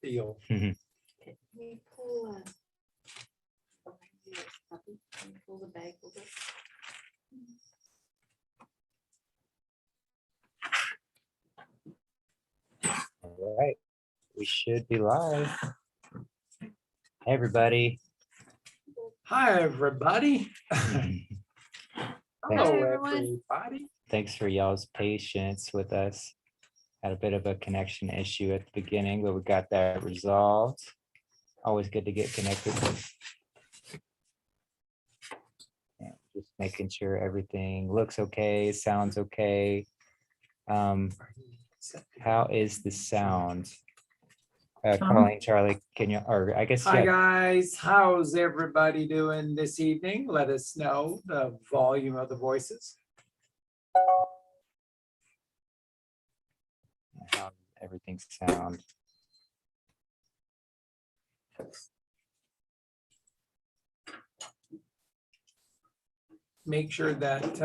deal. Can we pull pull the bag over? All right, we should be live. Hey, everybody. Hi, everybody. Thanks, Hello, everyone. everybody. thanks for y'all's patience with us. Had a bit of a connection issue at the beginning, but we got that resolved. Always good to get connected. Yeah, just making sure everything looks okay, sounds okay. How is the sound? Colleen, Charlie, can you, or I guess, Hi, yeah, guys. How's everybody doing this evening? Let us know the volume of the voices. how everything sound. Make sure that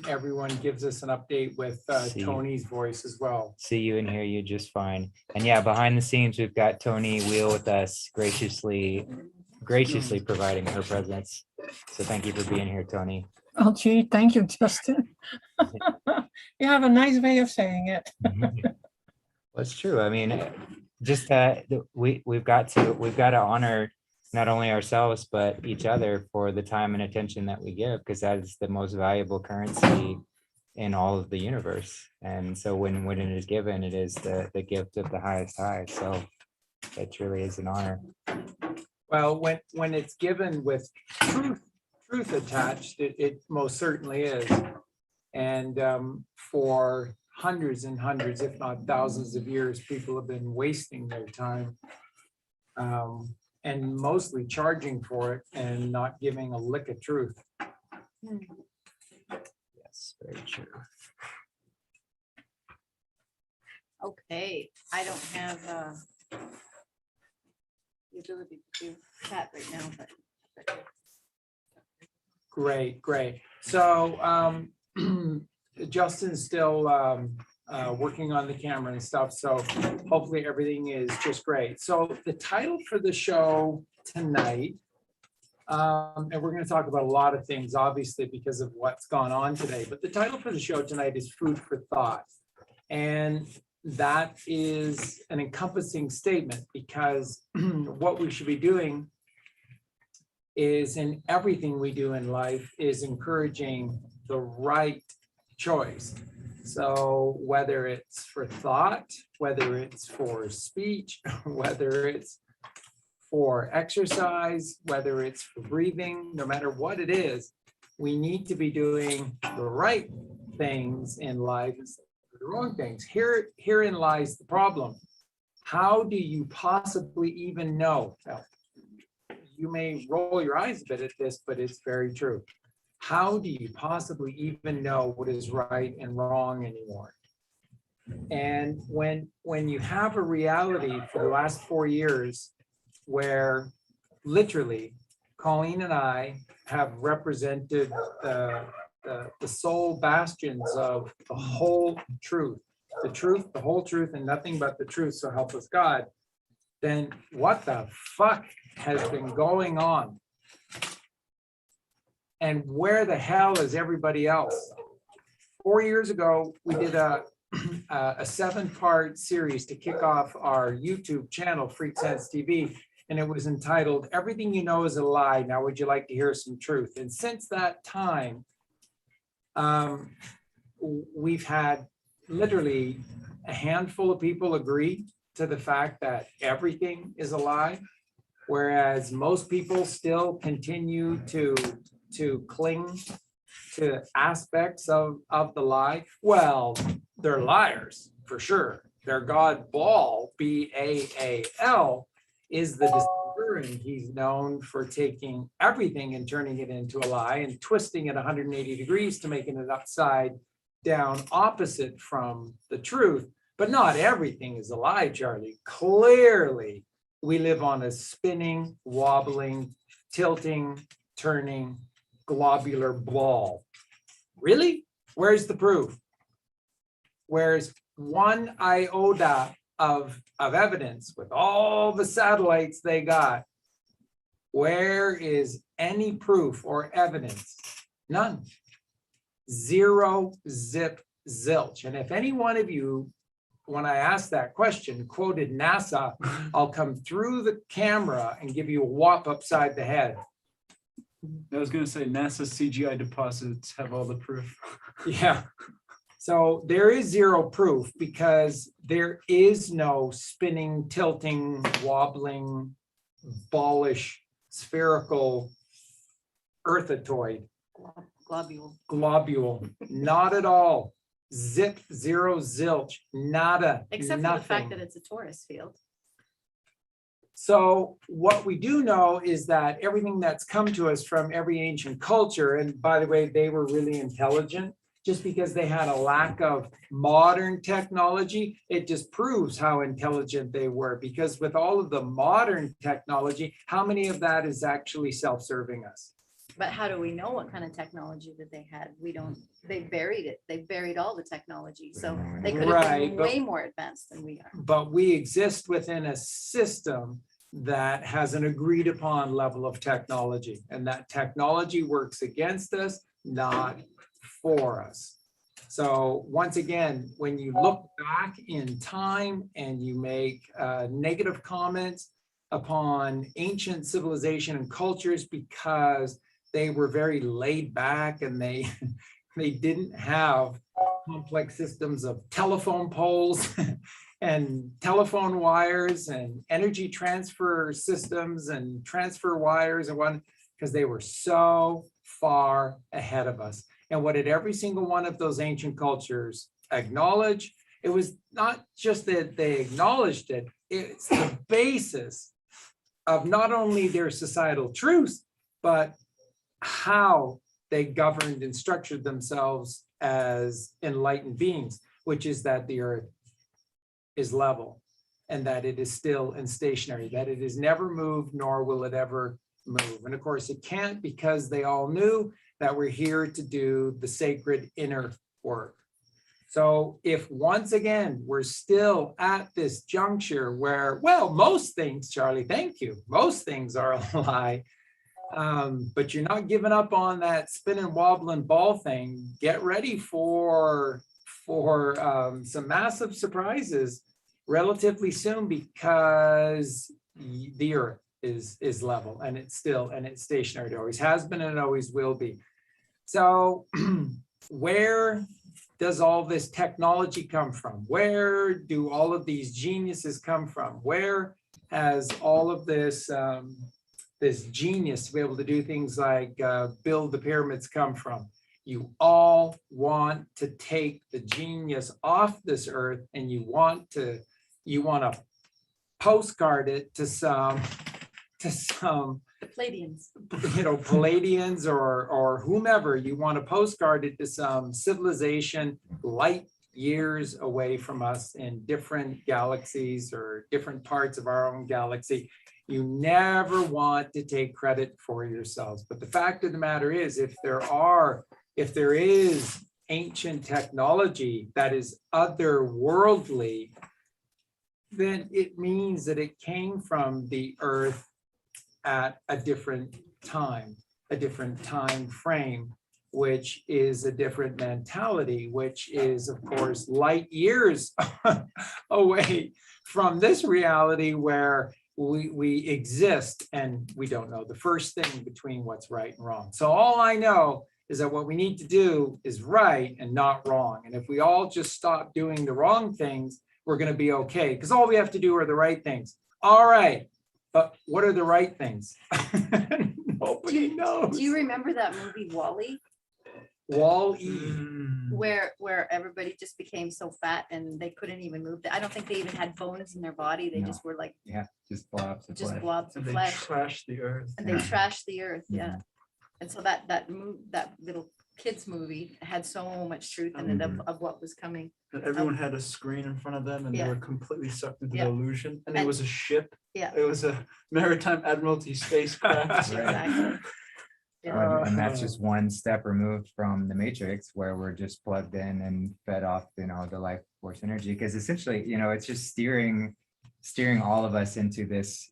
everyone gives us an update with See. Toni's voice as well. See you and hear you just fine. And yeah, behind the scenes, we've got Toni Weel with us, graciously providing her presence. So thank you for being here, Toni. Oh, gee, thank you, Justin. You have a nice way of saying it. That's true. I mean, just we've got to honor not only ourselves but each other for the time and attention that we give, because that is the most valuable currency in all of the universe. And so when it is given, it is the gift of the highest high. So it truly is an honor. Well, when it's given with truth attached, it most certainly is. And for hundreds and hundreds, if not thousands of years, people have been wasting their time and mostly charging for it and not giving a lick of truth. Yes, very true. Okay, I don't have the ability to do chat right now, but Great. So Justin's still working on the camera and stuff, so hopefully everything is just great. So the title for the show tonight, and we're going to talk about a lot of things, obviously, because of what's gone on today, but the title for the show tonight is Food for Thought. And that is an encompassing statement, because what we should be doing is, in everything we do in life, is encouraging the right choice. So whether it's for thought, whether it's for speech, whether it's for exercise, whether it's for breathing, no matter what it is, we need to be doing the right things in life instead of the wrong things. Herein lies the problem. How do you possibly even know? Now, you may roll your eyes a bit at this, but it's very true. How do you possibly even know what is right and wrong anymore? And when you have a reality for the last 4 years where literally Colleen and I have represented the sole bastions of the whole truth, the whole truth, and nothing but the truth, so help us God, then what the fuck has been going on? And where the hell is everybody else? 4 years ago, we did a 7-part series to kick off our YouTube channel, FreakSense TV, and it was entitled, Everything You Know Is a Lie, Now Would You Like to Hear Some Truth? And since that time, we've had literally a handful of people agree to the fact that everything is a lie, whereas most people still continue to cling to aspects of the lie. Well, they're liars for sure. Their god Baal, B-A-A-L, is the deceiver, and he's known for taking everything and turning it into a lie and twisting it 180 degrees to making it upside down, opposite from the truth. But not everything is a lie, Charlie. Clearly, we live on a spinning, wobbling, tilting, turning, globular ball. Really? Where's the proof? Where's one iota of evidence with all the satellites they got. Where is any proof or evidence? None. Zero, zip, zilch. And if any one of you, when I asked that question, quoted NASA, I'll come through the camera and give you a whop upside the head. I was gonna say NASA CGI deposits have all the proof. Yeah. So there is zero proof because there is no spinning, tilting, wobbling, ballish, spherical earthatoid globule. Not at all. Zip, zero, zilch, nada, Except for the fact that nothing. it's a Taurus field. So what we do know is that everything that's come to us from every ancient culture, and by the way, they were really intelligent, just because they had a lack of modern technology, it just proves how intelligent they were. Because with all of the modern technology, how many of that is actually self-serving us? But how do we know what kind of technology that they had? We don't, they buried it. They buried all the technology. So they could have Right, been but- way more advanced than we are. But we exist within a system that has an agreed upon level of technology, and that technology works against us, not for us. So once again, when you look back in time and you make negative comments upon ancient civilization and cultures because they were very laid back and they didn't have complex systems of telephone poles and telephone wires and energy transfer systems and transfer wires and one, because they were so far ahead of us. And what did every single one of those ancient cultures acknowledge? It was not just that they acknowledged it, it's the basis of not only their societal truths, but how they governed and structured themselves as enlightened beings, which is that the earth is level and that it is still and stationary, that it is never moved, nor will it ever move. And of course it can't, because they all knew that we're here to do the sacred inner work. So if once again, we're still at this juncture where, well, most things, Charlie, thank you, most things are a lie, but you're not giving up on that spinning, wobbling ball thing. Get ready for some massive surprises relatively soon, because the earth is level and it's still, and it's stationary. It always has been and it always will be. So where does all this technology come from? Where do all of these geniuses come from? Where has all of this this genius to be able to do things like build the pyramids come from? You all want to take the genius off this earth, and you want to postcard it to some The Palladians. Palladians or whomever. You want to postcard it to some civilization light years away from us in different galaxies or different parts of our own galaxy. You never want to take credit for yourselves. But the fact of the matter is, if there is ancient technology that is otherworldly, then it means that it came from the earth at a different time frame, which is a different mentality, which is, of course, light years away from this reality where we exist and we don't know the first thing between what's right and wrong. So all I know is that what we need to do is right and not wrong. And if we all just stop doing the wrong things, we're going to be okay, because all we have to do are the right things. All right. But what are the right things? Nobody knows. Do you remember that movie Wall-E, Wall-E. where everybody just became so fat and they couldn't even move? I don't think they even had bones in their body. They No. just were like Yeah, just blobs of just flesh. blobs of And they flesh, trash the earth. and they Yeah. trashed the earth. Yeah, Mhm. and so that little kids movie had so much truth in it of what was coming. And everyone had a screen in front of them and Yeah. they were completely sucked into Yeah. the illusion. And it And- was a ship. Yeah. It was a maritime admiralty spacecraft. Right. Exactly. Yeah. And that's just one step removed from the matrix, where we're just plugged in and fed off, the life force energy, because essentially, it's just steering all of us into this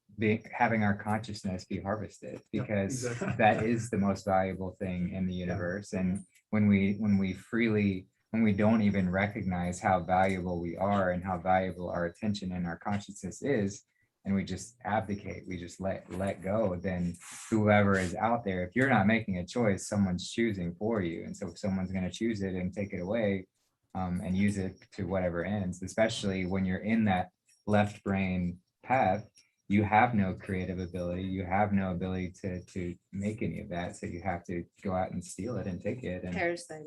having our consciousness be harvested, because exactly. that is the most valuable thing in the universe. And when we don't even recognize how valuable we are and how valuable our attention and our consciousness is, and we just abdicate, we just let go, then whoever is out there, if you're not making a choice, someone's choosing for you. And so if someone's going to choose it and take it away, and use it to whatever ends, especially when you're in that left brain path, you have no creative ability, you have no ability to make any of that. So you have to go out and steal it and take it. And Parasite.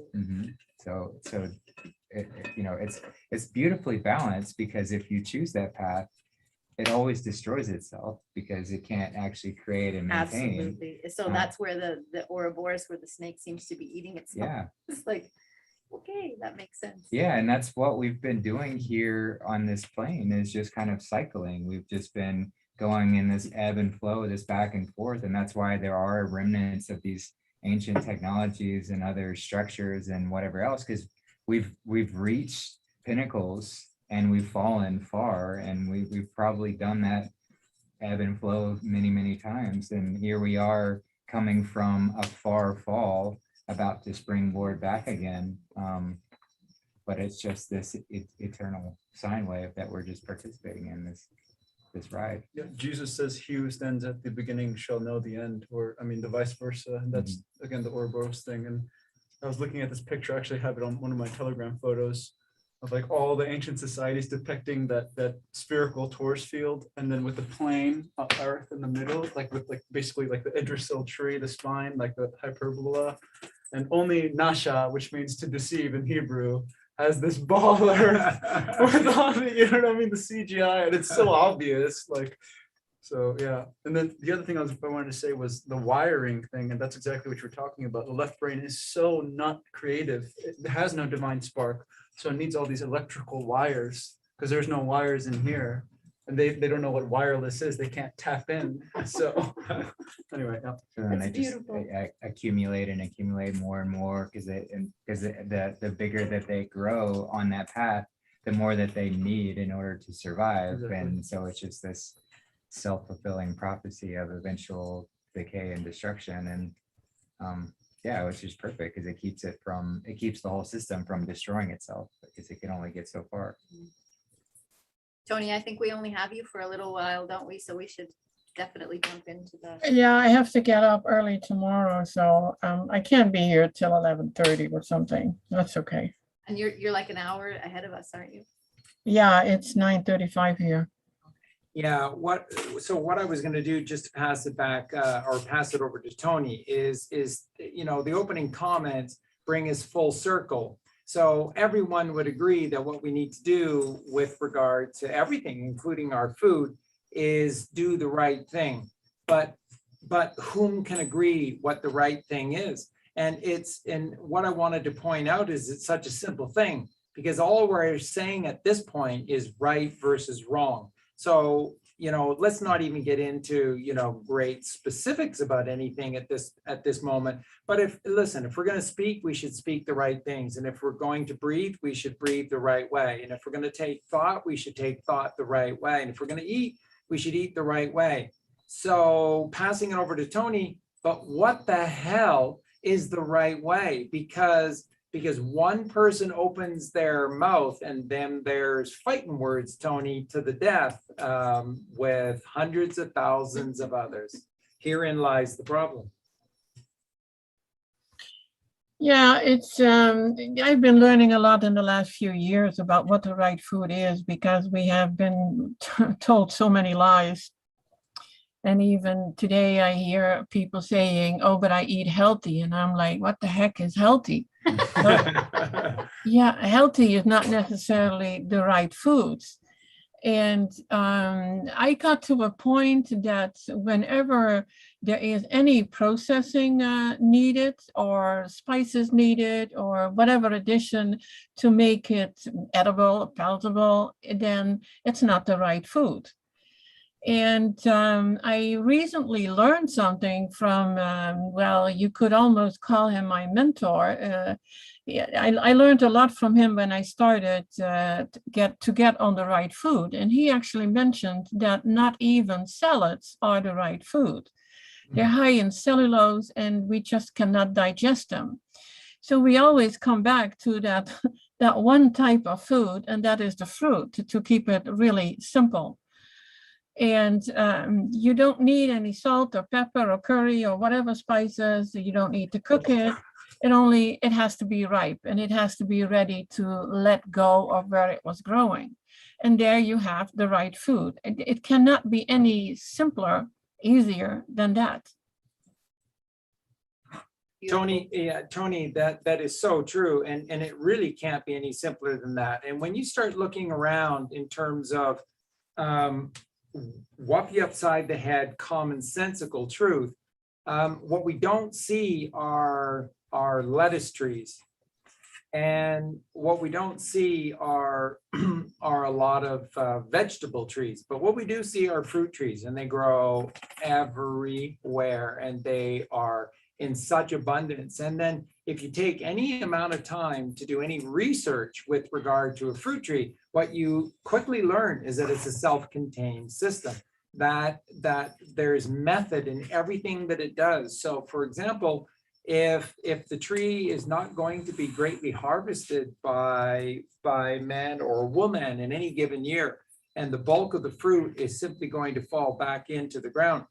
so it's beautifully balanced, because if you choose that path, it always destroys itself, because it can't actually create and maintain. Absolutely. So that's where the Ouroboros, where the snake seems to be eating itself. Yeah. It's like, okay, that makes sense. Yeah, and that's what we've been doing here on this plane, is just kind of cycling. We've just been going in this ebb and flow, this back and forth, and that's why there are remnants of these ancient technologies and other structures and whatever else, because we've reached pinnacles and we've fallen far, and we've probably done that ebb and flow many times, and here we are coming from a far fall, about to springboard back again. But it's just this eternal sine wave that we're just participating in, this ride. Yeah, Jesus says, "He who stands at the beginning shall know the end," or I mean, the vice versa. And that's again the Ouroboros thing. And I was looking at this picture. I actually have it on one of my Telegram photos of like all the ancient societies depicting that spherical torus field, and then with the plane Earth in the middle, like with like basically like the Yggdrasil tree, the spine, like the hyperbola, and only Nasha, which means to deceive in Hebrew, has this ball Earth with all the, you know what I mean, the CGI, and it's so obvious, like. So yeah, and then the other thing I wanted to say was the wiring thing, and that's exactly what you're talking about. The left brain is so not creative; it has no divine spark, so it needs all these electrical wires, because there's no wires in here, and they don't know what wireless is. They can't tap in. So anyway, yeah. So then That's they just beautiful. accumulate and accumulate more and more, because the bigger that they grow on that path, the more that they need in order to survive. Exactly. And so it's just this self-fulfilling prophecy of eventual decay and destruction. And yeah, which is perfect, because it keeps the whole system from destroying itself, because it can only get so far. Toni, I think we only have you for a little while, don't we? So we should definitely jump into the. Yeah, I have to get up early tomorrow, so I can't be here till 11:30 or something. That's okay. And you're like an hour ahead of us, aren't you? Yeah, it's 9:35 here. Yeah, what I was going to do, just to pass it back or pass it over to Toni, is the opening comments bring us full circle. So everyone would agree that what we need to do with regard to everything, including our food, is do the right thing. But whom can agree what the right thing is? And what I wanted to point out is it's such a simple thing, because all we're saying at this point is right versus wrong. So, let's not even get into, great specifics about anything at this moment. But if we're going to speak, we should speak the right things. And if we're going to breathe, we should breathe the right way. And if we're going to take thought, we should take thought the right way. And if we're going to eat, we should eat the right way. So passing it over to Toni, but what the hell is the right way? Because one person opens their mouth and then there's fighting words, Toni, to the death, with hundreds of thousands of others. Herein lies the problem. Yeah, it's I've been learning a lot in the last few years about what the right food is, because we have been told so many lies. And even today I hear people saying, "Oh, but I eat healthy." And I'm like, what the heck is healthy? Yeah, healthy is not necessarily the right foods. And I got to a point that whenever there is any processing needed, or spices needed, or whatever addition to make it edible, palatable, then it's not the right food. And I recently learned something from, well, you could almost call him my mentor. Yeah, I learned a lot from him when I started to get on the right food. And he actually mentioned that not even salads are the right food. They're high in cellulose and we just cannot digest them. So we always come back to that, that one type of food, and that is the fruit, to keep it really simple. And you don't need any salt or pepper or curry or whatever spices. You don't need to cook it. It has to be ripe, and it has to be ready to let go of where it was growing. And there you have the right food. It cannot be any simpler, easier than that. Toni, yeah, Toni, that is so true. And it really can't be any simpler than that. And when you start looking around in terms of what the upside the head commonsensical truth, what we don't see are lettuce trees, and what we don't see are a lot of vegetable trees, but what we do see are fruit trees, and they grow everywhere, and they are in such abundance. And then if you take any amount of time to do any research with regard to a fruit tree, what you quickly learn is that it's a self-contained system, that there's method in everything that it does. So for example, if the tree is not going to be greatly harvested by man or woman in any given year, and the bulk of the fruit is simply going to fall back into the ground,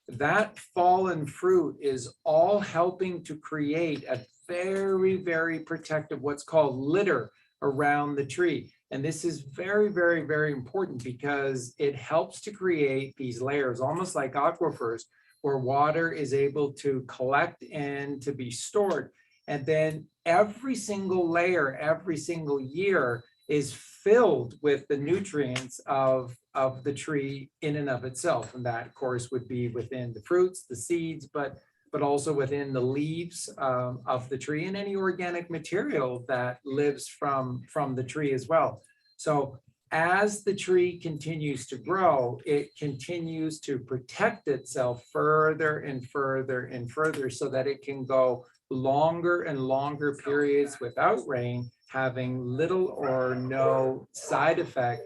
that fallen fruit is all helping to create a very, very protective, what's called litter around the tree. And this is very, very, very important because it helps to create these layers, almost like aquifers, where water is able to collect and to be stored. And then every single layer, every single year is filled with the nutrients of the tree in and of itself. And that, of course, would be within the fruits, the seeds, but also within the leaves of the tree and any organic material that lives from the tree as well. So as the tree continues to grow, it continues to protect itself further and further and further so that it can go longer and longer periods without rain, having little or no side effect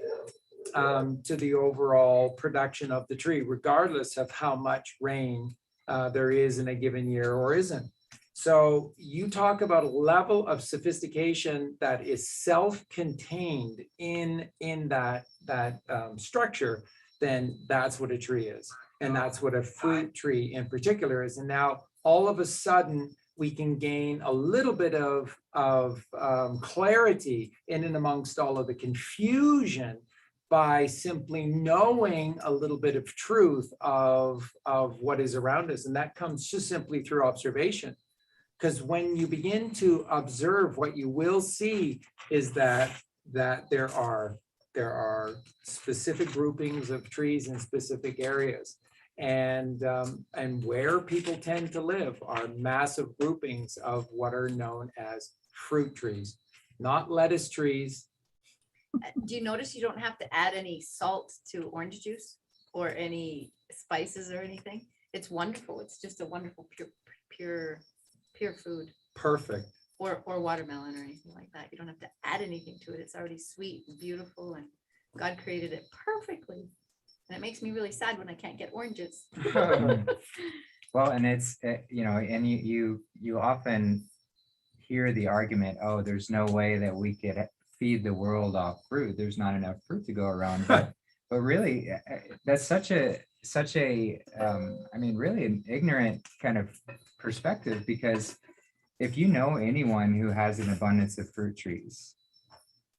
to the overall production of the tree, regardless of how much rain there is in a given year or isn't. So you talk about a level of sophistication that is self-contained in that structure, then that's what a tree is. And that's what a fruit tree in particular is. And now all of a sudden, we can gain a little bit of clarity in and amongst all of the confusion by simply knowing a little bit of truth of what is around us. And that comes just simply through observation. Because when you begin to observe, what you will see is that there are specific groupings of trees in specific areas. And where people tend to live are massive groupings of what are known as fruit trees, not lettuce trees. Do you notice you don't have to add any salt to orange juice or any spices or anything? It's wonderful. It's just a wonderful, pure food. Perfect. Or watermelon or anything like that. You don't have to add anything to it. It's already sweet and beautiful, and God created it perfectly. And it makes me really sad when I can't get oranges. Well, and it's, you know, and you often hear the argument, oh, there's no way that we could feed the world off fruit. There's not enough fruit to go around. But really, that's such a I mean, really an ignorant kind of perspective, because if you know anyone who has an abundance of fruit trees,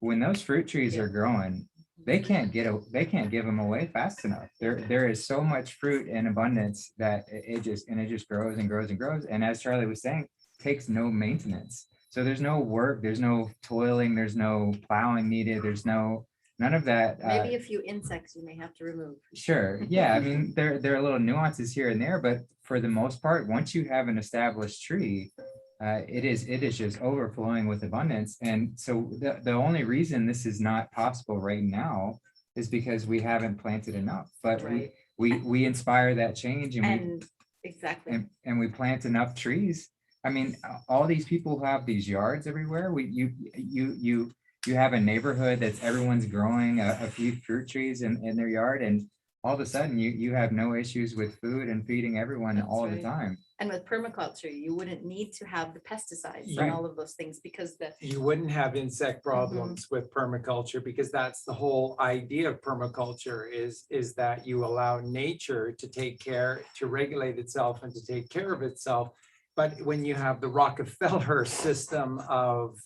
when those fruit trees are growing, they can't give them away fast enough. There is so much fruit in abundance that it just grows and grows and grows. And as Charlie was saying, takes no maintenance. So there's no work, there's no toiling, there's no plowing needed, there's none of that. Maybe a few insects you may have to remove. Sure. Yeah. I mean, there are little nuances here and there, but for the most part, once you have an established tree, it is just overflowing with abundance. And so the only reason this is not possible right now is because we haven't planted enough, but Right. we inspire that change And exactly. and we plant enough trees. I mean, all these people who have these yards everywhere, you have a neighborhood that's everyone's growing a few fruit trees in their yard, and all of a sudden you have no issues with food and feeding everyone That's all right. the time. And with permaculture, you wouldn't need to have the pesticides Right. and all of those things because the You wouldn't have insect problems with permaculture, because that's the whole idea of permaculture is that you allow nature to take care, to regulate itself and to take care of itself. But when you have the Rockefeller system of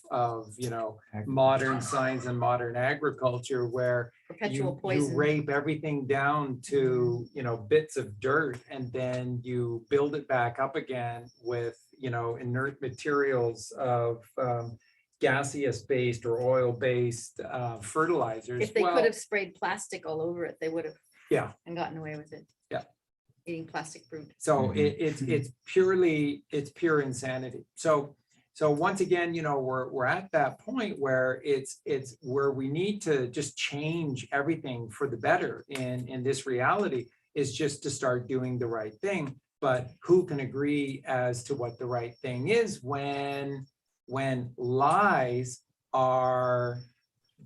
modern science and modern agriculture, where perpetual you poison. rape everything down to bits of dirt, and then you build it back up again with inert materials of gaseous based or oil based fertilizers. If they Well, could have sprayed plastic all over it, they would have. Yeah. And gotten away with it. Yeah. Eating plastic fruit. So Mhm. it's pure insanity. So once again, we're at that point where it's where we need to just change everything for the better in this reality, is just to start doing the right thing. But who can agree as to what the right thing is when lies are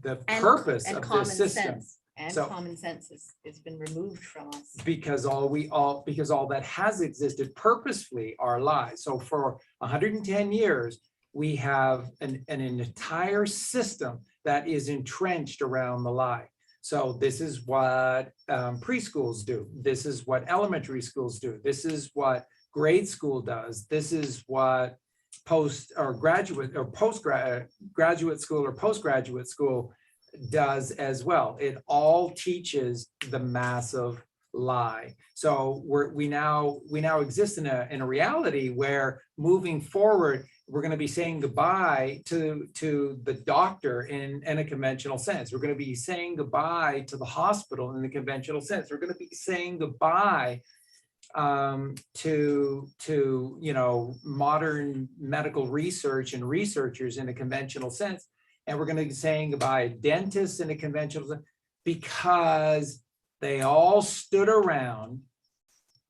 the purpose And of common this system? sense. And So- common sense has been removed from us. Because all that has existed purposefully are lies. So for 110 years, we have an entire system that is entrenched around the lie. So this is what preschools do. This is what elementary schools do. This is what grade school does. This is what graduate school or postgraduate school does as well. It all teaches the massive lie. So we now exist in a reality where moving forward, we're going to be saying goodbye to the doctor in a conventional sense. We're going to be saying goodbye to the hospital in the conventional sense. We're going to be saying goodbye to modern medical research and researchers in a conventional sense. And we're going to be saying goodbye to dentists in a conventional sense, because they all stood around.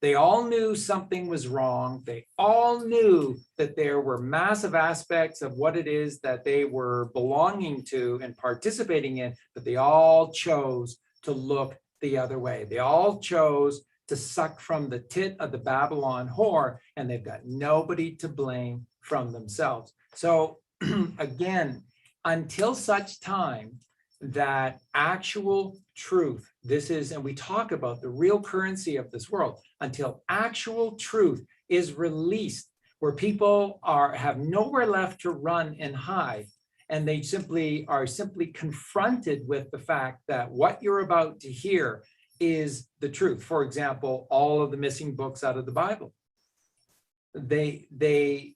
They all knew something was wrong. They all knew that there were massive aspects of what it is that they were belonging to and participating in, but they all chose to look the other way. They all chose to suck from the tit of the Babylon whore, and they've got nobody to blame from themselves. So again, until such time that actual truth, and we talk about the real currency of this world, until actual truth is released, where people have nowhere left to run and hide, and they are simply confronted with the fact that what you're about to hear is the truth. For example, all of the missing books out of the Bible, many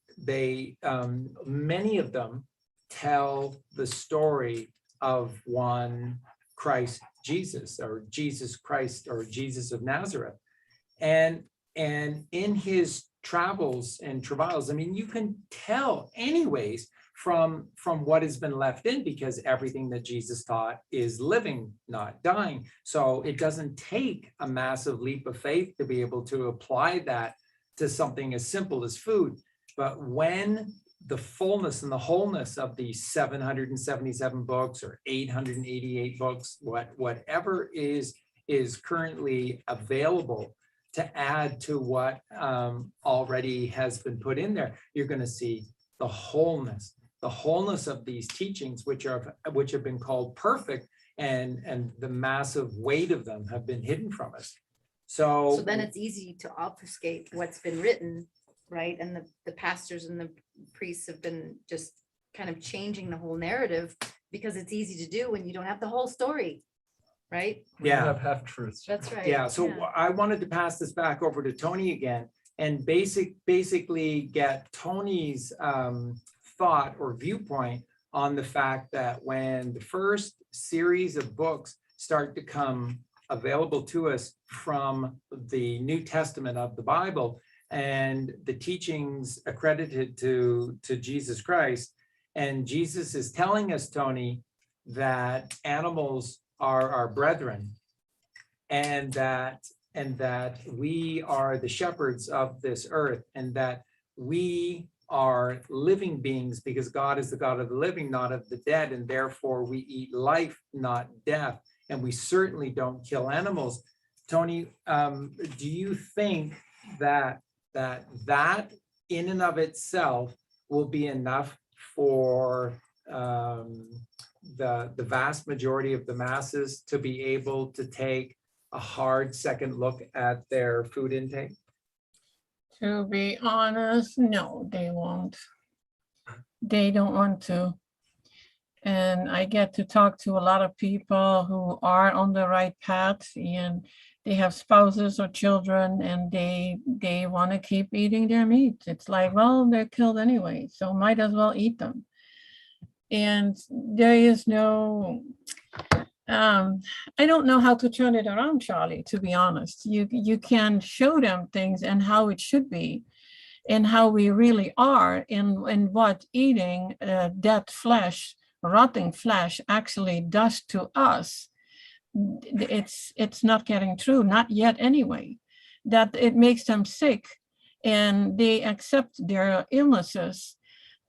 of them tell the story of one Christ Jesus, or Jesus Christ, or Jesus of Nazareth. And in his travels and travails, I mean, you can tell anyways from what has been left in, because everything that Jesus taught is living, not dying. So it doesn't take a massive leap of faith to be able to apply that to something as simple as food. But when the fullness and the wholeness of these 777 books or 888 books, whatever is currently available to add to what already has been put in there, you're going to see the wholeness of these teachings, which have been called perfect, and the massive weight of them have been hidden from us. So then it's easy to obfuscate what's been written, right? And the pastors and the priests have been just kind of changing the whole narrative, because it's easy to do when you don't have the whole story, right? We Yeah. have half truths. That's right. Yeah, so I wanted to pass this back over to Toni again, and basically get Toni's thought or viewpoint on the fact that when the first series of books start to come available to us from the New Testament of the Bible, and the teachings accredited to Jesus Christ, and Jesus is telling us, Toni, that animals are our brethren, and that we are the shepherds of this earth, and that we are living beings because God is the God of the living, not of the dead, and therefore we eat life, not death, and we certainly don't kill animals. Toni, do you think that in and of itself will be enough for the vast majority of the masses to be able to take a hard second look at their food intake? To be honest, no, they won't. They don't want to. And I get to talk to a lot of people who are on the right path, and they have spouses or children, and they want to keep eating their meat. It's like, well, they're killed anyway, so might as well eat them. And there is no, I don't know how to turn it around, Charlie, to be honest. You can show them things and how it should be and how we really are and what eating dead flesh, rotting flesh actually does to us. It's not getting through, not yet anyway, that it makes them sick and they accept their illnesses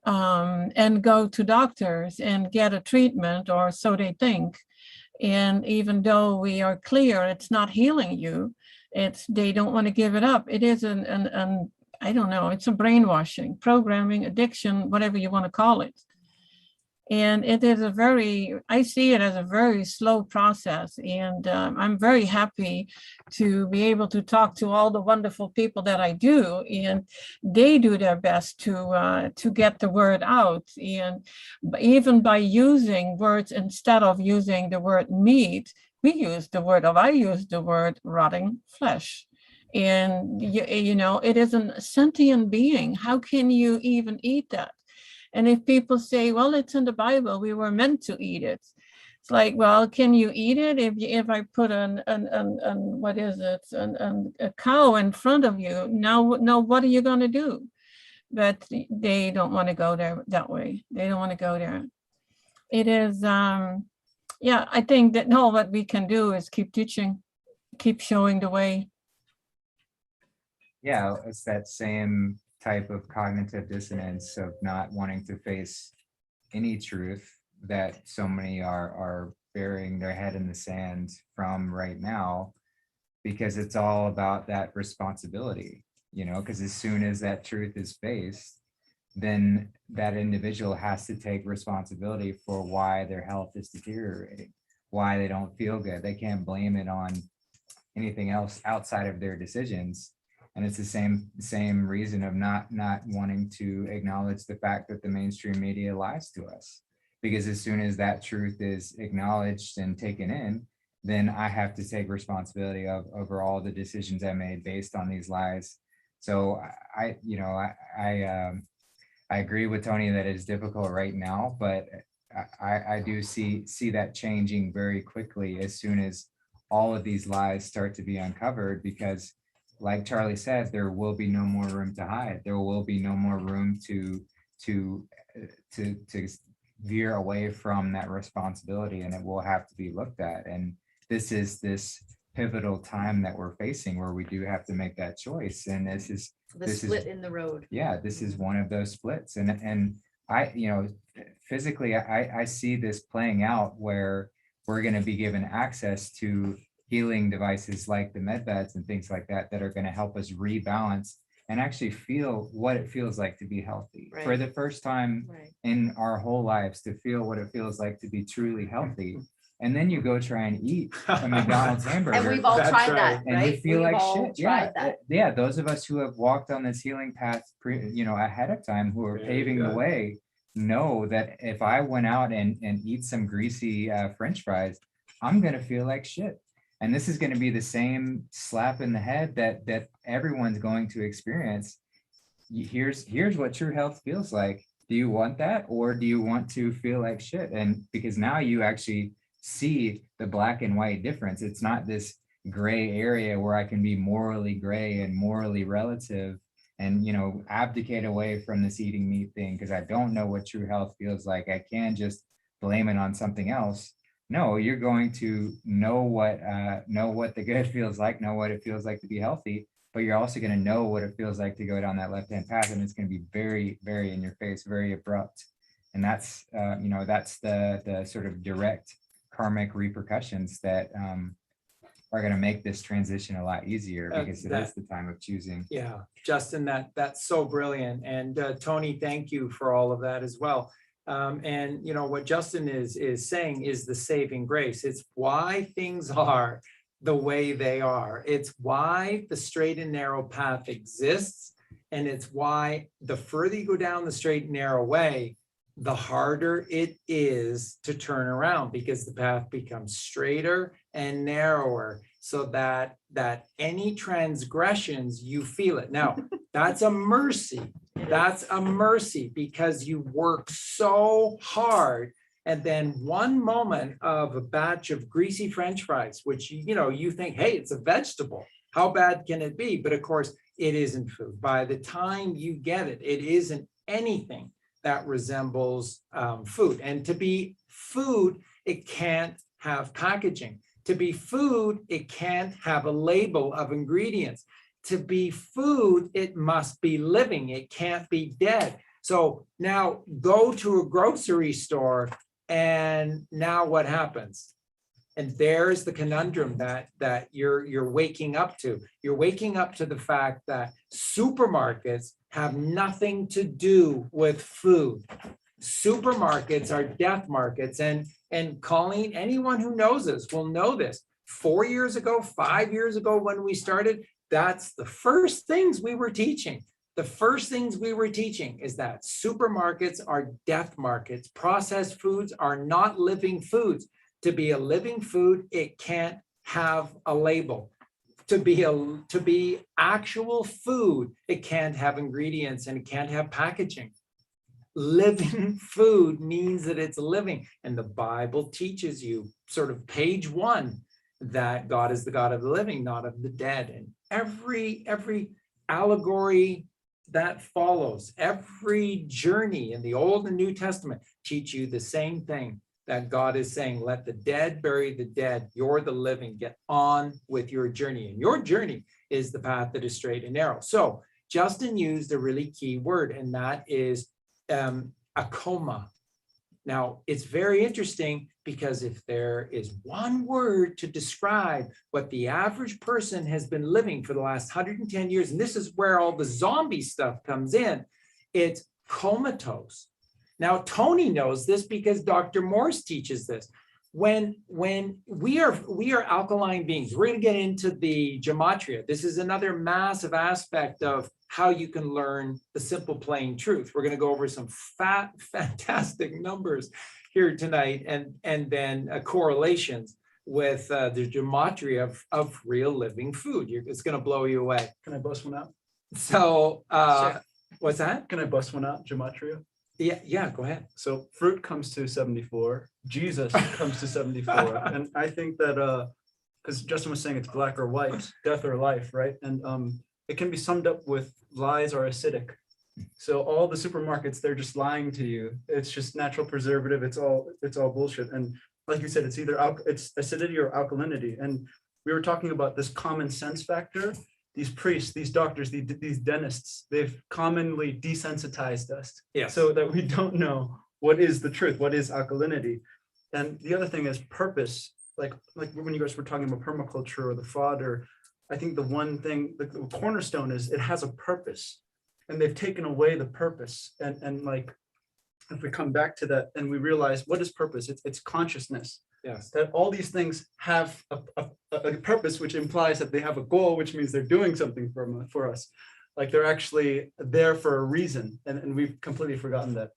and go to doctors and get a treatment, or so they think. And even though we are clear it's not healing you, they don't want to give it up. It is an I don't know, it's a brainwashing, programming, addiction, whatever you want to call it. And it is I see it as a very slow process. And I'm very happy to be able to talk to all the wonderful people that I do. And they do their best to get the word out. And even by using words, instead of using the word meat, I use the word rotting flesh. And, you know, it is a sentient being. How can you even eat that? And if people say, well, it's in the Bible, we were meant to eat it. It's like, well, can you eat it if I put a cow in front of you? Now, what are you going to do? But they don't want to go there that way. They don't want to go there. It is, yeah, I think that what we can do is keep teaching, keep showing the way. Yeah, it's that same type of cognitive dissonance of not wanting to face any truth that so many are burying their head in the sand from right now, because it's all about that responsibility, you know, because as soon as that truth is faced, then that individual has to take responsibility for why their health is deteriorating, why they don't feel good. They can't blame it on anything else outside of their decisions. And it's the same reason of not wanting to acknowledge the fact that the mainstream media lies to us. Because as soon as that truth is acknowledged and taken in, then I have to take responsibility over all the decisions I made based on these lies. So I agree with Toni that it's difficult right now, but I do see that changing very quickly as soon as all of these lies start to be uncovered, because like Charlie says, there will be no more room to hide. There will be no more room to veer away from that responsibility, and it will have to be looked at. And this is this pivotal time that we're facing where we do have to make that choice. And this is in the road. Yeah, this is one of those splits. And I, you know, physically, I see this playing out where we're going to be given access to healing devices like the med beds and things like that are going to help us rebalance and actually feel what it feels like to be healthy for the first time in our whole lives, to feel what it feels like to be truly healthy. And then you go try and eat a McDonald's hamburger. And we've all tried that, and right? you feel We've like all shit. Yeah, those of us who have walked on this healing path, ahead of time, who are paving the way, know that if I went out and eat some greasy French fries, I'm gonna feel like shit. And this is going to be the same slap in the head that everyone's going to experience. Here's what true health feels like. Do you want that, or do you want to feel like shit? And because now you actually see the black and white difference. It's not this gray area where I can be morally gray and morally relative and, abdicate away from this eating meat thing because I don't know what true health feels like. I can just blame it on something else. No, you're going to know what the good feels like, know what it feels like to be healthy, but you're also going to know what it feels like to go down that left-hand path, and it's going to be very, very in your face, very abrupt. And that's that's the sort of direct karmic repercussions that are going to make this transition a lot easier, because it is the time of choosing. Yeah, Justin, that's so brilliant. And Toni, thank you for all of that as well. And you know what Justin is saying is the saving grace. It's why things are the way they are. It's why the straight and narrow path exists. And it's why the further you go down the straight and narrow way, the harder it is to turn around, because the path becomes straighter and narrower, so that any transgressions, you feel it. Now, that's a mercy. That's a mercy, because you work so hard, and then one moment of a batch of greasy French fries, which you think, hey, it's a vegetable. How bad can it be? But of course, it isn't food. By the time you get it, it isn't anything that resembles food. And to be food, it can't have packaging. To be food, it can't have a label of ingredients. To be food, it must be living. It can't be dead. So now go to a grocery store, and now what happens? And there's the conundrum that you're waking up to. You're waking up to the fact that supermarkets have nothing to do with food. Supermarkets are death markets. And Colleen, anyone who knows us will know this. 4 years ago, 5 years ago, when we started, that's the first things we were teaching. The first things we were teaching is that supermarkets are death markets. Processed foods are not living foods. To be a living food, it can't have a label. To be actual food, it can't have ingredients, and it can't have packaging. Living food means that it's living. And the Bible teaches you, sort of page 1, that God is the God of the living, not of the dead. And every allegory that follows, every journey in the Old and New Testament teach you the same thing, that God is saying, let the dead bury the dead. You're the living. Get on with your journey. And your journey is the path that is straight and narrow. So Justin used a really key word, and that is a coma. Now, it's very interesting, because if there is one word to describe what the average person has been living for the last 110 years, and this is where all the zombie stuff comes in, it's comatose. Now, Toni knows this because Dr. Morse teaches this. When we are alkaline beings, we're going to get into the gematria. This is another massive aspect of how you can learn the simple plain truth. We're going to go over some fantastic numbers here tonight, and then correlations with the gematria of real living food. It's going to blow you away. Can I bust one out? So what's that? Can I bust one out? Gematria? Yeah, go ahead. So fruit comes to 74. Jesus comes to 74. And I think that, because Justin was saying it's black or white, death or life, right? And it can be summed up with lies are acidic. So all the supermarkets, they're just lying to you. It's just natural preservative. It's all bullshit. And like you said, it's either it's acidity or alkalinity. And we were talking about this common sense factor. These priests, these doctors, these dentists, they've commonly desensitized us, so that we don't know what is the truth, what is alkalinity. And the other thing is purpose. Like when you guys were talking about permaculture or the fodder, I think the one thing, the cornerstone is it has a purpose, and they've taken away the purpose. And like, if we come back to that and we realize what is purpose, it's consciousness. Yes. That all these things have a purpose, which implies that they have a goal, which means they're doing something for us. Like they're actually there for a reason. And we've completely forgotten that.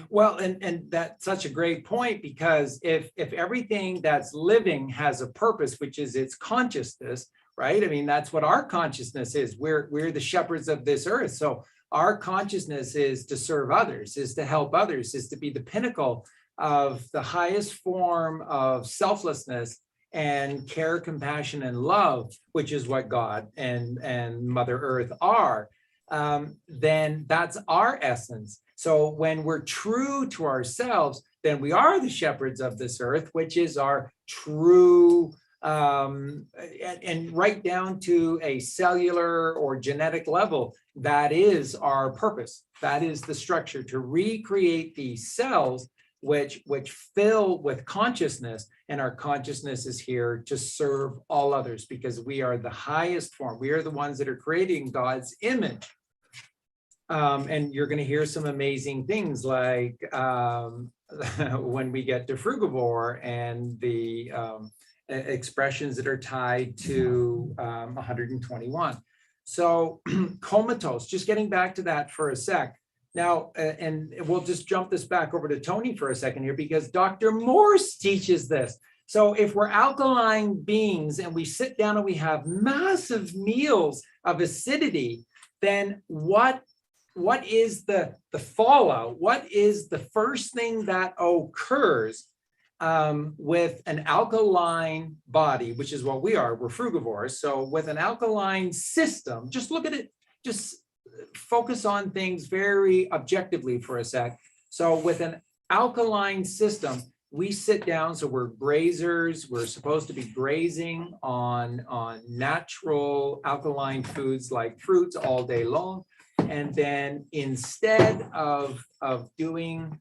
Well, and that's such a great point, because if everything that's living has a purpose, which is its consciousness, right? I mean, that's what our consciousness is. We're the shepherds of this earth. So our consciousness is to serve others, is to help others, is to be the pinnacle of the highest form of selflessness and care, compassion, and love, which is what God and Mother Earth are, then that's our essence. So when we're true to ourselves, then we are the shepherds of this earth, which is our true, and right down to a cellular or genetic level, that is our purpose. That is the structure, to recreate these cells which fill with consciousness, and our consciousness is here to serve all others, because we are the highest form. We are the ones that are creating God's image. And you're going to hear some amazing things like when we get to Frugivore and the expressions that are tied to 121. So comatose, just getting back to that for a sec. Now, and we'll just jump this back over to Toni for a second here, because Dr. Morse teaches this. So if we're alkaline beings and we sit down and we have massive meals of acidity, then what is the fallout? What is the first thing that occurs with an alkaline body, which is what we are? We're frugivores. So with an alkaline system, just look at it, just focus on things very objectively for a sec. So with an alkaline system, we sit down, so we're grazers, we're supposed to be grazing on natural alkaline foods like fruits all day long. And then instead of consuming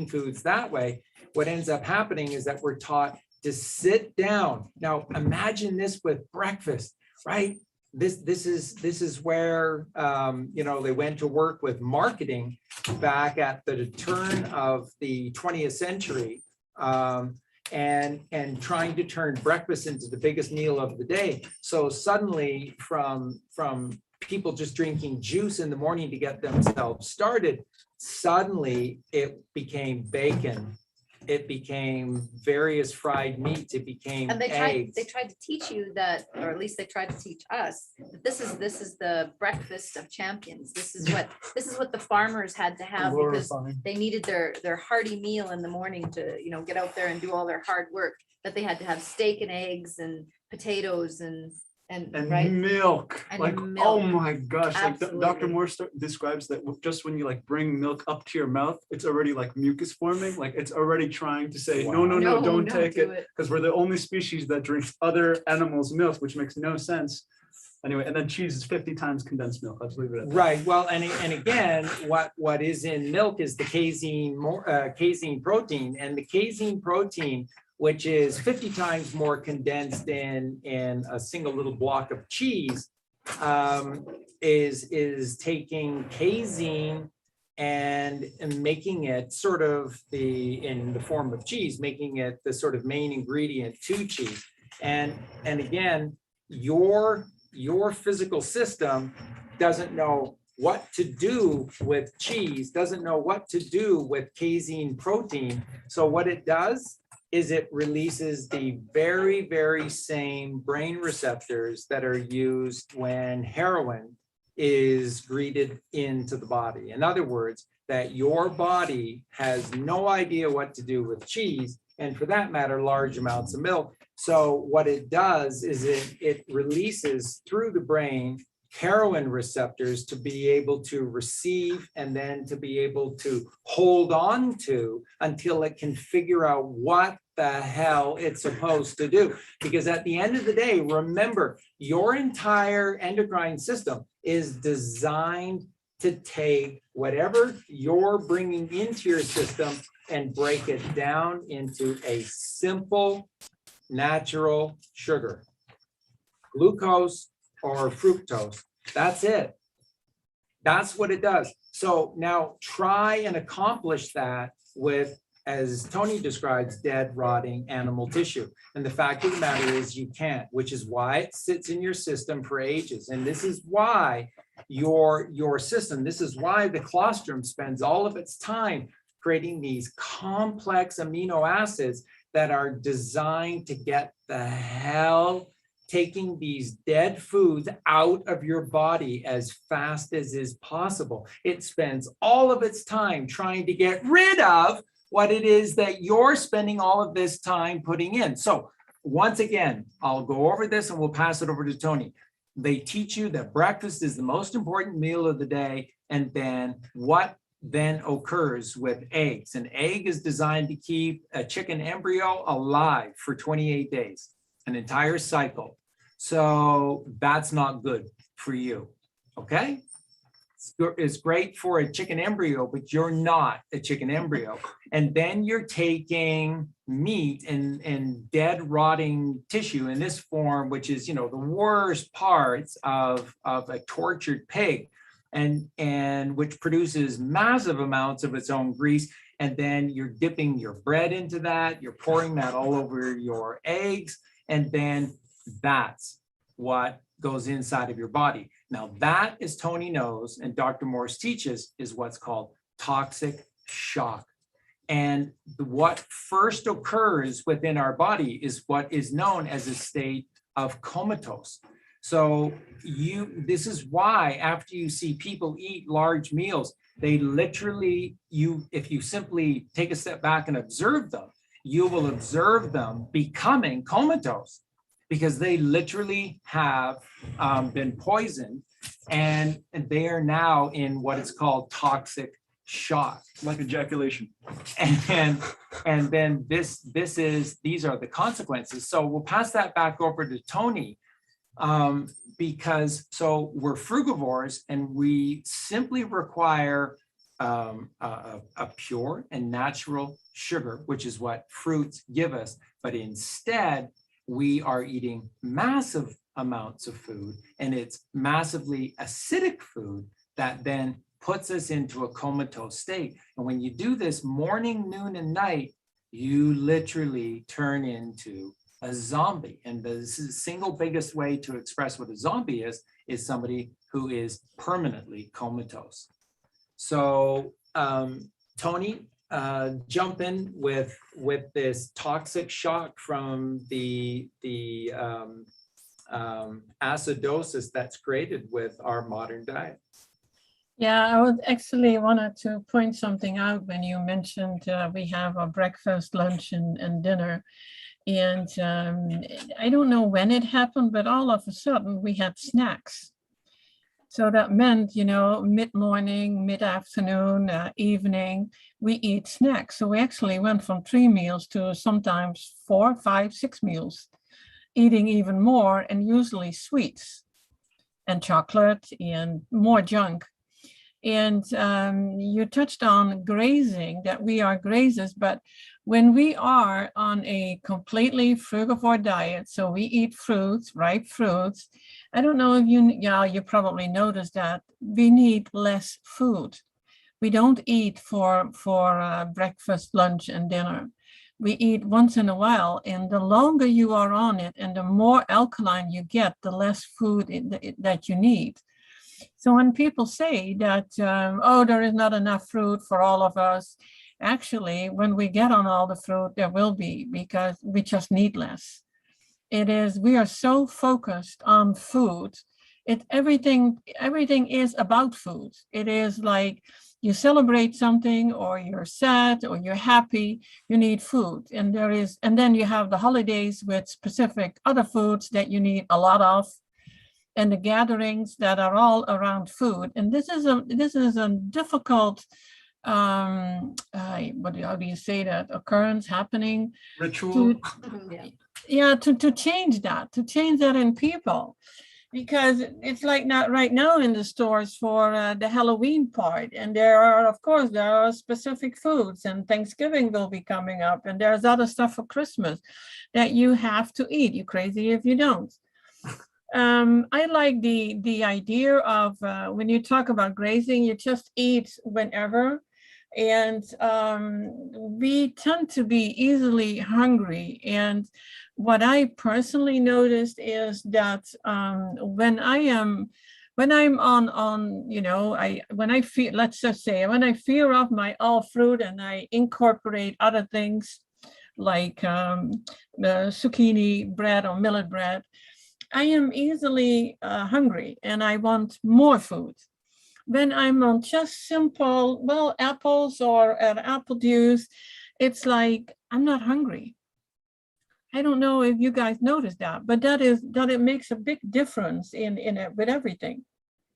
foods that way, what ends up happening is that we're taught to sit down. Now imagine this with breakfast, right? This is where they went to work with marketing back at the turn of the 20th century, and trying to turn breakfast into the biggest meal of the day. So suddenly from people just drinking juice in the morning to get themselves started, suddenly it became bacon. It became various fried meats. It became And they eggs. tried to teach you that, or at least they tried to teach us, that this is the breakfast of champions. This is what the farmers had to have, because Glorifying. they needed their hearty meal in the morning to, get out there and do all their hard work, that they had to have steak and eggs and potatoes and right. Milk. And Like, milk. oh my gosh. Like Dr. Absolutely. Morse describes that just when you like bring milk up to your mouth, it's already like mucus forming. Like it's already trying to say, no, Wow. no, don't take do it. Because we're the only species that drinks other animals' milk, which makes no sense. Anyway, and then cheese is 50 times condensed milk. Let's leave it at that. Right. Well, and again, what is in milk is the casein protein, and the casein protein, which is 50 times more condensed in a single little block of cheese, is taking casein and making it sort of in the form of cheese, making it the sort of main ingredient to cheese. And again, your physical system doesn't know what to do with cheese, doesn't know what to do with casein protein. So what it does is it releases the very, very same brain receptors that are used when heroin is greeted into the body. In other words, that your body has no idea what to do with cheese, and for that matter, large amounts of milk. So what it does is it releases through the brain heroin receptors to be able to receive and then to be able to hold on to until it can figure out what the hell it's supposed to do. Because at the end of the day, remember, your entire endocrine system is designed to take whatever you're bringing into your system and break it down into a simple, natural sugar, glucose or fructose. That's it. That's what it does. So now try and accomplish that with, as Toni describes, dead, rotting animal tissue. And the fact of the matter is you can't, which is why it sits in your system for ages. And this is why your system, this is why the colostrum spends all of its time creating these complex amino acids that are designed to get the hell taking these dead foods out of your body as fast as is possible. It spends all of its time trying to get rid of what it is that you're spending all of this time putting in. So once again, I'll go over this and we'll pass it over to Toni. They teach you that breakfast is the most important meal of the day, and then what then occurs with eggs. An egg is designed to keep a chicken embryo alive for 28 days, an entire cycle. So that's not good for you, okay? It's great for a chicken embryo, but you're not a chicken embryo. And then you're taking meat and dead rotting tissue in this form, which is, you know, the worst parts of a tortured pig, and which produces massive amounts of its own grease. And then you're dipping your bread into that, you're pouring that all over your eggs, and then that's what goes inside of your body. Now that, as Toni knows and Dr. Morse teaches, is what's called toxic shock. And what first occurs within our body is what is known as a state of comatose. So this is why after you see people eat large meals, they literally, if you simply take a step back and observe them, you will observe them becoming comatose, because they literally have been poisoned, and they are now in what is called toxic shock. Like ejaculation. And then these are the consequences. So we'll pass that back over to Toni, because so we're frugivores and we simply require a pure and natural sugar, which is what fruits give us. But instead, we are eating massive amounts of food, and it's massively acidic food that then puts us into a comatose state. And when you do this morning, noon, and night, you literally turn into a zombie. And the single biggest way to express what a zombie is somebody who is permanently comatose. So Toni, jump in with this toxic shock from the acidosis that's created with our modern diet. Yeah, I would actually wanted to point something out when you mentioned we have a breakfast, lunch, and dinner. And I don't know when it happened, but all of a sudden we had snacks. So that meant, you know, mid-morning, mid-afternoon, evening, we eat snacks. So we actually went from 3 meals to sometimes 4, 5, 6 meals, eating even more, and usually sweets and chocolate and more junk. And you touched on grazing, that we are grazers, but when we are on a completely frugivore diet, so we eat fruits, ripe fruits, I don't know if you probably noticed that we need less food. We don't eat for breakfast, lunch, and dinner. We eat once in a while, and the longer you are on it and the more alkaline you get, the less food that you need. So when people say that, oh, there is not enough fruit for all of us, actually, when we get on all the fruit, there will be, because we just need less. We are so focused on food. Everything is about food. It is like you celebrate something, or you're sad, or you're happy, you need food. And then you have the holidays with specific other foods that you need a lot of, and the gatherings that are all around food. And this is a difficult, how do you say that, occurrence happening? Ritual. To change that in people, because it's like not right now in the stores for the Halloween part, and there are specific foods, and Thanksgiving will be coming up, and there's other stuff for Christmas that you have to eat. You're crazy if you don't. I like the idea of when you talk about grazing, you just eat whenever. And we tend to be easily hungry. And what I personally noticed is that when I'm on, you know, when I feel, let's just say, when I fear of my all fruit and I incorporate other things like the zucchini bread or millet bread, I am easily hungry and I want more food. When I'm on just simple, well, apples or an apple juice, it's like I'm not hungry. I don't know if you guys noticed that, but that it makes a big difference in it with everything.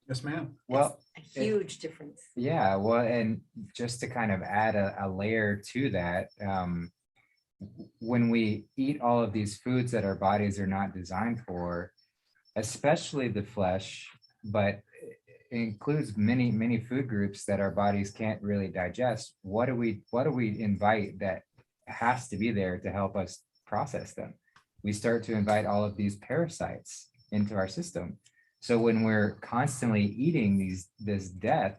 Yes, ma'am. Well, A huge difference. yeah, well, and just to kind of add a layer to that, when we eat all of these foods that our bodies are not designed for, especially the flesh, but it includes many food groups that our bodies can't really digest. What do we invite that has to be there to help us process them? We start to invite all of these parasites into our system. So when we're constantly eating this death,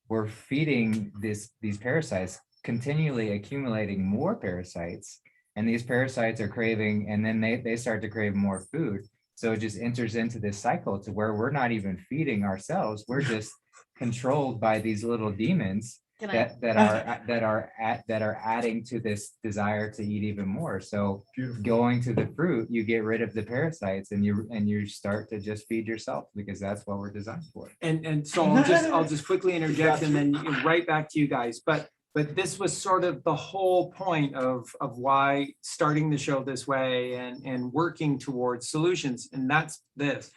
we're feeding these parasites, continually accumulating more parasites, and these parasites are craving, and then they start to crave more food. So it just enters into this cycle to where we're not even feeding ourselves. We're just controlled by these little demons Can I, that are adding to this desire to eat even more. So Beautiful. going to the fruit, you get rid of the parasites, and you start to just feed yourself, because that's what we're designed for. And so I'll just quickly interject and then right back to you guys. But this was sort of the whole point of why starting the show this way and working towards solutions. And that's this.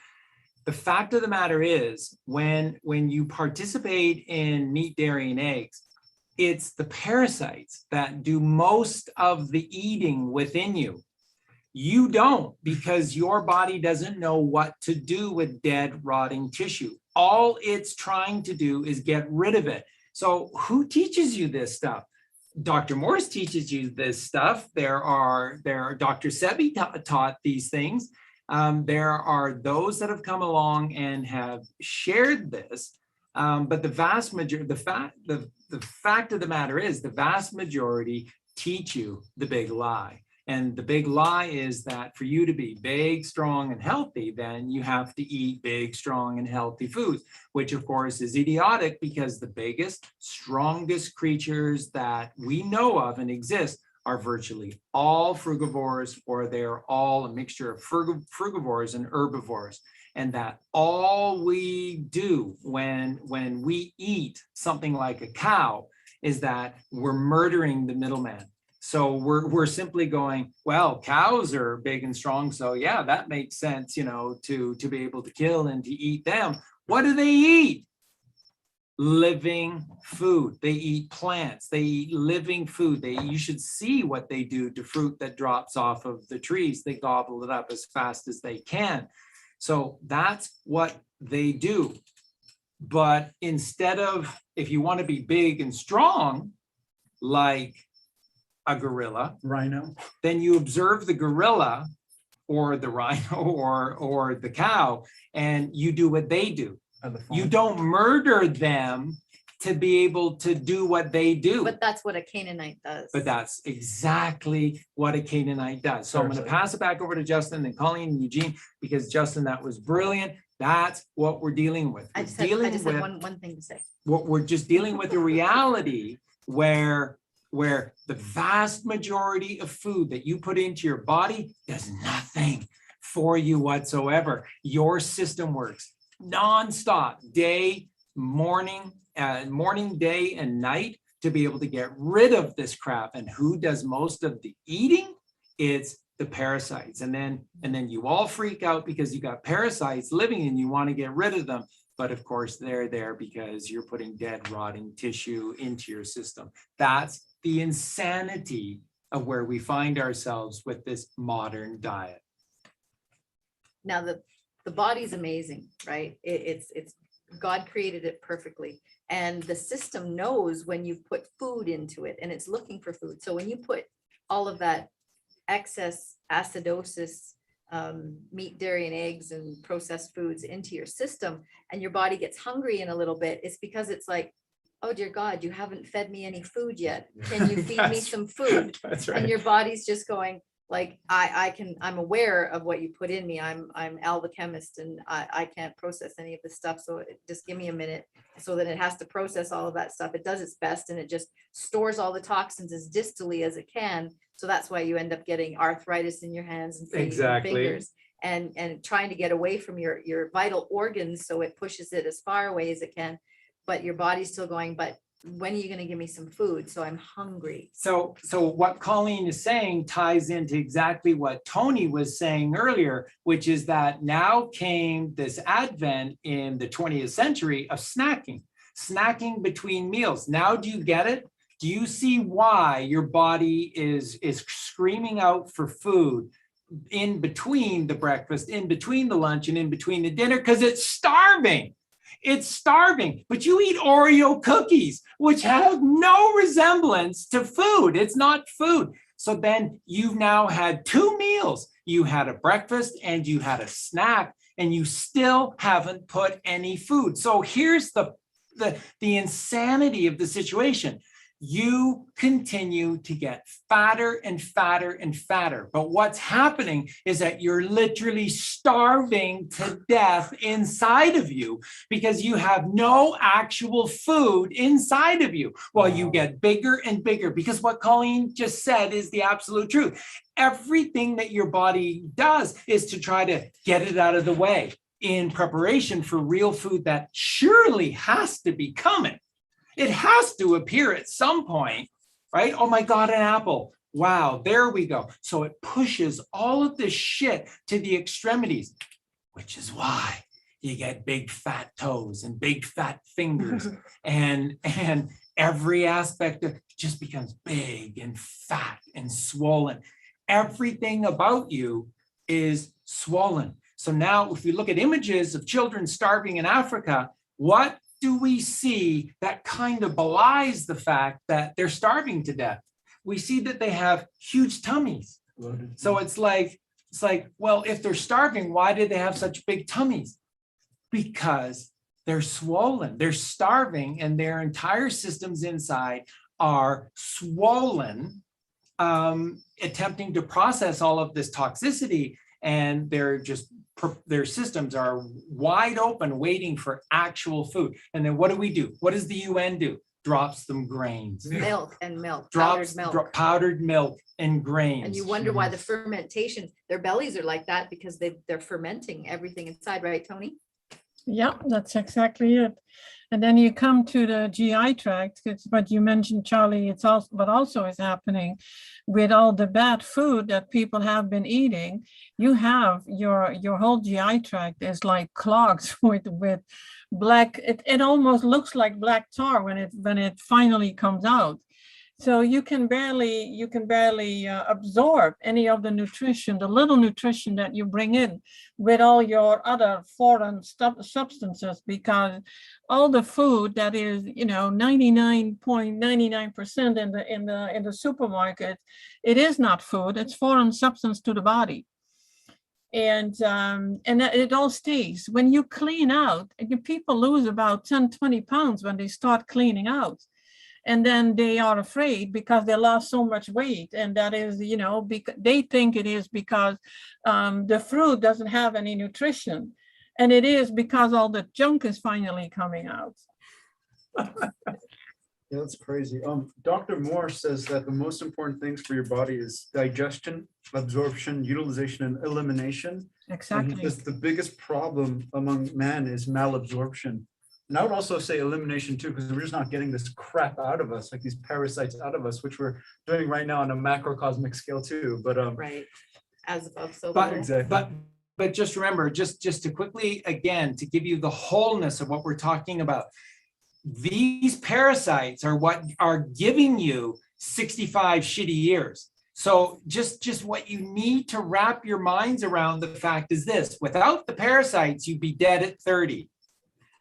The fact of the matter is, when you participate in meat, dairy, and eggs, it's the parasites that do most of the eating within you. You don't, because your body doesn't know what to do with dead, rotting tissue. All it's trying to do is get rid of it. So who teaches you this stuff? Dr. Morse teaches you this stuff. There are Dr. Sebi taught these things. There are those that have come along and have shared this. But the vast majority, the fact of the matter is, the vast majority teach you the big lie. And the big lie is that for you to be big, strong, and healthy, then you have to eat big, strong, and healthy foods, which of course is idiotic, because the biggest, strongest creatures that we know of and exist are virtually all frugivores, or they're all a mixture of frugivores and herbivores. And that all we do when we eat something like a cow is that we're murdering the middleman. So we're simply going, well, cows are big and strong, so yeah, that makes sense, to be able to kill and to eat them. What do they eat? Living food. They eat plants. They eat living food. You should see what they do to fruit that drops off of the trees. They gobble it up as fast as they can. So that's what they do. But instead of, if you want to be big and strong, like a gorilla, Rhino. then you observe the gorilla or the rhino or the cow, and you do what they do. You don't murder them to be able to do what they do. but that's what a Canaanite does. But that's exactly what a Canaanite does. So I'm going to pass it back over to Justin and Colleen and Eugene, because Justin, that was brilliant. That's what we're dealing with. I just had one thing to say. We're just dealing with a reality where the vast majority of food that you put into your body does nothing for you whatsoever. Your system works nonstop, morning, day and night, to be able to get rid of this crap. And who does most of the eating? It's the parasites. And then you all freak out because you got parasites living and you want to get rid of them. But of course, they're there because you're putting dead, rotting tissue into your system. That's the insanity of where we find ourselves with this modern diet. Now, the body's amazing, right? It's God created it perfectly. And the system knows when you put food into it, and it's looking for food. So when you put all of that excess acidosis, meat, dairy, and eggs and processed foods into your system, and your body gets hungry in a little bit, it's because it's like, oh dear God, you haven't fed me any food yet. Can you feed me some food? That's And your body's just going, like, I'm aware of what you put in me. I'm Al the chemist, and I can't process any of this stuff. So just give me a minute. So that it has to process all of that stuff. It does its best, and it just stores all the toxins as distally as it can. So that's why you end up getting arthritis in your hands and fingers, and trying to get away from your vital organs. So it pushes it as far away as it can, but your body's still going, but when are you gonna give me some food? So I'm hungry. So what Colleen is saying ties into exactly what Toni was saying earlier, which is that now came this advent in the 20th century of snacking between meals. Now, do you get it? Do you see why your body is screaming out for food in between the breakfast, in between the lunch, and in between the dinner? Because it's starving. It's starving, but you eat Oreo cookies, which have no resemblance to food. It's not food. So then you've now had 2 meals. You had a breakfast and you had a snack, and you still haven't put any food. So here's the insanity of the situation. You continue to get fatter and fatter and fatter. But what's happening is that you're literally starving to death inside of you because you have no actual food inside of you while you get bigger and bigger. Because what Colleen just said is the absolute truth. Everything that your body does is to try to get it out of the way in preparation for real food that surely has to be coming. It has to appear at some point, right? Oh my God, an apple. Wow, there we go. So it pushes all of this shit to the extremities, which is why you get big fat toes and big fat fingers and every aspect of it just becomes big and fat and swollen. Everything about you is swollen. So now if we look at images of children starving in Africa, what do we see that kind of belies the fact that they're starving to death? We see that they have huge tummies. So it's like, well, if they're starving, why did they have such big tummies? Because they're swollen, they're starving, and their entire systems inside are swollen, attempting to process all of this toxicity, and their systems are wide open waiting for actual food. And then what do? What does the UN do? Drops them grains. Milk and milk, Powdered milk and grains. And you wonder why the fermentation, their bellies are like that because they're fermenting everything inside, right, Toni? Yeah, that's exactly it. And then you come to the GI tract, but you mentioned, Charlie, it's also what also is happening with all the bad food that people have been eating. You have your whole GI tract is like clogged with black. It almost looks like black tar when it finally comes out. So you can barely absorb any of the nutrition, the little nutrition that you bring in with all your other foreign substances, because all the food that is, 99.99% in the supermarket, it is not food, it's foreign substance to the body. And it all stays. When you clean out, people lose about 10, 20 pounds when they start cleaning out. And then they are afraid because they lost so much weight. And that is, because they think it is because the fruit doesn't have any nutrition. And it is because all the junk is finally coming out. Yeah, that's crazy. Dr. Moore says that the most important things for your body is digestion, absorption, utilization, and elimination. Exactly. And the biggest problem among men is malabsorption. And I would also say elimination too, because we're just not getting this crap out of us, like these parasites out of us, which we're doing right now on a macrocosmic scale too. But right, as above, so But, below. exactly. but just remember, just to quickly, again, to give you the wholeness of what we're talking about, these parasites are what are giving you 65 shitty years. So just what you need to wrap your minds around the fact is this: without the parasites, you'd be dead at 30.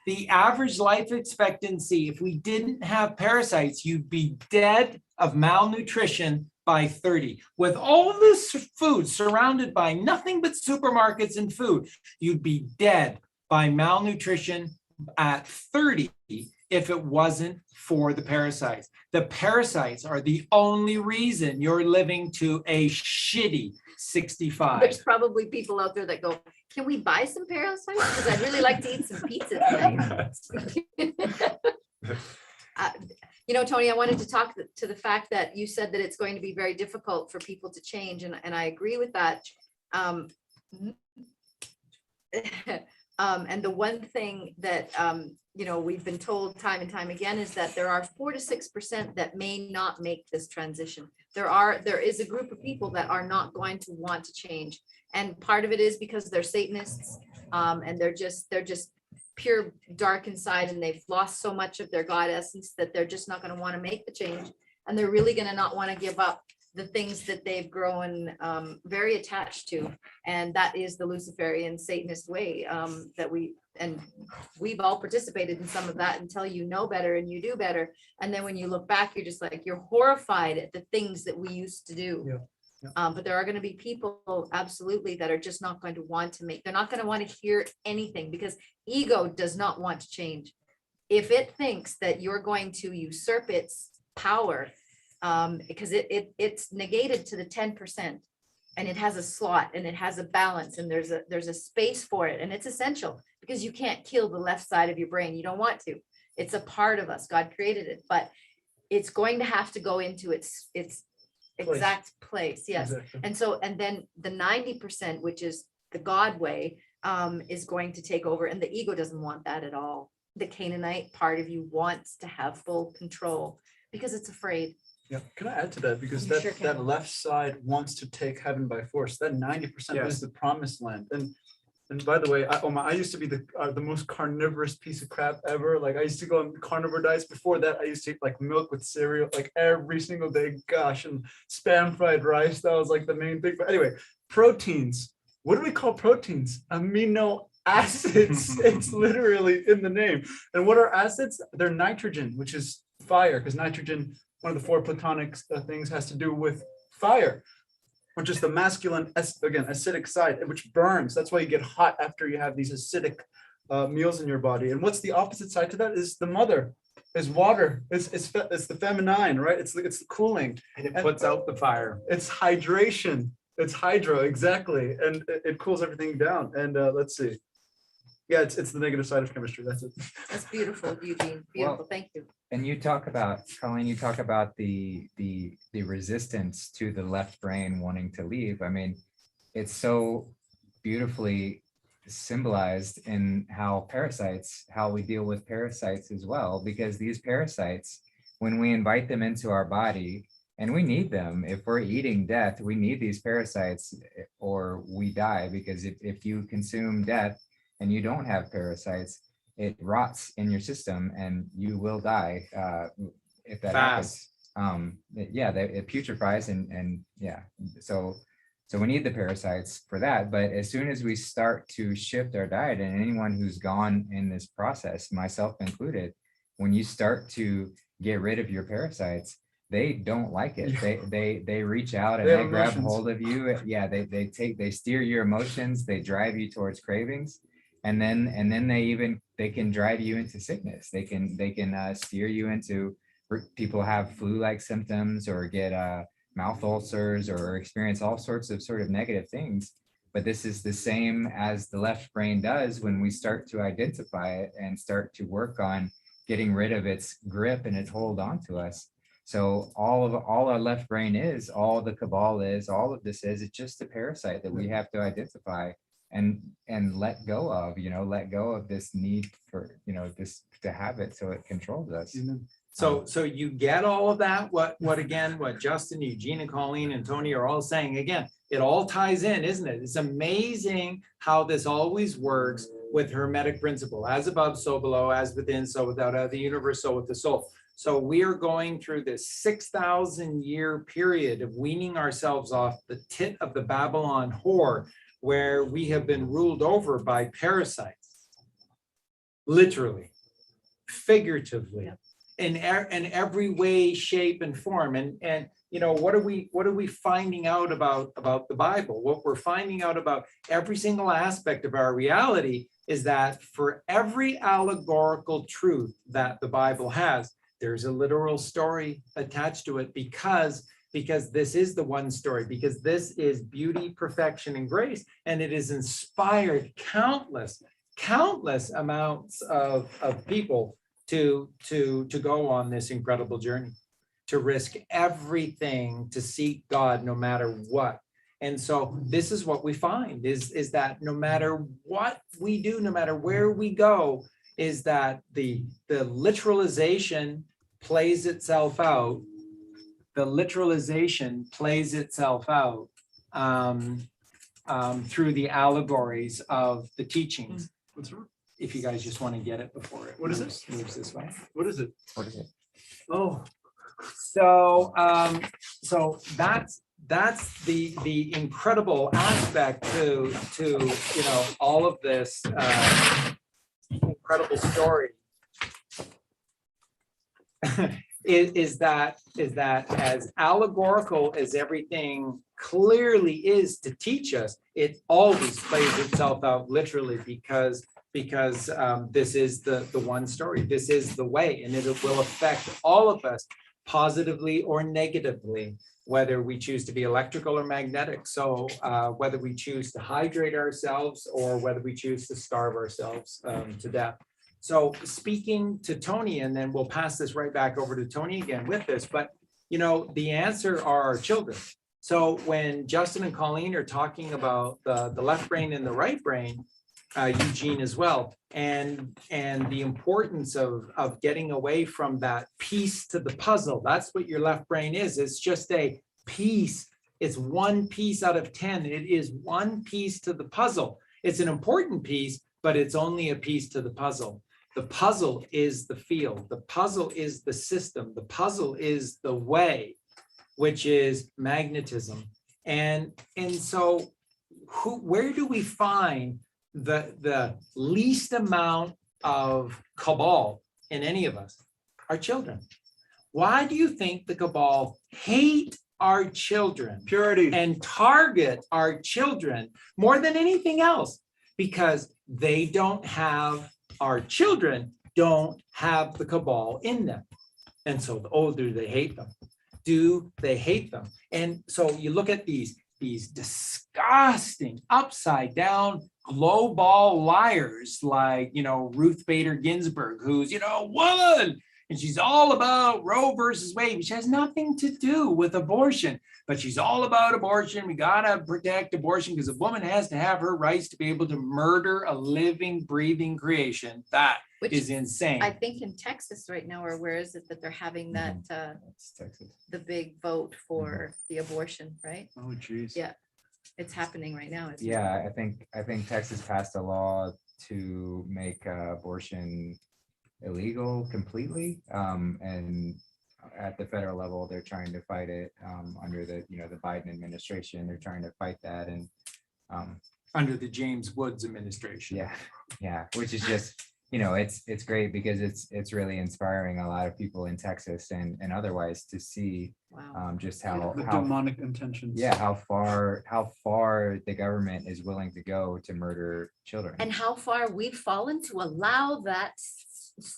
The average life expectancy, if we didn't have parasites, you'd be dead of malnutrition by 30. With all of this food surrounded by nothing but supermarkets and food, you'd be dead by malnutrition at 30 if it wasn't for the parasites. The parasites are the only reason you're living to a shitty 65. There's probably people out there that go, can we buy some parasites? Because I'd really like to eat some pizza tonight. Toni, I wanted to talk to the fact that you said that it's going to be very difficult for people to change. And I agree with that. And the one thing that you know, we've been told time and time again is that there are 4 to 6% that may not make this transition. There is a group of people that are not going to want to change. And part of it is because they're Satanists, and they're just pure dark inside, and they've lost so much of their God essence that they're just not going to want to make the change. And they're really going to not want to give up the things that they've grown very attached to. And that is the Luciferian Satanist way we've all participated in some of that until you know better and you do better. And then when you look back, you're just like, you're horrified at the things that we used to do. Yeah. But there are going to be people absolutely that are just not going to want to they're not going to want to hear anything, because ego does not want to change. If it thinks that you're going to usurp its power, because it's negated to the 10%, and it has a slot and it has a balance, and there's a space for it, and it's essential because you can't kill the left side of your brain. You don't want to. It's a part of us. God created it, but it's going to have to go into its exact place. Yes. Exactly. And then the 90%, which is the God way, is going to take over, and the ego doesn't want that at all. The Canaanite part of you wants to have full control because it's afraid. Yeah, can I add to that? Because You sure can. that left side wants to take heaven by force. That 90% Yes. is the promised land. And by the way, I used to be the most carnivorous piece of crap ever. Like I used to go on carnivore diets. Before that, I used to eat like milk with cereal like every single day. Gosh, and spam fried rice. That was like the main thing. But anyway, proteins. What do we call proteins? Amino acids. It's literally in the name. And what are acids? They're nitrogen, which is fire, because nitrogen, one of the 4 platonic things, has to do with fire, which is the masculine, again, acidic side, which burns. That's why you get hot after you have these acidic meals in your body. And what's the opposite side to that? Is the mother, is water. It's the feminine, right? It's the cooling. And it puts out the fire. It's hydration. It's hydro, exactly. And it cools everything down. And let's see. Yeah, it's the negative side of chemistry. That's it. That's beautiful, Eugene. Beautiful. Thank you. And you talk about, Colleen, you talk about the resistance to the left brain wanting to leave. I mean, it's so beautifully symbolized in how we deal with parasites as well, because these parasites, when we invite them into our body, and we need them, if we're eating death, we need these parasites or we die, because if you consume death and you don't have parasites, it rots in your system and you will die if that Fast. happens. It putrefies and yeah. So we need the parasites for that. But as soon as we start to shift our diet, and anyone who's gone in this process, myself included, when you start to get rid of your parasites, they don't like it. They reach out and they grab hold of you. Yeah, they steer your emotions, they drive you towards cravings. And then they can drive you into sickness. They can steer you into, people have flu-like symptoms or get mouth ulcers or experience all sorts of sort of negative things. But this is the same as the left brain does when we start to identify it and start to work on getting rid of its grip and its hold onto us. So all our left brain is, all the cabal is, all of this is, it's just a parasite that we have to identify and let go of, let go of this need for, this to have it so it controls us. So you get all of that, what Justin, Eugene, and Colleen and Toni are all saying. Again, it all ties in, isn't it? It's amazing how this always works with hermetic principle, as above, so below, as within, so without, out of the universe, so with the soul. So we are going through this 6,000 year period of weaning ourselves off the tit of the Babylon whore, where we have been ruled over by parasites, literally, figuratively, in every way, shape, and form. And what are we finding out about the Bible? What we're finding out about every single aspect of our reality is that for every allegorical truth that the Bible has, there's a literal story attached to it, because this is the one story, because this is beauty, perfection, and grace, and it has inspired countless amounts of people to go on this incredible journey, to risk everything to seek God no matter what. And so this is what we find is that no matter what we do, no matter where we go, is that the literalization plays itself out. The literalization plays itself out through the allegories of the teachings. What's wrong? If you guys just want to get it before it What is moves this way. What is it? What is it? Oh, so that's the incredible aspect to all of this incredible story is that as allegorical as everything clearly is to teach us, it always plays itself out literally because this is the one story. This is the way, and it will affect all of us positively or negatively, whether we choose to be electrical or magnetic. So whether we choose to hydrate ourselves or whether we choose to starve ourselves to death. So speaking to Toni, and then we'll pass this right back over to Toni again with this, but the answer are our children. So when Justin and Colleen are talking about the left brain and the right brain, Eugene as well, and the importance of getting away from that piece to the puzzle. That's what your left brain is. It's just a piece. It's one piece out of 10. It is one piece to the puzzle. It's an important piece, but it's only a piece to the puzzle. The puzzle is the field. The puzzle is the system. The puzzle is the way, which is magnetism. And so where do we find the least amount of cabal in any of us? Our children. Why do you think the cabal hate our children? Purity. And target our children more than anything else? Because they don't have, our children don't have the cabal in them. And so do they hate them? Do they hate them? And so you look at these disgusting upside down glow ball liars like, Ruth Bader Ginsburg, who's, woman, and she's all about Roe versus Wade, which has nothing to do with abortion, but she's all about abortion. We got to protect abortion because a woman has to have her rights to be able to murder a living, breathing creation. That Which is insane. I think in Texas right now, or where is it that they're having that, It's Texas. the big vote for the abortion, right? Oh, geez. Yeah. It's happening right now. isn't it? Yeah, I think Texas passed a law to make abortion illegal completely. And at the federal level, they're trying to fight it under the Biden administration. They're trying to fight that, and Under the James Woods administration. yeah, which is just it's great because it's really inspiring a lot of people in Texas and otherwise to see Wow. just how The demonic intentions. how far the government is willing to go to murder children. And how far we've fallen to allow that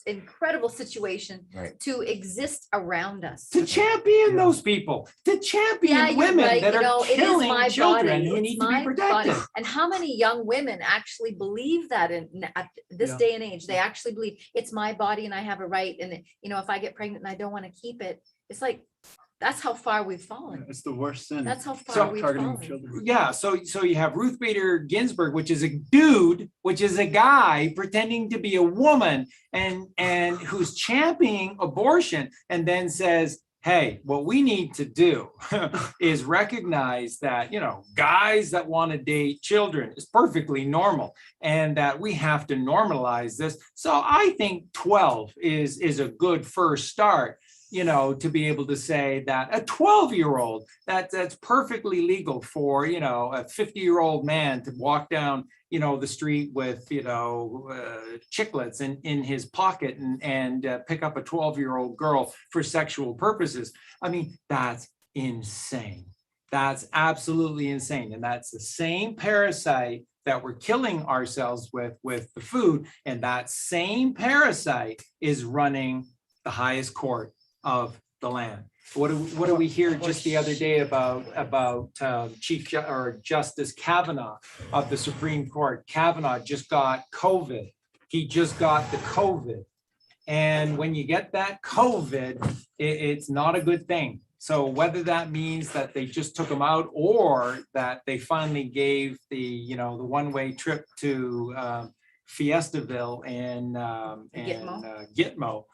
incredible situation Right. to exist around us. To champion those people, to champion Yeah, you're women right. that You know, are it is killing my children body. who It's need to be my body. protected. And how many young women actually believe that at this Yeah. day and age? They actually believe it's my body and I have a right. And if I get pregnant and I don't want to keep it, it's like, that's how far we've Yeah, fallen. it's the worst sin. That's how far So we've Targeting fallen. children. Yeah, so you have Ruth Bader Ginsburg, which is a dude, which is a guy pretending to be a woman and who's championing abortion, and then says, hey, what we need to do is recognize that, guys that want to date children is perfectly normal and that we have to normalize this. So I think 12 is a good first start, to be able to say that a 12-year-old, that's perfectly legal for, a 50-year-old man to walk down, the street with, chiclets in his pocket and pick up a 12-year-old girl for sexual purposes. I mean, that's insane. That's absolutely insane. And that's the same parasite that we're killing ourselves with the food. And that same parasite is running the highest court of the land. What do we hear just the other day about Justice Kavanaugh of the Supreme Court? Kavanaugh just got COVID. He just got the COVID. And when you get that COVID, it's not a good thing. So whether that means that they just took him out or that they finally gave the one-way trip to Fiestaville and Gitmo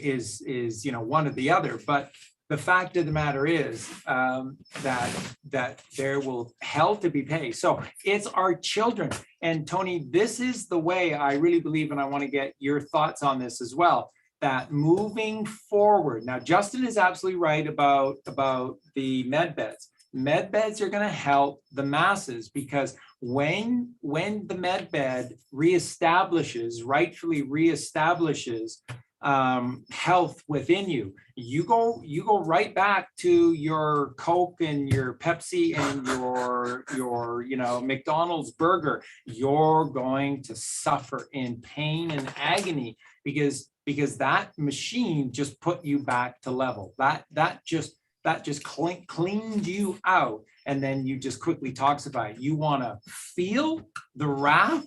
is one or the other. But the fact of the matter is that there will hell to be paid. So it's our children. And Toni, this is the way I really believe, and I want to get your thoughts on this as well, that moving forward. Now, Justin is absolutely right about the med beds. Med beds are going to help the masses, because when the med bed rightfully reestablishes health within you, you go right back to your Coke and your Pepsi and your McDonald's burger. You're going to suffer in pain and agony because that machine just put you back to level. That just cleaned you out, and then you just quickly toxify. You want to feel the wrath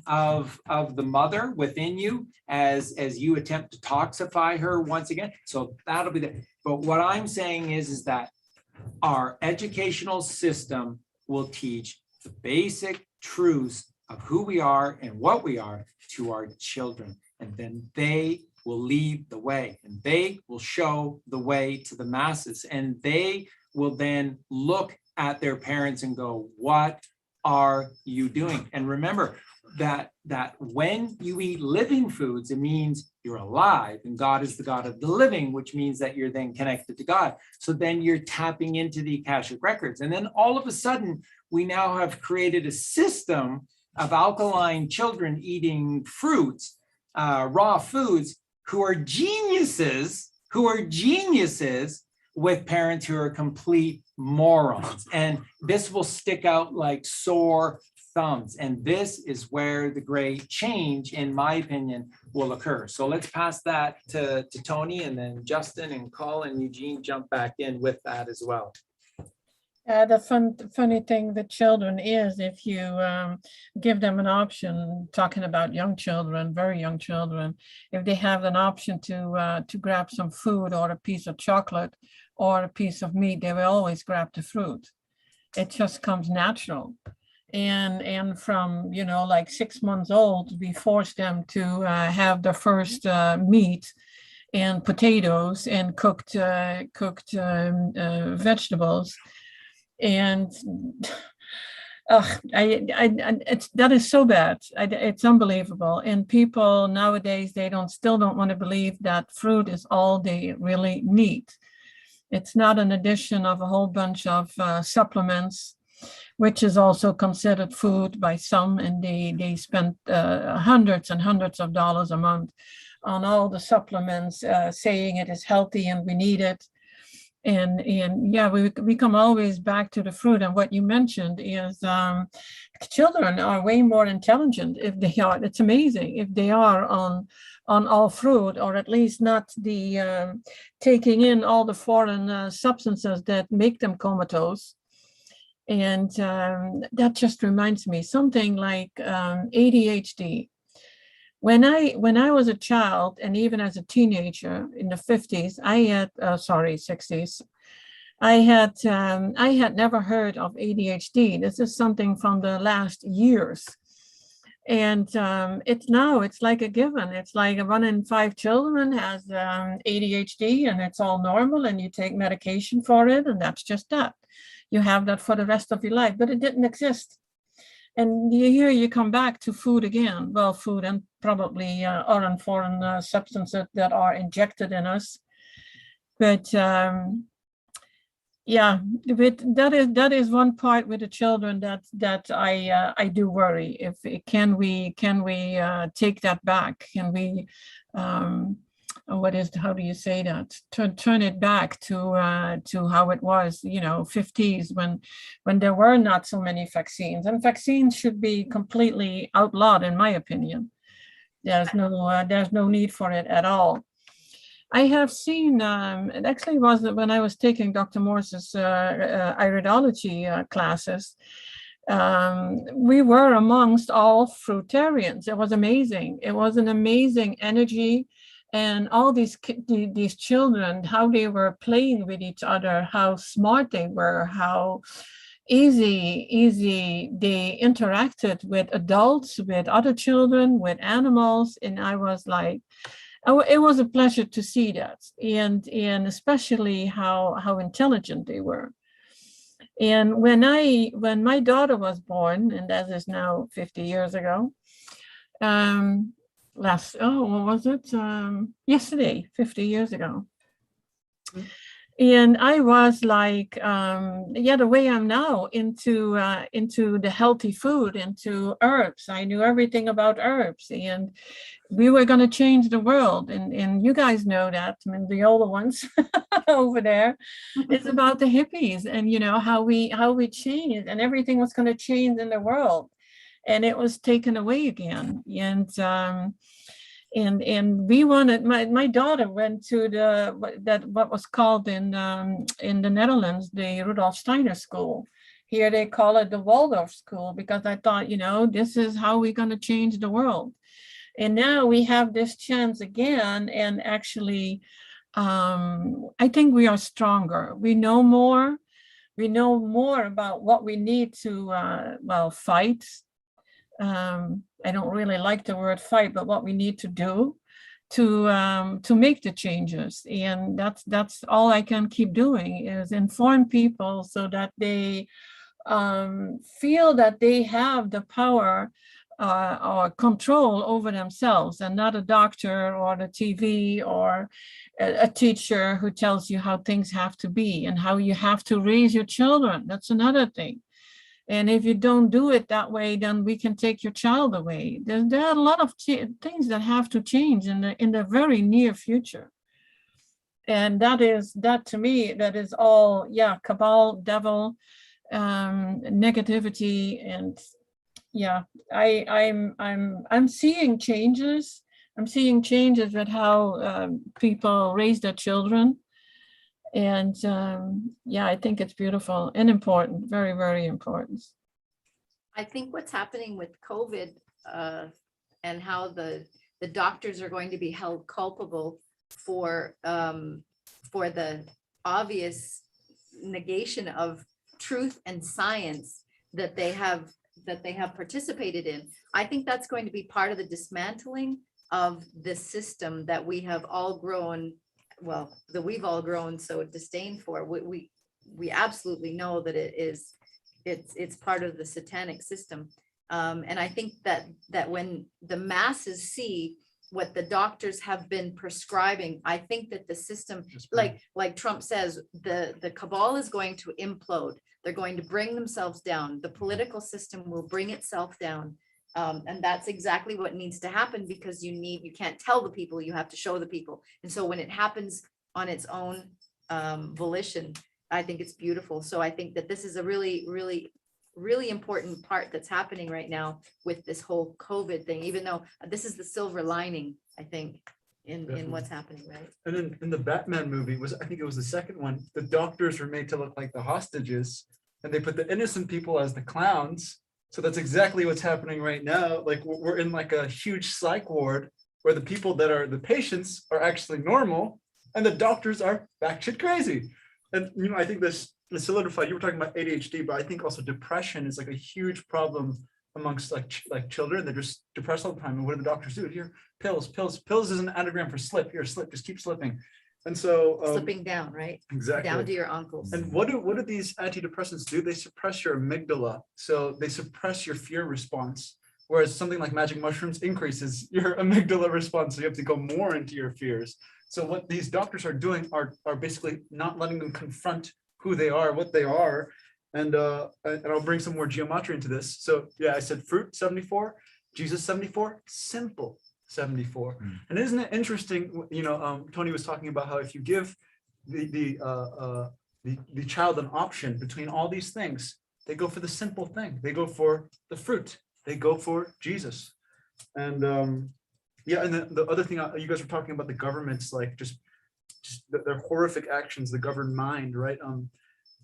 of the mother within you as you attempt to toxify her once again. So that'll be the. But what I'm saying is that our educational system will teach the basic truths of who we are and what we are to our children, and then they will lead the way, and they will show the way to the masses, and they will then look at their parents and go, what are you doing? And remember that when you eat living foods, it means you're alive, and God is the God of the living, which means that you're then connected to God. So then you're tapping into the Akashic records. And then all of a sudden, we now have created a system of alkaline children eating fruits, raw foods, who are geniuses with parents who are complete morons. And this will stick out like sore thumbs. And this is where the great change, in my opinion, will occur. So let's pass that to Toni, and then Justin and Colleen and Eugene jump back in with that as well. The funny thing with children is, if you give them an option, talking about young children, very young children, if they have an option to grab some food or a piece of chocolate or a piece of meat, they will always grab the fruit. It just comes natural. And from, like 6 months old, we force them to have the first meat and potatoes and cooked vegetables. And that is so bad. It's unbelievable. And people nowadays, they still don't want to believe that fruit is all they really need. It's not an addition of a whole bunch of supplements, which is also considered food by some, and they spend hundreds and hundreds of dollars a month on all the supplements, saying it is healthy and we need it. And yeah, we come always back to the fruit. And what you mentioned is children are way more intelligent if they are. It's amazing if they are on all fruit, or at least not the taking in all the foreign substances that make them comatose. And that just reminds me something like ADHD. When I was a child, and even as a teenager in the 50s, 60s, I had never heard of ADHD. This is something from the last years. And it's like a given. It's like 1 in 5 children has ADHD, and it's all normal, and you take medication for it, and that's just that. You have that for the rest of your life, but it didn't exist. And here you come back to food again. Well, food and probably other foreign substances that are injected in us. But yeah, that is one part with the children that I do worry. Can we take that back? Can we how do you say that? Turn it back to how it was, 50s when there were not so many vaccines, and vaccines should be completely outlawed, in my opinion. There's no need for it at all. I have seen, it actually was when I was taking Dr. Morse's iridology classes, we were amongst all fruitarians. It was amazing. It was an amazing energy. And all these children, how they were playing with each other, how smart they were, how easy. They interacted with adults, with other children, with animals, and I was like, it was a pleasure to see that, and especially how intelligent they were. And when my daughter was born, and that is now 50 years ago, what was it? Yesterday, 50 years ago. And I was like, the way I'm now into the healthy food, into herbs. I knew everything about herbs, and we were going to change the world. And you guys know that. I mean, the older ones over there, it's about the hippies and, how we changed, and everything was going to change in the world. And it was taken away again. And we wanted, my daughter went to what was called in the Netherlands, the Rudolf Steiner School. Here they call it the Waldorf School, because I thought, this is how we're going to change the world. And now we have this chance again, and actually, I think we are stronger. We know more. We know more about what we need to, fight. I don't really like the word fight, but what we need to do to make the changes. And that's all I can keep doing, is inform people so that they feel that they have the power or control over themselves, and not a doctor or the TV or a teacher who tells you how things have to be and how you have to raise your children. That's another thing. And if you don't do it that way, then we can take your child away. There are a lot of things that have to change in the very near future. And that to me, that is all, cabal, devil, negativity, and I'm seeing changes. I'm seeing changes with how people raise their children. And I think it's beautiful and important, very, very important. I think what's happening with COVID and how the doctors are going to be held culpable for the obvious negation of truth and science that they have participated in. I think that's going to be part of the dismantling of the system that we have all grown, we've all grown so disdain for. We absolutely know that it's part of the satanic system. And I think that when the masses see what the doctors have been prescribing, I think that the system, like Trump says, the cabal is going to implode. They're going to bring themselves down. The political system will bring itself down. And that's exactly what needs to happen, because you can't tell the people, you have to show the people. And so when it happens on its own volition, I think it's beautiful. So I think that this is a really, really, really important part that's happening right now with this whole COVID thing, even though this is the silver lining, I think, in what's happening, right? And then in the Batman movie, I think it was the second one, the doctors were made to look like the hostages, and they put the innocent people as the clowns. So that's exactly what's happening right now. Like, we're in like a huge psych ward where the people that are the patients are actually normal and the doctors are batshit crazy. And, I think this solidified, you were talking about ADHD, but I think also depression is like a huge problem amongst like children. They're just depressed all the time. And what do the doctors do? Here, pills is an anagram for slip. Here, slip, just keep slipping. And so slipping down, right? Exactly. Down to your uncles. And what do these antidepressants do? They suppress your amygdala. So they suppress your fear response. Whereas something like magic mushrooms increases your amygdala response. So you have to go more into your fears. So what these doctors are doing are basically not letting them confront who they are, what they are. And I'll bring some more gematria into this. So I said fruit 74, Jesus 74, simple 74. And isn't it interesting, Toni was talking about how if you give the child an option between all these things, they go for the simple thing. They go for the fruit. They go for Jesus. And and the other thing you guys were talking about, the government's like just their horrific actions, the governed mind, right?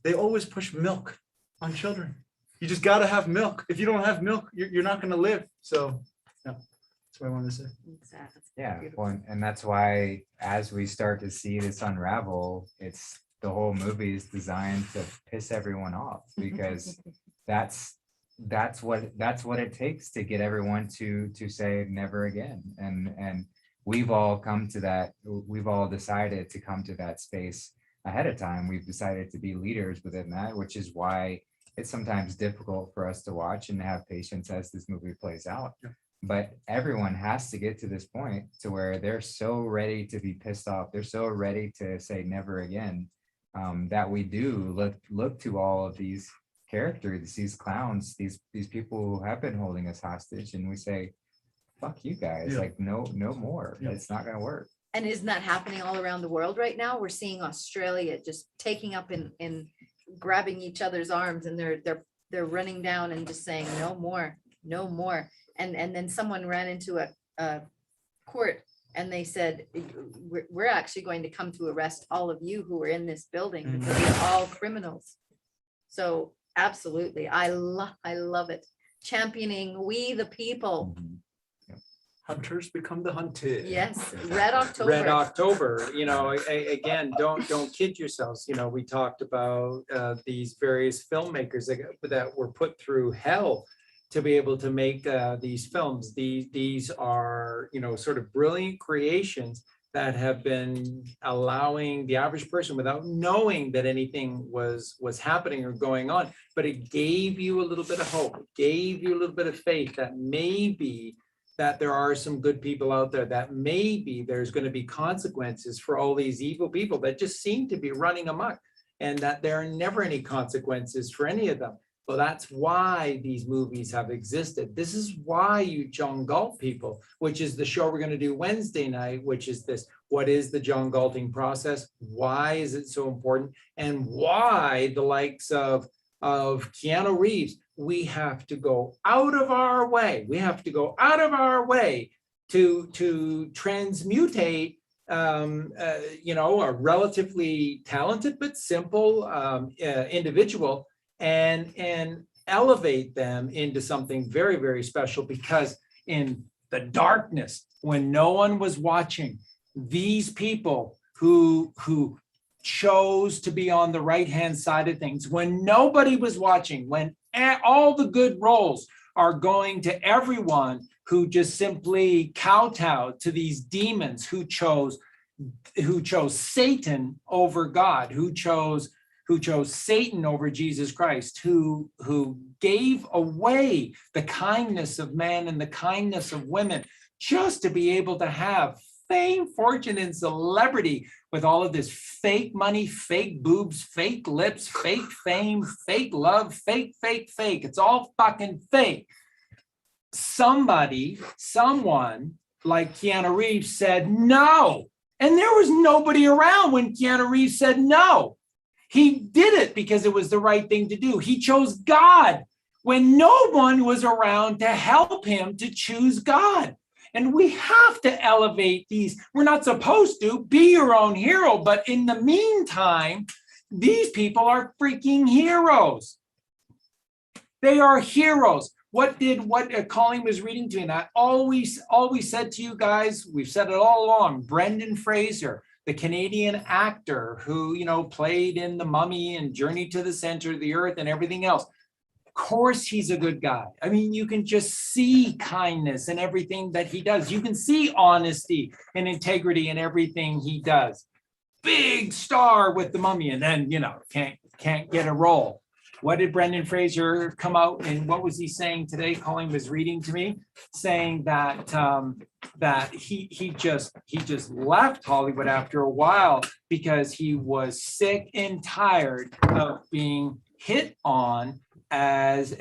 They always push milk on children. You just got to have milk. If you don't have milk, you're not going to live. So that's what I wanted to say. Exactly. Yeah, well, and that's why as we start to see this unravel, it's the whole movie is designed to piss everyone off, because that's what it takes to get everyone to say never again. And we've all come to that. We've all decided to come to that space ahead of time. We've decided to be leaders within that, which is why it's sometimes difficult for us to watch and have patience as this movie plays out. Yeah. But everyone has to get to this point to where they're so ready to be pissed off. They're so ready to say never again, that we do look to all of these characters, these clowns, these people who have been holding us hostage, and we say, fuck you guys, Yeah. like no more. Yeah. It's not gonna work. And isn't that happening all around the world right now? We're seeing Australia just taking up and grabbing each other's arms, and they're running down and just saying no more, no more. And then someone ran into a court and they said, we're actually going to come to arrest all of you who are in this building because you're all criminals. So absolutely, I love it. Championing we the people. Hunters become the hunted. Yes, Red October. Red October, again, don't kid yourselves. We talked about these various filmmakers that were put through hell to be able to make these films. These are, sort of brilliant creations that have been allowing the average person, without knowing that anything was happening or going on, but it gave you a little bit of hope, it gave you a little bit of faith that maybe that there are some good people out there, that maybe there's going to be consequences for all these evil people that just seem to be running amok, and that there are never any consequences for any of them. Well, that's why these movies have existed. This is why you John Galt people, which is the show we're going to do Wednesday night, which is this: what is the John Galting process? Why is it so important? And why the likes of Keanu Reeves, we have to go out of our way. We have to go out of our way to transmutate, a relatively talented but simple individual, and elevate them into something very, very special. Because in the darkness, when no one was watching, these people who chose to be on the right-hand side of things, when nobody was watching, when all the good roles are going to everyone who just simply kowtowed to these demons, who chose Satan over God, who chose Satan over Jesus Christ, who gave away the kindness of man and the kindness of women just to be able to have fame, fortune, and celebrity with all of this fake money, fake boobs, fake lips, fake fame, fake love, fake. It's all fucking fake. Someone like Keanu Reeves said no. And there was nobody around when Keanu Reeves said no. He did it because it was the right thing to do. He chose God when no one was around to help him to choose God. And we have to elevate these. We're not supposed to be your own hero, but in the meantime, these people are freaking heroes. They are heroes. What Colleen was reading to me, and I always said to you guys, we've said it all along, Brendan Fraser, the Canadian actor who, played in The Mummy and Journey to the Center of the Earth and everything else. Of course, he's a good guy. I mean, you can just see kindness in everything that he does. You can see honesty and integrity in everything he does. Big star with The Mummy, and then, can't get a role. What did Brendan Fraser come out and what was he saying today? Colleen was reading to me, saying that that he just left Hollywood after a while because he was sick and tired of being hit on as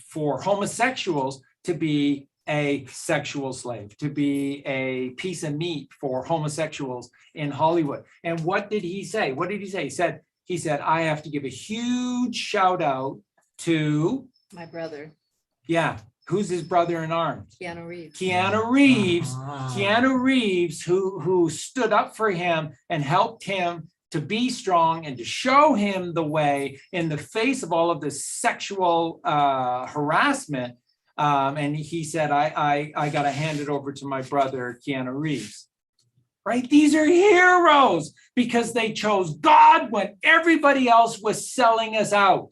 for homosexuals to be a sexual slave, to be a piece of meat for homosexuals in Hollywood. And what did he say? He said, I have to give a huge shout out to My brother, yeah, who's his brother in arms? Keanu Reeves. Keanu Reeves, who stood up for him and helped him to be strong and to show him the way in the face of all of this sexual harassment. And he said, I got to hand it over to my brother, Keanu Reeves. right? These are heroes because they chose God when everybody else was selling us out.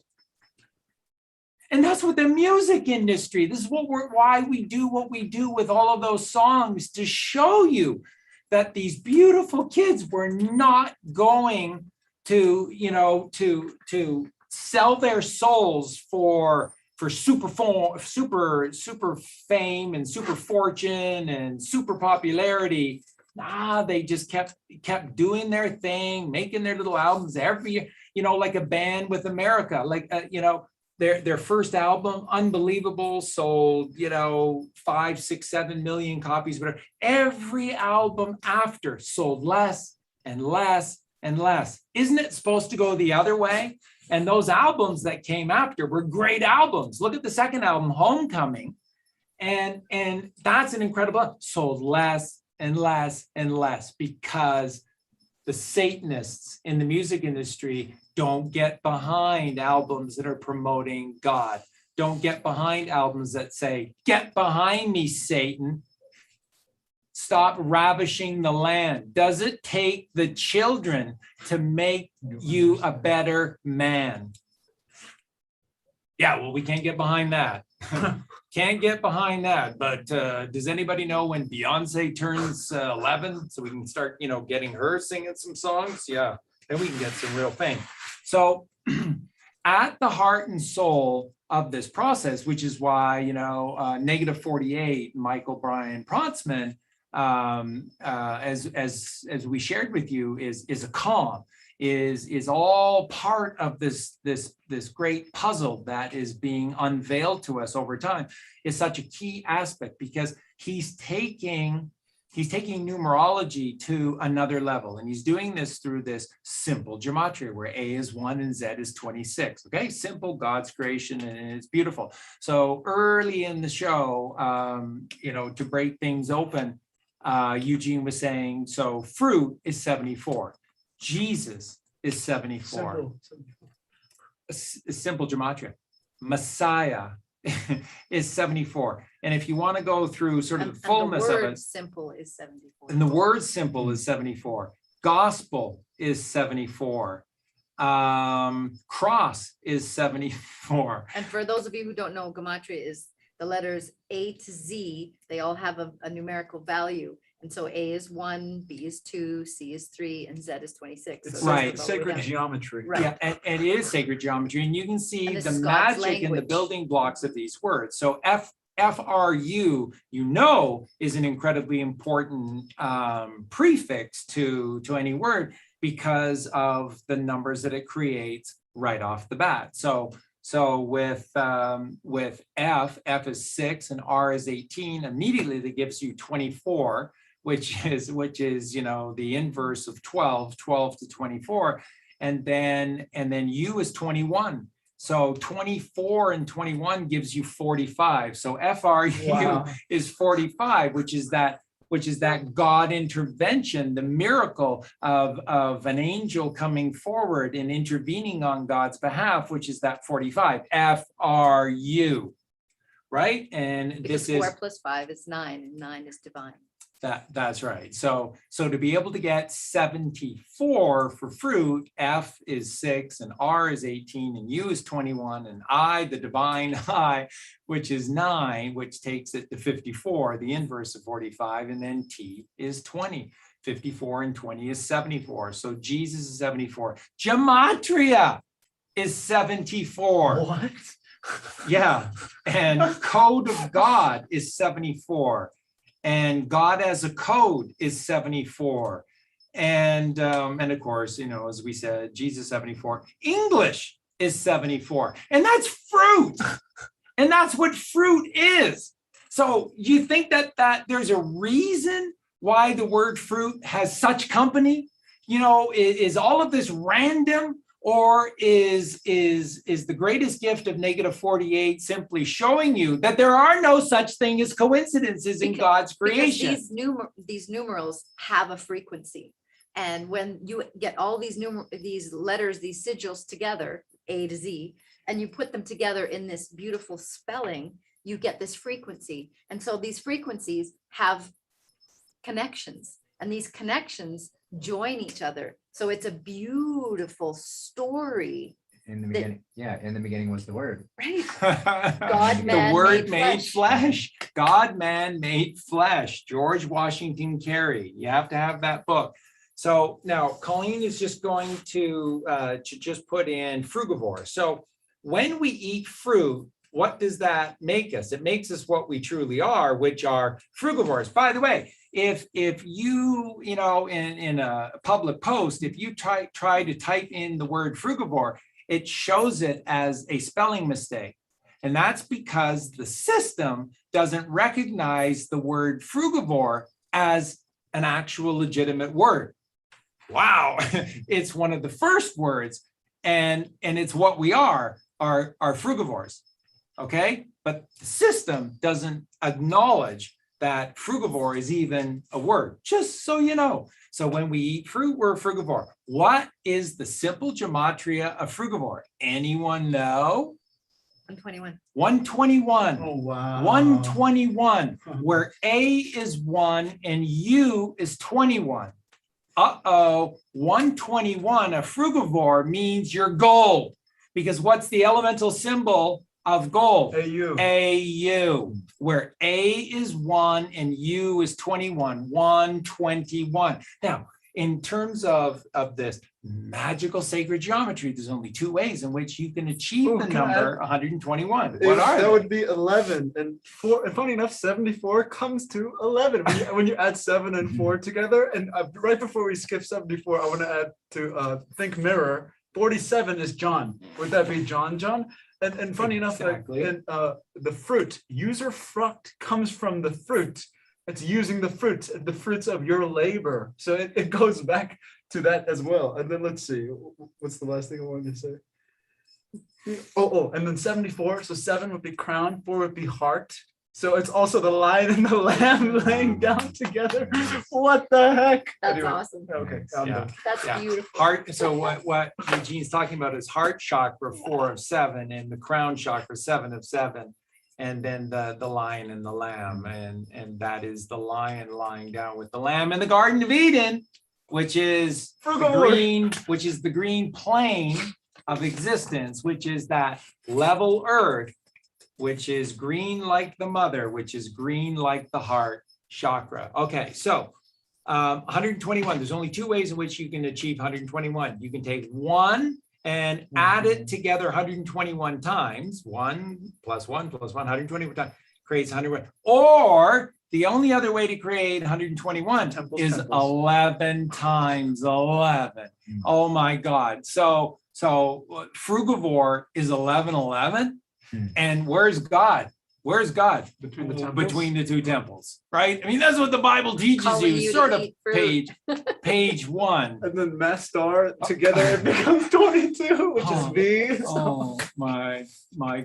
And that's what the music industry, this is why we do what we do with all of those songs, to show you that these beautiful kids were not going to, to sell their souls for super fame and super fortune and super popularity. Nah, they just kept doing their thing, making their little albums every year, like a band with America, like, their first album, unbelievable, sold, 5, 6, 7 million copies, whatever. Every album after sold less and less and less. Isn't it supposed to go the other way? And those albums that came after were great albums. Look at the second album, Homecoming. And that's an incredible, sold less and less and less because the Satanists in the music industry don't get behind albums that are promoting God. Don't get behind albums that say, get behind me, Satan. Stop ravishing the land. Does it take the children to make you a better man? Yeah, well, we can't get behind that. Can't get behind that. But does anybody know when Beyonce turns 11 so we can start, getting her singing some songs? Yeah, then we can get some real fame. So at the heart and soul of this process, which is why, negative 48, Michael Brian Protzman, as we shared with you, is a calm, is all part of this great puzzle that is being unveiled to us over time. Is such a key aspect because he's taking numerology to another level, and he's doing this through this simple gematria where A is 1 and Z is 26. Okay, simple, God's creation, and it's beautiful. So early in the show, to break things open, Eugene was saying, so fruit is 74. Jesus is 74. Simple gematria. Messiah is 74. And if you want to go through sort of the fullness of it, simple is 74. and the word simple is 74. Gospel is 74. Cross is 74. And for those of you who don't know, gematria is the letters A to Z. They all have a numerical value. And so A is 1, B is 2, C is 3, and Z is 26. It's So right. that's sacred about what geometry. Right. Yeah, and it is sacred geometry, and you can see And this the is God's magic in the language. building blocks of these words. So FRU, is an incredibly important prefix to any word because of the numbers that it creates right off the bat. So with F is 6 and R is 18. Immediately that gives you 24, which is the inverse of 12 to 24, and then U is 21. So 24 and 21 gives you 45. So FRU is 45, which is that God intervention, the miracle of an angel coming forward and intervening on God's behalf, which is that 45, FRU, right? And because this 4 is plus 5 is 9, and 9 is divine. that's right. So to be able to get 74 for fruit, F is 6 and R is 18 and U is 21 and I, the divine I, which is 9, which takes it to 54, the inverse of 45, and then T is 20. 54 and 20 is 74. So Jesus is 74. Gematria is 74. What? Yeah. And code of God is 74. And God as a code is 74. And of course, as we said, Jesus 74. English is 74. And that's fruit. And that's what fruit is. So you think that there's a reason why the word fruit has such company? Is all of this random? Or is the greatest gift of negative 48 simply showing you that there are no such thing as coincidences in God's creation? Because these numerals have a frequency. And when you get all these letters, these sigils together, A to Z, and you put them together in this beautiful spelling, you get this frequency. And so these frequencies have connections. and these connections join each other. So it's a beautiful story, In the beginning, in the beginning was the word. right? The man word made made flesh. God man made flesh. George Washington Carey. You have to have that book. So now Colleen is just going to just put in frugivore. So when we eat fruit, what does that make us? It makes us what we truly are, which are frugivores. By the way, if you in a public post, if you try to type in the word frugivore, it shows it as a spelling mistake. And that's because the system doesn't recognize the word frugivore as an actual legitimate word. Wow, it's one of the first words, and it's what we are frugivores. Okay, but the system doesn't acknowledge that frugivore is even a word, just so you know. So when we eat fruit, we're a frugivore. What is the simple gematria of frugivore? Anyone know? 121. 121. Oh, wow. 121, where A is 1 and U is 21. 121, a frugivore means you're gold. Because what's the elemental symbol of gold? AU. AU, where A is 1 and U is 21, 121. Now, in terms of this magical sacred geometry, there's only two ways in which you can achieve the can I number add- 121. What are That they? would be 11, and 4. And funny enough, 74 comes to 11 when you add 7 and 4 together. And right before we skip 74, I want to add to think mirror. 47 is John. Would that be John? And funny enough, Exactly. the fruit, user fruct comes from the fruit. It's using the fruits of your labor. So it goes back to that as well. And then let's see, what's the last thing I wanted to say? And then 74. So 7 would be crown, 4 would be heart. So it's also the lion and the lamb laying down together. What the heck? That's Anyway, awesome. Okay, I'm Yeah. done. That's Yeah. beautiful. Heart. So what Eugene's talking about is heart chakra 4 of 7 and the crown chakra 7 of 7. And then the lion and the lamb. And that is the lion lying down with the lamb in the Garden of Eden, which is the green plane of existence, which is that level earth, which is green like the mother, which is green like the heart chakra. Okay, so 121, there's only two ways in which you can achieve 121. You can take 1 and add it together 121 times. 1 plus 1 plus 1, 121 times creates 101. Or the only other way to create 121 is 11 times 11. Oh my God. So frugivore is 1111. And where's God? Where's God? Between the temples? Between the two temples, right? I mean, that's what the Bible teaches Calling you, you to sort of eat fruit. page 1. And then mass star together it becomes 22, which is V. Oh my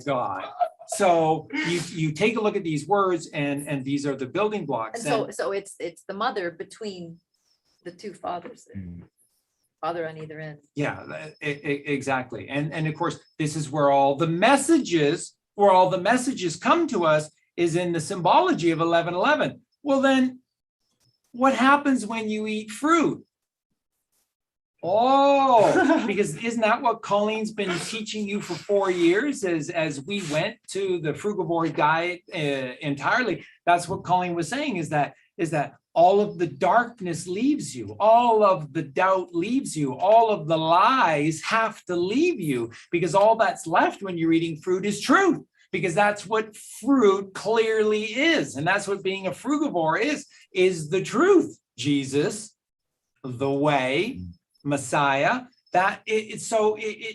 God. So you take a look at these words and these are the building blocks. And so it's the mother between the two fathers, father on either end. Yeah, exactly. And of course, this is where all the messages come to us is in the symbology of 1111. Well, then what happens when you eat fruit? Oh, because isn't that what Colleen's been teaching you for 4 years as we went to the frugivore diet entirely? That's what Colleen was saying is that all of the darkness leaves you, all of the doubt leaves you, all of the lies have to leave you, because all that's left when you're eating fruit is truth, because that's what fruit clearly is. And that's what being a frugivore is the truth. Jesus, the way, Messiah,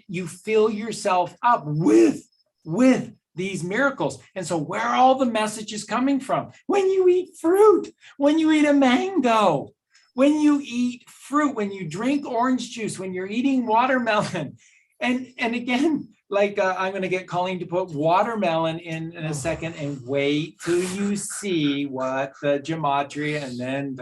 you fill yourself up with these miracles. And so where are all the messages coming from? When you eat fruit, when you eat a mango, when you eat fruit, when you drink orange juice, when you're eating watermelon, And again, like I'm going to get Colleen to put watermelon in a second, and wait till you see what the gematria and then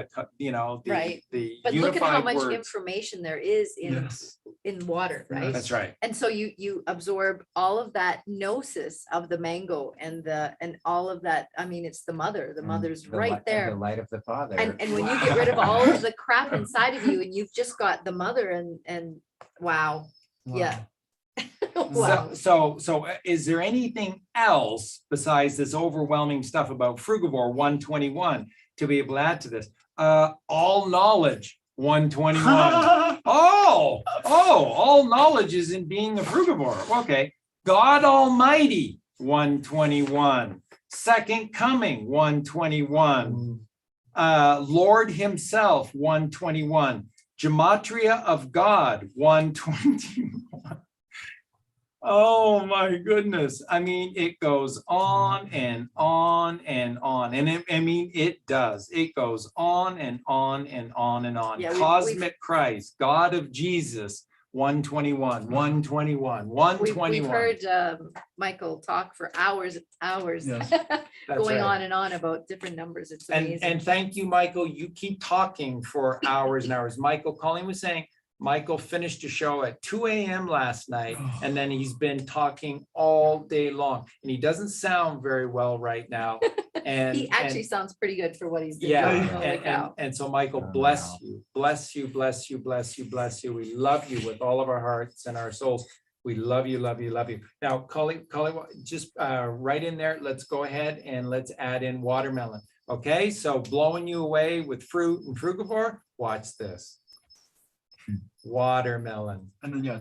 Right. the But look at how unified much words. information there is Yes. in water, right? That's right. And so you absorb all of that gnosis of the mango and all of that. I mean, it's the mother's The right light- there. The light of the Father. And when you get rid of all of the crap inside of you and you've just got the mother and wow. Yeah. Wow. So is there anything else besides this overwhelming stuff about Frugivore 121 to be able to add to this? All knowledge 121. All knowledge is in being a Frugivore. Okay. God Almighty 121. Second coming 121. Lord Himself 121. Gematria of God 121. Oh my goodness. I mean, it goes on and on and on. And it does. It goes on and on and on and on. Yeah, Cosmic Christ, God of Jesus, 121, 121, 121. We've heard Michael talk for hours Yes. That's going right. on and on about different numbers. It's amazing. And thank you, Michael. You keep talking for hours and hours. Michael, Colleen was saying, Michael finished a show at 2 a.m. last night, and then he's been talking all day long. And he doesn't sound very well right now. And He actually sounds pretty good for what he's doing. yeah, Holy cow. and so Michael, Oh, bless wow. you, bless you, bless you, bless you, bless you. We love you with all of our hearts and our souls. We love you, love you, love you. Now, Colleen, just right in there, let's go ahead and let's add in watermelon. Okay, so blowing you away with fruit and Frugivore, watch this. Watermelon. And then, yeah,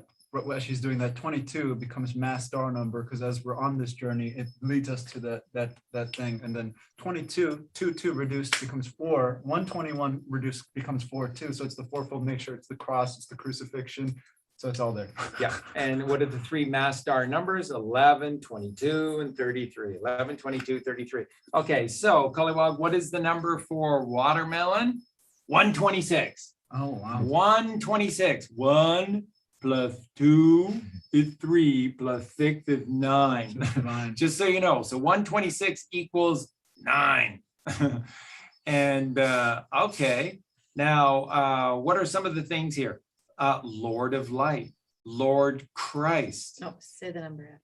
as she's doing that, 22 becomes mass star number, because as we're on this journey, it leads us to that thing. And then 22, 2 reduced becomes 4, 121 reduced becomes 4 too. So it's the fourfold nature, it's the cross, it's the crucifixion. So it's all there. Yeah, and what are the three mass star numbers? 11, 22, and 33. 11, 22, 33. Okay, so Colleen, what is the number for watermelon? 126. Oh, wow. 126. 1 plus 2 is 3 plus 6 is 9. Divine. Just so you know, so 126 equals 9. And okay, now what are some of the things here? Lord of Light, Lord Christ, No, say the number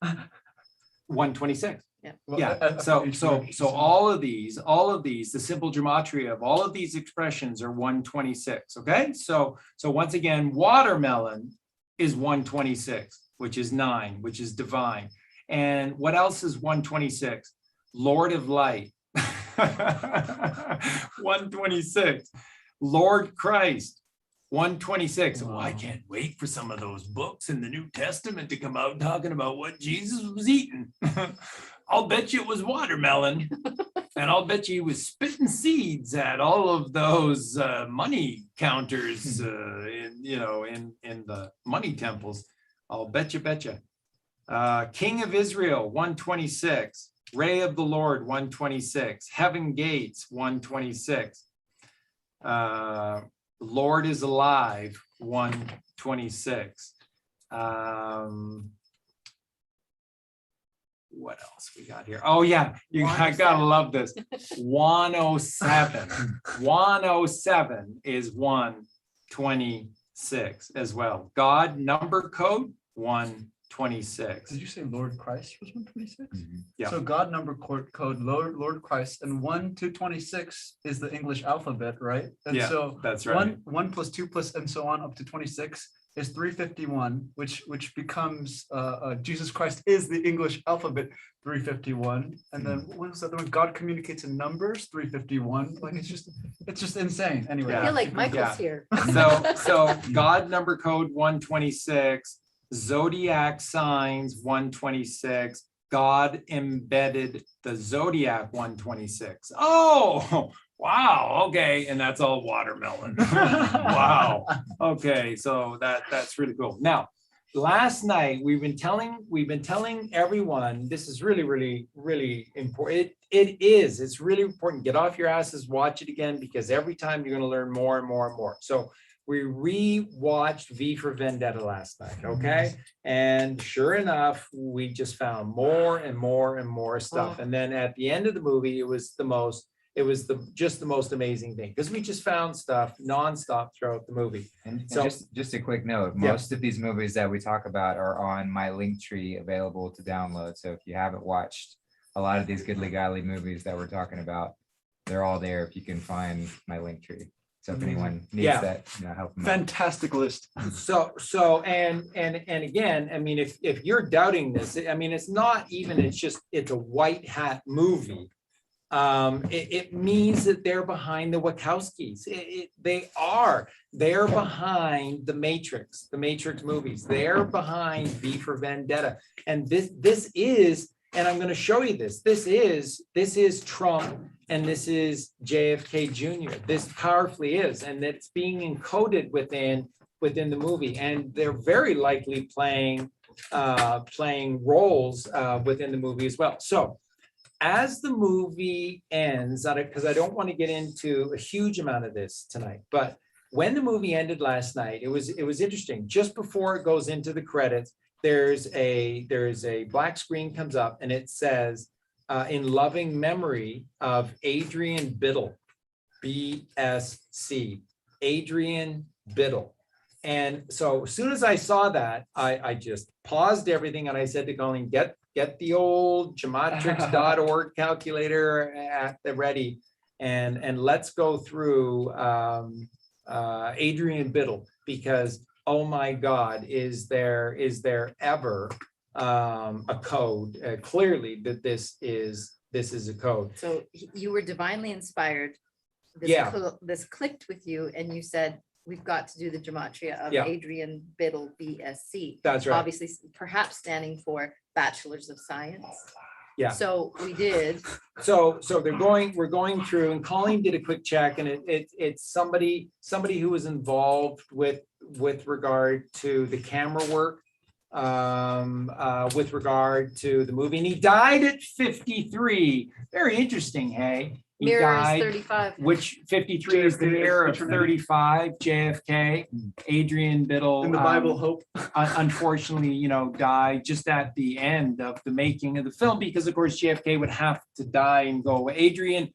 after. 126. Well, Yeah, so all of these, the simple gematria of all of these expressions are 126. Okay, so once again, watermelon is 126, which is 9, which is divine. And what else is 126? Lord of Light. 126. Lord Christ. 126. Wow. Oh, I can't wait for some of those books in the New Testament to come out talking about what Jesus was eating. I'll bet you it was watermelon, and I'll bet you he was spitting seeds at all of those money counters, in the money temples. I'll bet you. King of Israel, 126. Ray of the Lord, 126. Heaven Gates, 126. Lord is alive, 126. What else we got here? Oh yeah, I gotta love this. 107. 107 is 126 as well. God number code 126. Did you say Lord Christ was 126? Yeah. So God number code Lord Christ, and 1 to 26 is the English alphabet, right? And Yeah, so that's right. 1 plus 2 plus and so on up to 26 is 351, which becomes Jesus Christ is the English alphabet 351. And then what was the other one? God communicates in numbers 351. Like it's just insane. Anyway. I Yeah. feel like Michael's Yeah. here. So God number code 126, zodiac signs 126, God embedded the zodiac 126. Oh, wow. Okay, and that's all watermelon. Wow. Okay, so that's really cool. Now, last night we've been telling everyone this is really important. It's really important. Get off your asses, watch it again, because every time you're going to learn more and more and more. So we re-watched V for Vendetta last night, okay? And sure enough, we just found more and more and more stuff. And then at the end of the movie, it was just the most amazing thing, because we just found stuff nonstop throughout the movie. And So- just a quick note, Yeah. most of these movies that we talk about are on my link tree available to download. So if you haven't watched a lot of these Goodly Godly movies that we're talking about, they're all there if you can find my link tree. So if anyone needs Yeah. that, help them out. Fantastic list. So, and again, I mean, if you're doubting this, I mean, it's not even, it's a white hat movie. It means that they're behind the Wachowskis. They're behind the Matrix movies. They're behind V for Vendetta. And this is, and I'm going to show you this. This is Trump and this is JFK Jr. This powerfully is, and it's being encoded within the movie. And they're very likely playing roles within the movie as well. So, as the movie ends, because I don't want to get into a huge amount of this tonight, but when the movie ended last night, it was interesting. Just before it goes into the credits, there's a black screen comes up and it says, in loving memory of Adrian Biddle, BSC, Adrian Biddle. And so as soon as I saw that, I just paused everything and I said to Colleen, get the old gematrix.org calculator at the ready and let's go through Adrian Biddle, because oh my God, is there ever a code? Clearly that this is a code. So you were divinely inspired. This clicked with you and you said, we've got to do the gematria of Yeah. Adrian Biddle, BSc. That's right. Obviously, perhaps standing for Bachelors of Science. Yeah. So we did. So we're going through, and Colleen did a quick check, and it's somebody who was involved with regard to the camera work, with regard to the movie, and he died at 53. Very interesting, hey? He Mirror is died, 35. which 53 is the JFK, mirror of which one? 35, JFK, Adrian Biddle. In the Bible, hope. Unfortunately, died just at the end of the making of the film, because of course JFK would have to die and go away. Adrian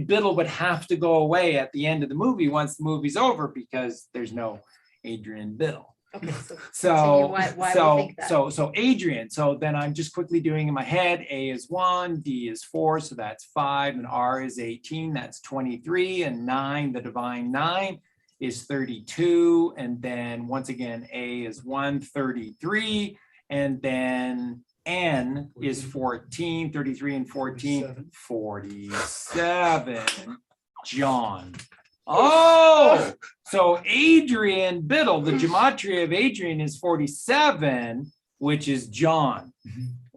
Biddle would have to go away at the end of the movie once the movie's over, because there's no Adrian Biddle. Okay, So, continue. Why do you think that? so Adrian, so then I'm just quickly doing in my head, A is 1, D is 4, so that's 5, and R is 18, that's 23, and 9, the divine 9 is 32, and then once again, A is 1, 33, and then N is 14, 33 and 14, 47, John. Oh, so Adrian Biddle, the gematria of Adrian is 47, which is John.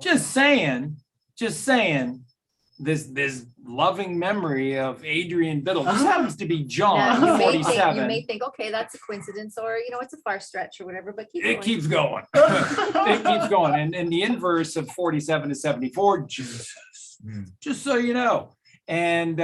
Just saying, this loving memory of Adrian Biddle just happens to be John, Now, you may 47. think, okay, that's a coincidence, or it's a far stretch or whatever, but keep It going. keeps going. It keeps going. And the inverse of 47 is 74. Jesus, just so you know. And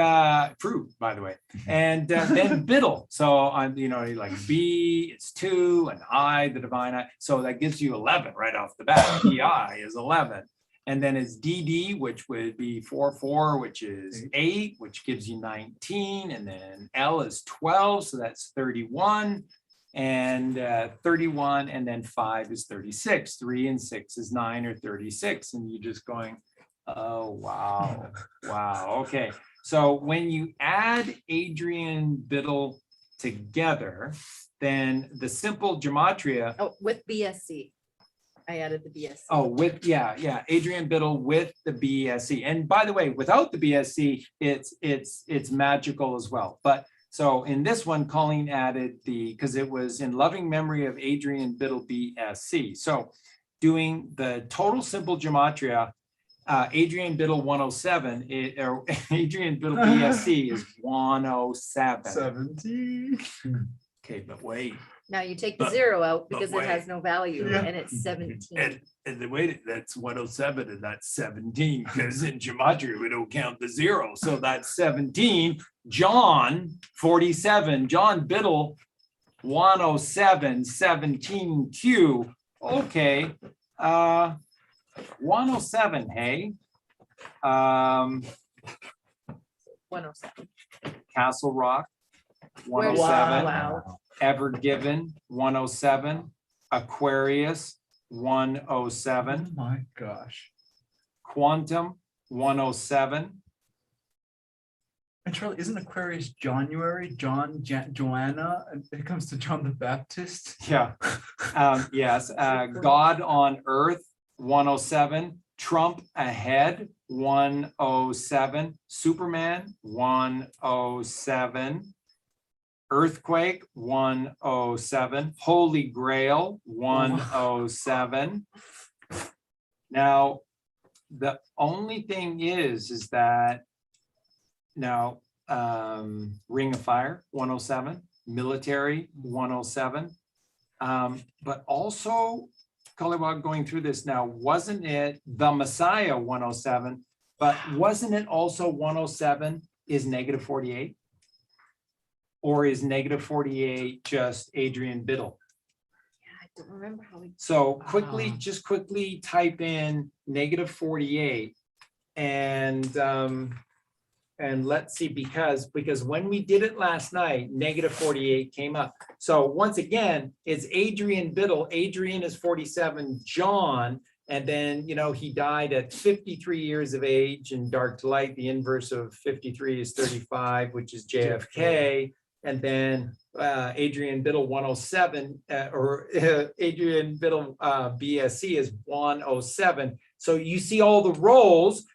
true, by the way. And then Biddle. So I'm, like B is 2 and I, the divine I. So that gives you 11 right off the bat. DI is 11. And then it's DD, which would be 4, which is 8, which gives you 19. And then L is 12, so that's 31. And 31, and then 5 is 36. 3 and 6 is 9 or 36. And you're just going, oh, wow. Wow. Okay. So when you add Adrian Biddle together, then the simple gematria. Oh, with BSc. I added the BSc. Oh, Adrian Biddle with the BSc. And by the way, without the BSc, it's magical as well. But so in this one, Colleen added because it was in loving memory of Adrian Biddle BSc. So doing the total simple gematria, Adrian Biddle 107, Adrian Biddle BSc is 107. 17. Okay, but wait. Now you take the But- 0 out but because it wait. has no value, Yeah. and it's 17. And the way that's 107 and that's 17, because in gematria we don't count the 0. So that's 17. John 47. John Biddle 107, 17Q. Okay. 107, hey. 107. Castle Rock, Where's- 107. Wow. Ever Given, 107. Aquarius, 107. Oh my gosh. Quantum, 107. And Charlie, isn't Aquarius January, Joanna, and it comes to John the Baptist? Yeah. Yes. God on Earth, 107. Trump Ahead, 107. Superman, 107. Earthquake, 107. Holy Grail, 107. Now, the only thing is that now, Ring of Fire, 107, military, 107. But also, Collywog, going through this now, wasn't it the Messiah 107, but wasn't it also 107 is negative 48? Or is negative 48 just Adrian Biddle? Yeah, I don't remember how we. So just quickly type in negative 48 and let's see, because when we did it last night, negative 48 came up. So once again, it's Adrian Biddle. Adrian is 47, John, and then, he died at 53 years of age in dark to light. The inverse of 53 is 35, which is JFK. And then Adrian Biddle 107, Adrian Biddle BSC is 107. So you see all the roles,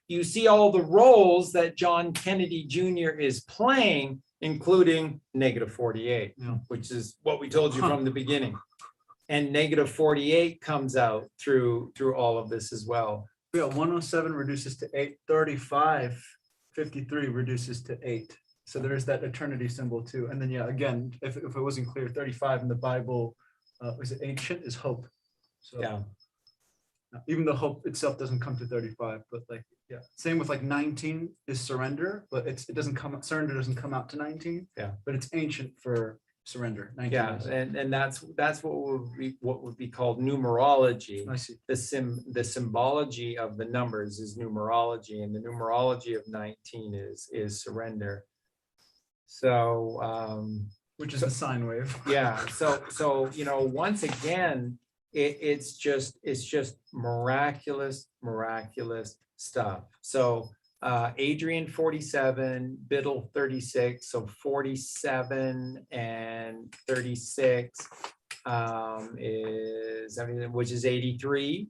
that John Kennedy Jr. is playing, including negative 48, which is what we told you from the beginning. And negative 48 comes out through all of this as well. Yeah, 107 reduces to 8, 35, 53 reduces to 8. So there's that eternity symbol too. And then, again, if it wasn't clear, 35 in the Bible, is it ancient, is hope. So Yeah. even though hope itself doesn't come to 35, but same with 19 is surrender, but surrender doesn't come out to 19. Yeah. But it's ancient for surrender. 19 Yeah, is. and that's what would be called numerology. I see. The symbology of the numbers is numerology, and the numerology of 19 is surrender. So Which is the sine wave. yeah, so once again, it's just miraculous stuff. So Adrian 47, Biddle 36, so 47 and 36 is everything, which is 83,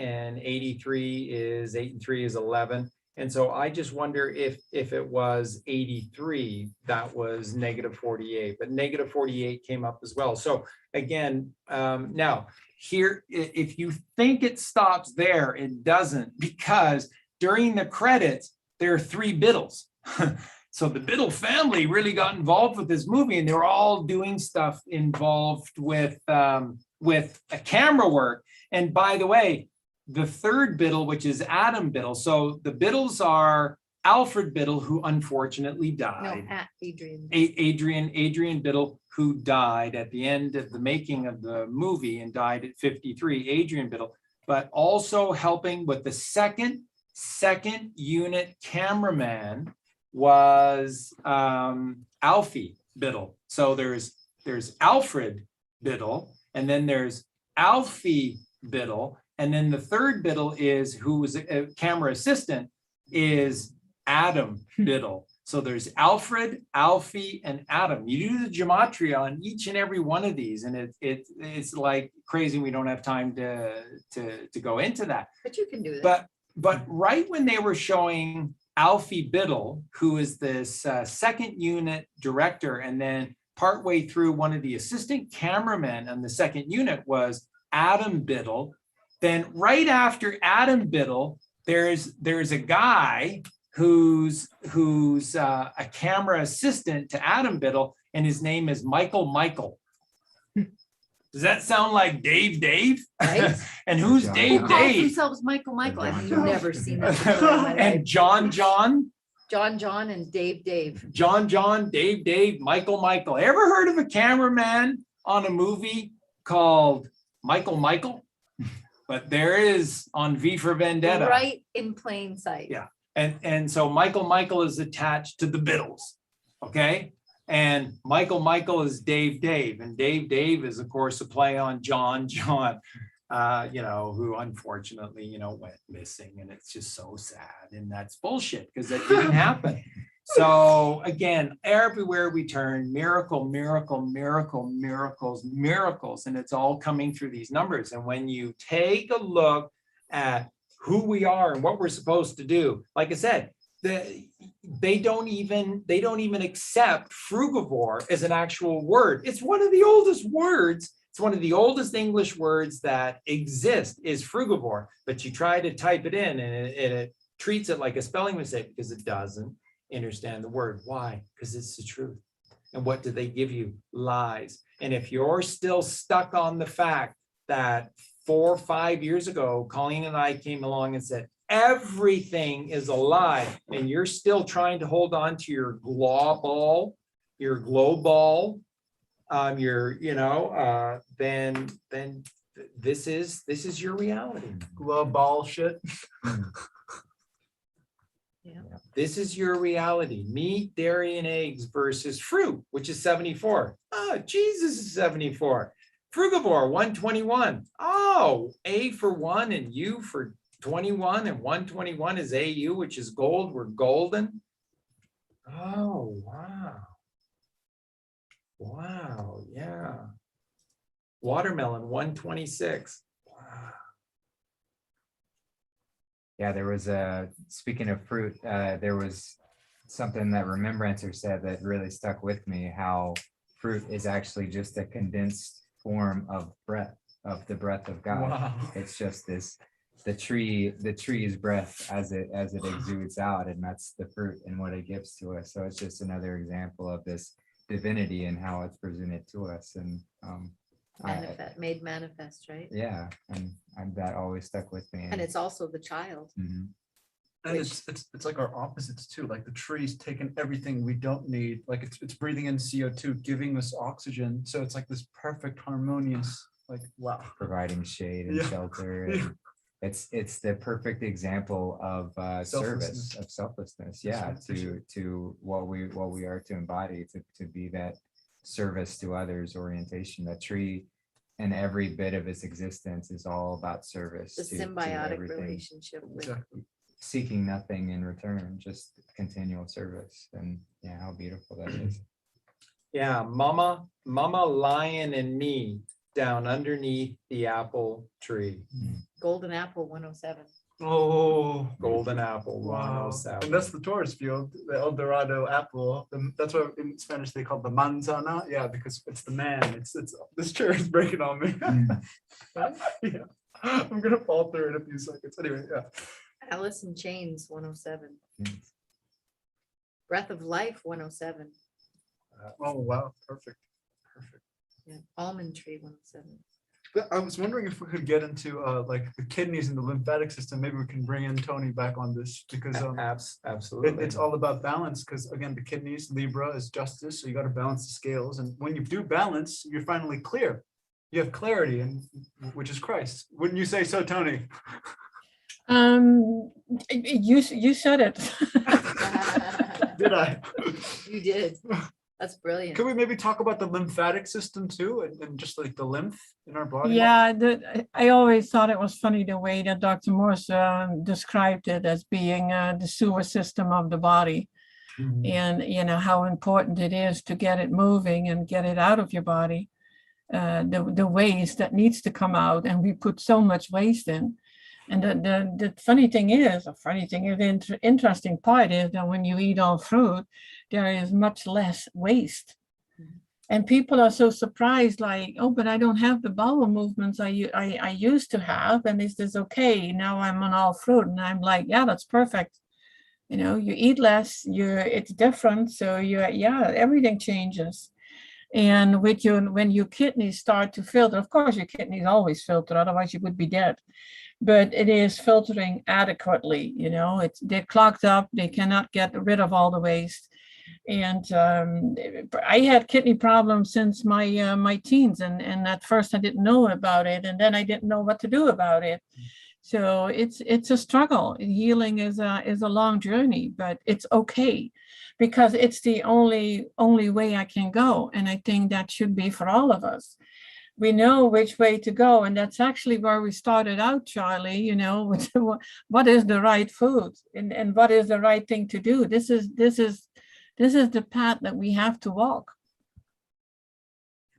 and 83 is 8 and 3 is 11. And so I just wonder if it was 83, that was negative 48, but negative 48 came up as well. So again, now here, if you think it stops there, it doesn't, because during the credits, there are 3 Biddles. So the Biddle family really got involved with this movie, and they were all doing stuff involved with a camera work. And by the way, the third Biddle, which is Adam Biddle. So the Biddles are Alfred Biddle, who unfortunately died. No, Adrian. Adrian Biddle, who died at the end of the making of the movie and died at 53, Adrian Biddle, but also helping with the second unit cameraman was Alfie Biddle. So there's Alfred Biddle, and then there's Alfie Biddle, and then the third Biddle who was a camera assistant, is Adam Biddle. So there's Alfred, Alfie, and Adam. You do the gematria on each and every one of these, and it's like crazy. We don't have time to go into that. But you can do that. But right when they were showing Alfie Biddle, who is this second unit director, and then partway through, one of the assistant cameramen on the second unit was Adam Biddle. Then right after Adam Biddle, there's a guy who's a camera assistant to Adam Biddle, and his name is Michael. Does that sound like Dave? Right? And who's John. Dave? Who calls themselves Michael? I've John. never seen that before in my life. And John. John, and Dave. John, Dave, Michael. Ever heard of a cameraman on a movie called Michael? But there is on V for Vendetta. Right in plain sight. Yeah. And so Michael is attached to the Biddles. Okay. And Michael is Dave. And Dave is, of course, a play on John, who unfortunately, went missing. And it's just so sad. And that's bullshit because that didn't happen. So again, everywhere we turn, miracles. And it's all coming through these numbers. And when you take a look at who we are and what we're supposed to do, like I said, they don't even accept frugivore as an actual word. It's one of the oldest words. It's one of the oldest English words that exist is frugivore, but you try to type it in and it treats it like a spelling mistake because it doesn't understand the word. Why? Because it's the truth. And what do they give you? Lies. And if you're still stuck on the fact that 4 or 5 years ago, Colleen and I came along and said, everything is a lie, and you're still trying to hold on to your glow ball, then this is your reality. Global shit. Yeah. This is your reality. Meat, dairy, and eggs versus fruit, which is 74. Oh, Jesus is 74. Frugivore, 121. Oh, A for 1 and U for 21, and 121 is AU, which is gold. We're golden. Oh, wow. Wow, yeah. Watermelon, 126. Wow. Yeah, there was speaking of fruit, there was something that Remembrancer said that really stuck with me, how fruit is actually just a condensed form of breath, of the breath of God. Wow. It's just the tree's breath as it exudes out, and that's the fruit and what it gives to us. So it's just another example of this divinity and how it's presented to us. And Made manifest, right? yeah, and that always stuck with me. And it's also the child. Mhm. And it's like our opposites too. Like the tree's taking everything we don't need. Like it's breathing in CO2, giving us oxygen. So it's like this perfect harmonious, like, wow. Providing shade and Yeah. shelter. And it's the perfect example of service, Selflessness. of selflessness. Yeah, to what we are to embody, to be that service to others orientation. The tree and every bit of its existence is all about service. The to symbiotic everything. relationship with Exactly. Seeking nothing in return, just continual service. And yeah, how beautiful that is. Yeah, mama lion and me down underneath the apple tree. Golden Apple 107. Oh, Golden apple, wow. 107. And that's the tourist field, the El Dorado apple. That's what in Spanish they call the manzana. Yeah, because it's the man. It's this chair is breaking on me. Yeah. I'm gonna fall through in a few seconds. Anyway, yeah. Alice in Chains 107. Mm. Breath of Life 107. Oh wow, perfect. Yeah. Almond Tree 107. But I was wondering if we could get into like the kidneys and the lymphatic system. Maybe we can bring in Toni back on this because Absolutely. it's all about balance. Because again, the kidneys, Libra is justice, so you got to balance the scales. And when you do balance, you're finally clear. You have clarity, and which is Christ. Wouldn't you say so, Toni? You said it. Did I? You did. That's brilliant. Could we maybe talk about the lymphatic system too, and just like the lymph in our body? Yeah, I always thought it was funny the way that Dr. Morse described it as being the sewer system of the body. Mhm. And how important it is to get it moving and get it out of your body. The waste that needs to come out, and we put so much waste in. And the interesting part is that when you eat all fruit, there is much less waste. Mhm. And people are so surprised, like, oh, but I don't have the bowel movements I used to have, and is this okay? Now I'm on all fruit, and I'm like, yeah, that's perfect. You eat less, it's different, so everything changes. And with when your kidneys start to filter, of course your kidneys always filter, otherwise you would be dead. But it is filtering adequately, they're clogged up, they cannot get rid of all the waste. And I had kidney problems since my teens, and at first I didn't know about it, and then I didn't know what to do about it. So it's a struggle. Healing is a long journey, but it's okay, because it's the only way I can go, and I think that should be for all of us. We know which way to go, and that's actually where we started out, Charlie. With what is the right food, and what is the right thing to do. This is the path that we have to walk.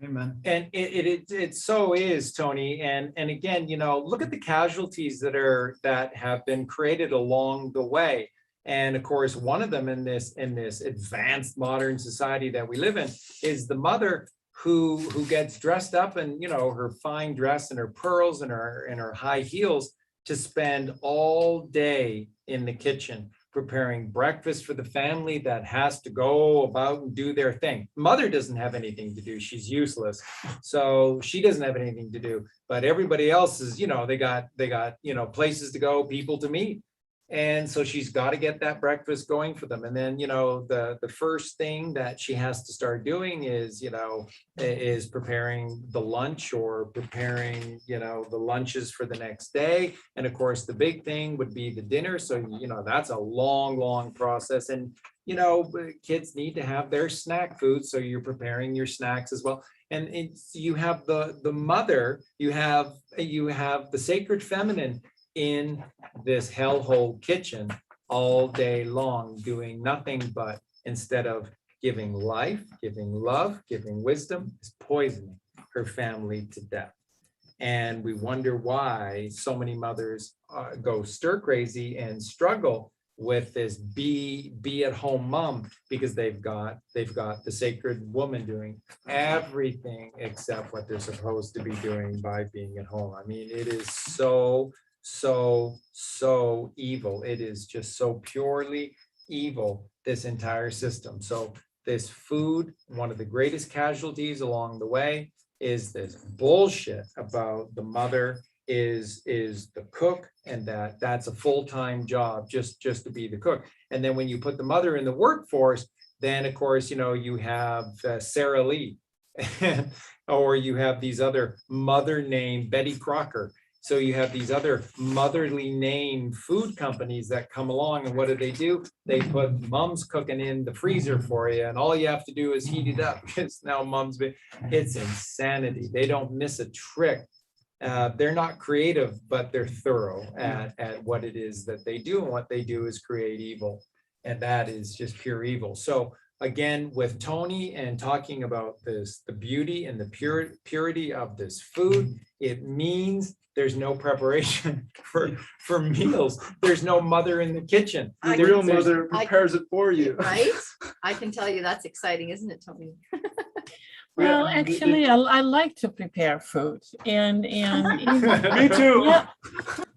Amen. And it so is, Toni. And again, look at the casualties that have been created along the way. And of course, one of them in this advanced modern society that we live in is the mother who gets dressed up in her fine dress and her pearls and her high heels to spend all day in the kitchen preparing breakfast for the family that has to go about and do their thing. Mother doesn't have anything to do. She's useless. So she doesn't have anything to do, but everybody else is, they got places to go, people to meet. And so she's got to get that breakfast going for them. And then, the first thing that she has to start doing is preparing the lunch, or preparing, the lunches for the next day. And of course, the big thing would be the dinner. So, that's a long, long process. And, kids need to have their snack food. So you're preparing your snacks as well. And you have the mother, you have the sacred feminine in this hellhole kitchen all day long, doing nothing but, instead of giving life, giving love, giving wisdom, is poisoning her family to death. And we wonder why so many mothers go stir crazy and struggle with this be at home mom, because they've got the sacred woman doing everything except what they're supposed to be doing by being at home. I mean, it is so evil. It is just so purely evil, this entire system. So this food, one of the greatest casualties along the way is this bullshit about the mother is the cook, and that's a full-time job just to be the cook. And then when you put the mother in the workforce, then of course you have Sarah Lee or you have these other mother named Betty Crocker. So you have these other motherly name food companies that come along, and what do? They put mom's cooking in the freezer for you, and all you have to do is heat it up, because now it's insanity. They don't miss a trick. They're not creative, but they're thorough at what it is that they do, and what they do is create evil, and that is just pure evil. So again, with Toni and talking about this, the beauty and the purity of this food, it means there's no preparation for meals. There's no mother in the kitchen. The real mother prepares it for you. Right? I can tell you that's exciting, isn't it, Toni? Well, actually, I like to prepare food, and Me too. yeah,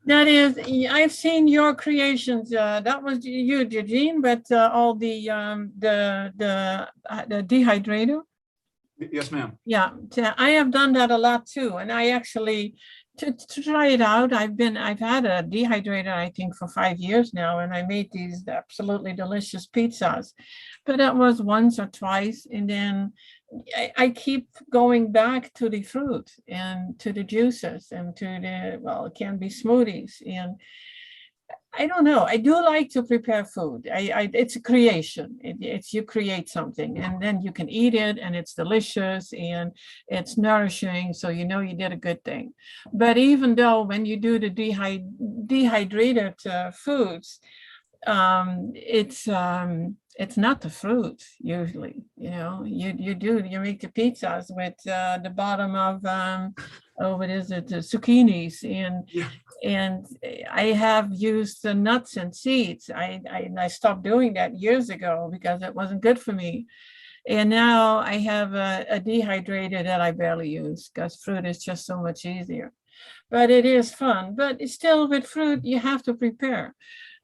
that is, I've seen your creations. That was you, Eugene, but all the dehydrator. Yes, ma'am. Yeah, I have done that a lot too, and I actually to try it out. I've had a dehydrator, I think, for 5 years now, and I made these absolutely delicious pizzas. But that was once or twice, and then I keep going back to the fruit and to the juices and to it can be smoothies. And I don't know. I do like to prepare food. It's a creation. It's you create something, and then you can eat it, and it's delicious and it's nourishing. So you did a good thing. But even though when you do the dehydrated foods, it's not the fruit usually. You make the pizzas with the bottom of what is it, the zucchinis, and I have used the nuts and seeds. I stopped doing that years ago because it wasn't good for me. And now I have a dehydrator that I barely use, because fruit is just so much easier. But it is fun. But still, with fruit, you have to prepare.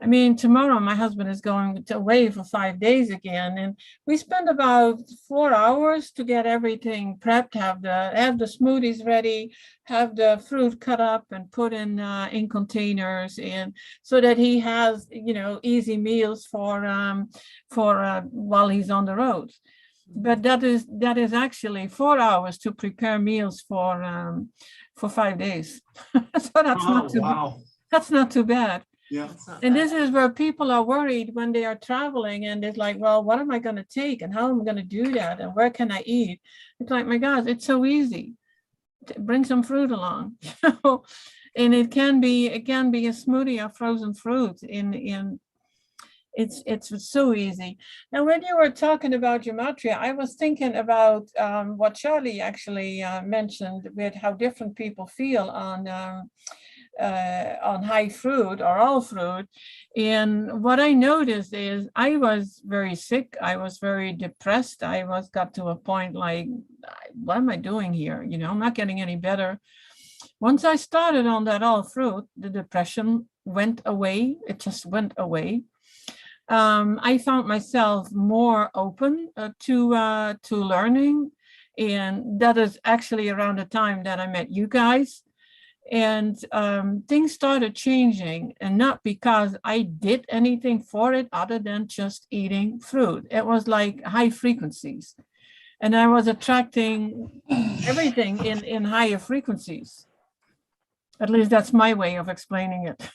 I mean, tomorrow my husband is going away for 5 days again, and we spend about 4 hours to get everything prepped, have the smoothies ready, have the fruit cut up and put in containers, and so that he has, you know, easy meals for while he's on the road. But that is actually 4 hours to prepare meals for 5 days. So that's not too bad. Yeah. It's not And bad. this is where people are worried when they are traveling, and it's like, well, what am I going to take and how am I going to do that and where can I eat? It's like, my God, it's so easy. Bring some fruit along. And it can be a smoothie of frozen fruit it's so easy. Now, when you were talking about gematria, I was thinking about what Charlie actually mentioned with how different people feel on high fruit or all fruit. And what I noticed is I was very sick. I was very depressed. Got to a point like, what am I doing here? You know, I'm not getting any better. Once I started on that all fruit, the depression went away. It just went away. I found myself more open to learning. And that is actually around the time that I met you guys. And things started changing, and not because I did anything for it other than just eating fruit. It was like high frequencies. And I was attracting everything in higher frequencies. At least that's my way of explaining it.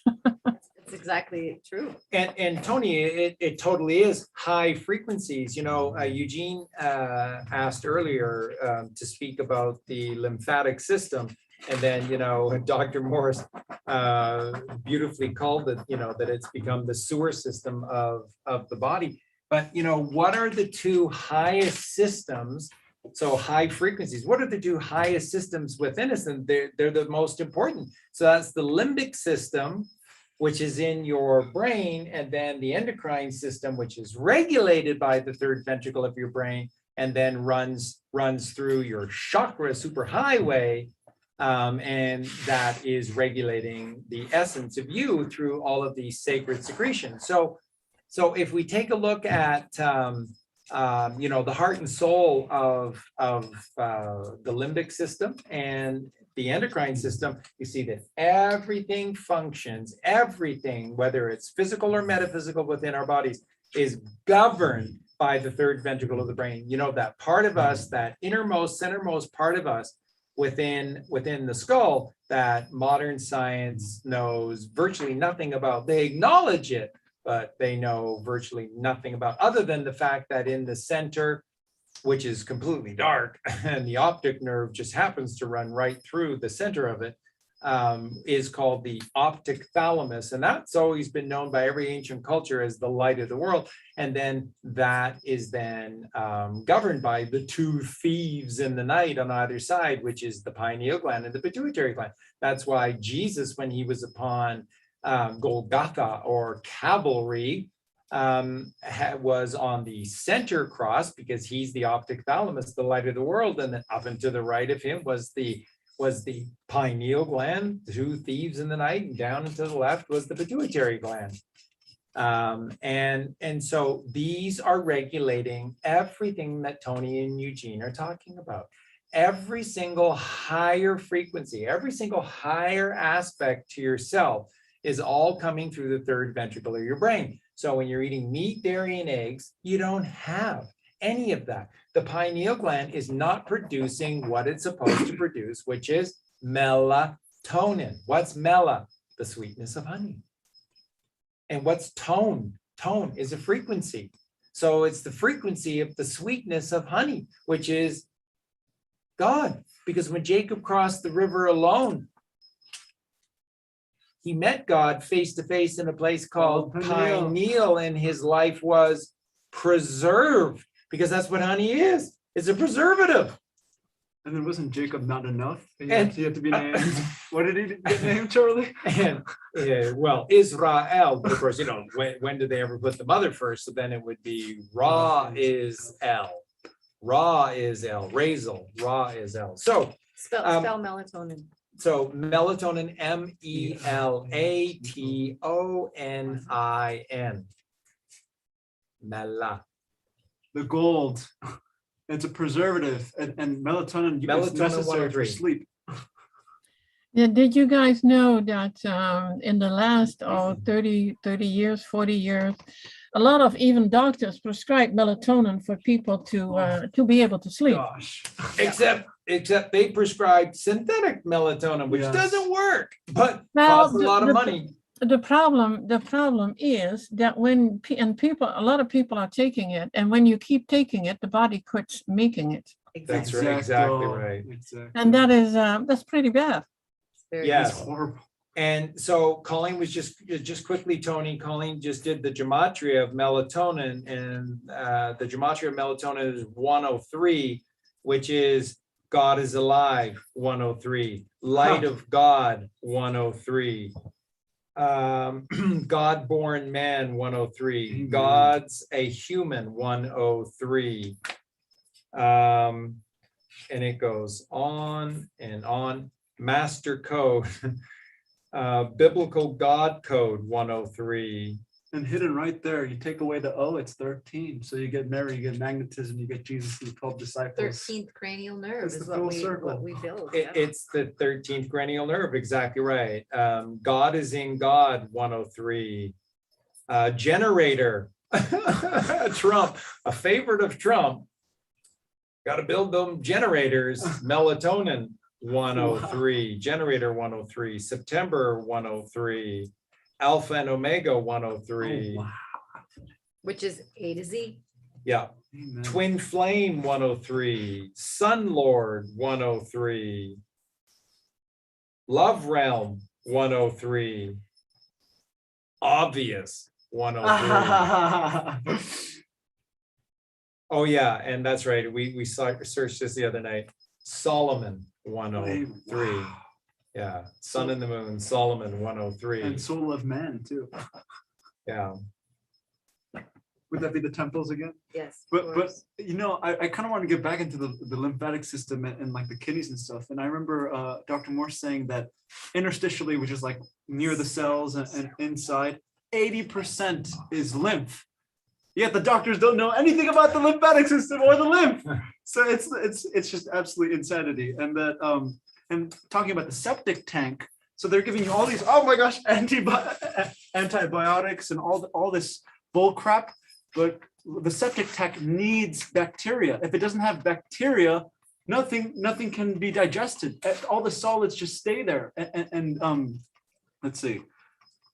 It's exactly true. And Toni, it totally is high frequencies. You know, Eugene asked earlier to speak about the lymphatic system. And then, you know, Dr. Morris beautifully called it, you know, that it's become the sewer system of the body. But, you know, what are the two highest systems? So high frequencies, what are the two highest systems within us? And they're the most important. So that's the limbic system, which is in your brain, and then the endocrine system, which is regulated by the third ventricle of your brain, and then runs through your chakra superhighway. And that is regulating the essence of you through all of these sacred secretions. So if we take a look at you know, the heart and soul of the limbic system and the endocrine system, you see that everything functions, everything, whether it's physical or metaphysical within our bodies, is governed by the third ventricle of the brain. You know, that part of us, that innermost, centermost part of us within the skull that modern science knows virtually nothing about. They acknowledge it, but they know virtually nothing about, other than the fact that in the center, which is completely dark, and the optic nerve just happens to run right through the center of it, is called the optic thalamus. And that's always been known by every ancient culture as the light of the world. And then that is then governed by the two thieves in the night on either side, which is the pineal gland and the pituitary gland. That's why Jesus, when he was upon Golgotha or Calvary, was on the center cross, because he's the optic thalamus, the light of the world. And then up and to the right of him was the pineal gland, the two thieves in the night, and down and to the left was the pituitary gland. And so these are regulating everything that Toni and Eugene are talking about. Every single higher frequency, every single higher aspect to yourself is all coming through the third ventricle of your brain. So when you're eating meat, dairy, and eggs, you don't have any of that. The pineal gland is not producing what it's supposed to produce, which is melatonin. What's mela? The sweetness of honey. And what's tone? Tone is a frequency. So it's the frequency of the sweetness of honey, which is God. Because when Jacob crossed the river alone, he met God face to face in a place called Pineal, and his life was preserved, because that's what honey is. It's a preservative. And then wasn't Jacob not enough? He And- had to be named. What did he get named, Charlie? And well, Israel, but of course, you know, when did they ever put the mother first? So then it would be Ra is El. Ra is El. Razel. Ra is El. So Spell melatonin. So melatonin, melatonin. Mela. The gold. It's a preservative, and melatonin is Melatonin necessary for 103. sleep. Yeah, did you guys know that in the last 30 years, 40 years, a lot of even doctors prescribe melatonin for people to be able to sleep? Gosh. Except they prescribe synthetic melatonin, which Yes. doesn't work, but Well, costs a lot of money. The problem is that when a lot of people are taking it, and when you keep taking it, the body quits making it. That's Exactly. right, exactly Exacto. right. Exactly. And that's pretty bad. Very Yes. It's horrible. And so Colleen was just quickly, Toni, Colleen just did the gematria of melatonin, and the gematria of melatonin is 103, which is God is alive, 103, light of God, 103, God-born man, 103, Amen. God's a human, 103. And it goes on and on. Master code, biblical God code, 103. And hidden right there, you take away the O, it's 13. So you get Mary, you get magnetism, you get Jesus and the 12 disciples. 13th cranial nerve It's is the what full we circle. build. It's the 13th cranial nerve, exactly right. God is in God, 103. Generator, Trump, a favorite of Trump. Got to build them generators, melatonin, 103, generator 103, September 103, Alpha and Omega 103. Oh, wow. Which is A to Z. Yeah. Amen. Twin Flame 103, Sun Lord 103, Love Realm 103, Obvious 103. Oh yeah, and that's right. We searched this the other night. Solomon 103. Wow. Yeah, Sun and the Moon, Solomon 103. And soul of man too. Yeah. Would that be the temples again? Yes. of But course. you know, I kind of want to get back into the lymphatic system and like the kidneys and stuff. And I remember Dr. Morse saying that interstitially, which is like near the cells and inside, 80% is lymph. Yet the doctors don't know anything about the lymphatic system or the lymph. So it's just absolute insanity. And that and talking about the septic tank, so they're giving you all these, oh my gosh, antibiotics and all this bull crap. But the septic tank needs bacteria. If it doesn't have bacteria, nothing can be digested. All the solids just stay there. And let's see.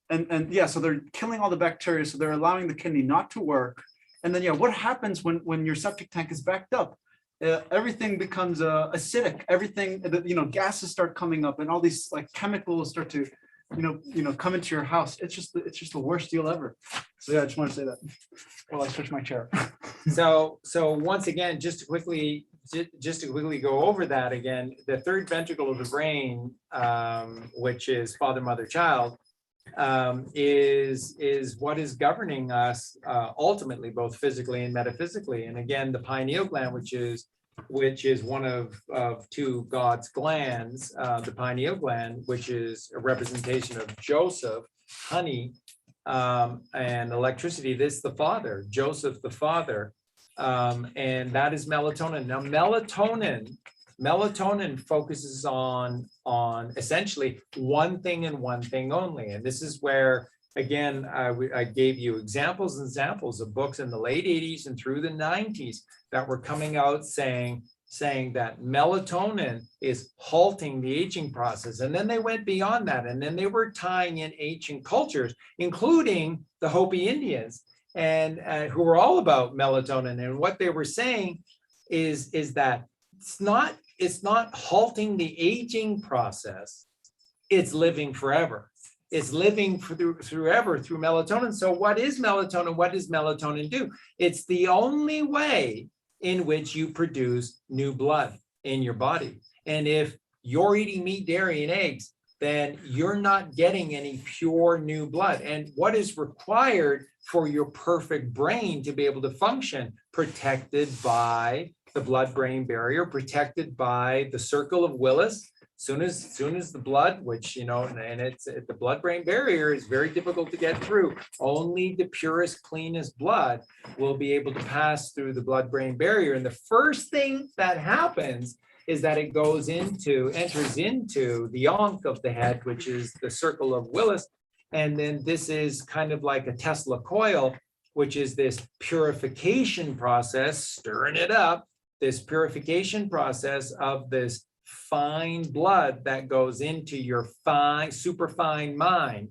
And yeah, so they're killing all the bacteria. So they're allowing the kidney not to work. And then, yeah, what happens when your septic tank is backed up? Everything becomes acidic. Everything, gases start coming up, and all these like chemicals start to, come into your house. It's just the worst deal ever. So yeah, I just want to say that. Well, I switched my chair. So once again, just to quickly go over that again, the third ventricle of the brain, which is father, mother, child, is what is governing us ultimately, both physically and metaphysically. And again, the pineal gland, which is one of two God's glands, the pineal gland, which is a representation of Joseph, honey, and electricity. This is the father, Joseph, the father, and that is melatonin. Now, melatonin focuses on essentially one thing and one thing only. And this is where, again, I gave you examples of books in the late 80s and through the 90s that were coming out saying that melatonin is halting the aging process. And then they went beyond that. And then they were tying in ancient cultures, including the Hopi Indians, and who were all about melatonin. And what they were saying is that it's not halting the aging process, it's living forever. It's living forever through melatonin. So what is melatonin? What does melatonin do? It's the only way in which you produce new blood in your body. And if you're eating meat, dairy, and eggs, then you're not getting any pure new blood. And what is required for your perfect brain to be able to function, protected by the blood-brain barrier, protected by the circle of Willis, Soon as the blood, which, and it's the blood-brain barrier is very difficult to get through. Only the purest, cleanest blood will be able to pass through the blood-brain barrier. And the first thing that happens is that it enters into the ankh of the head, which is the circle of Willis. And then this is kind of like a Tesla coil, which is this purification process, stirring it up, this purification process of this fine blood that goes into your super fine mind.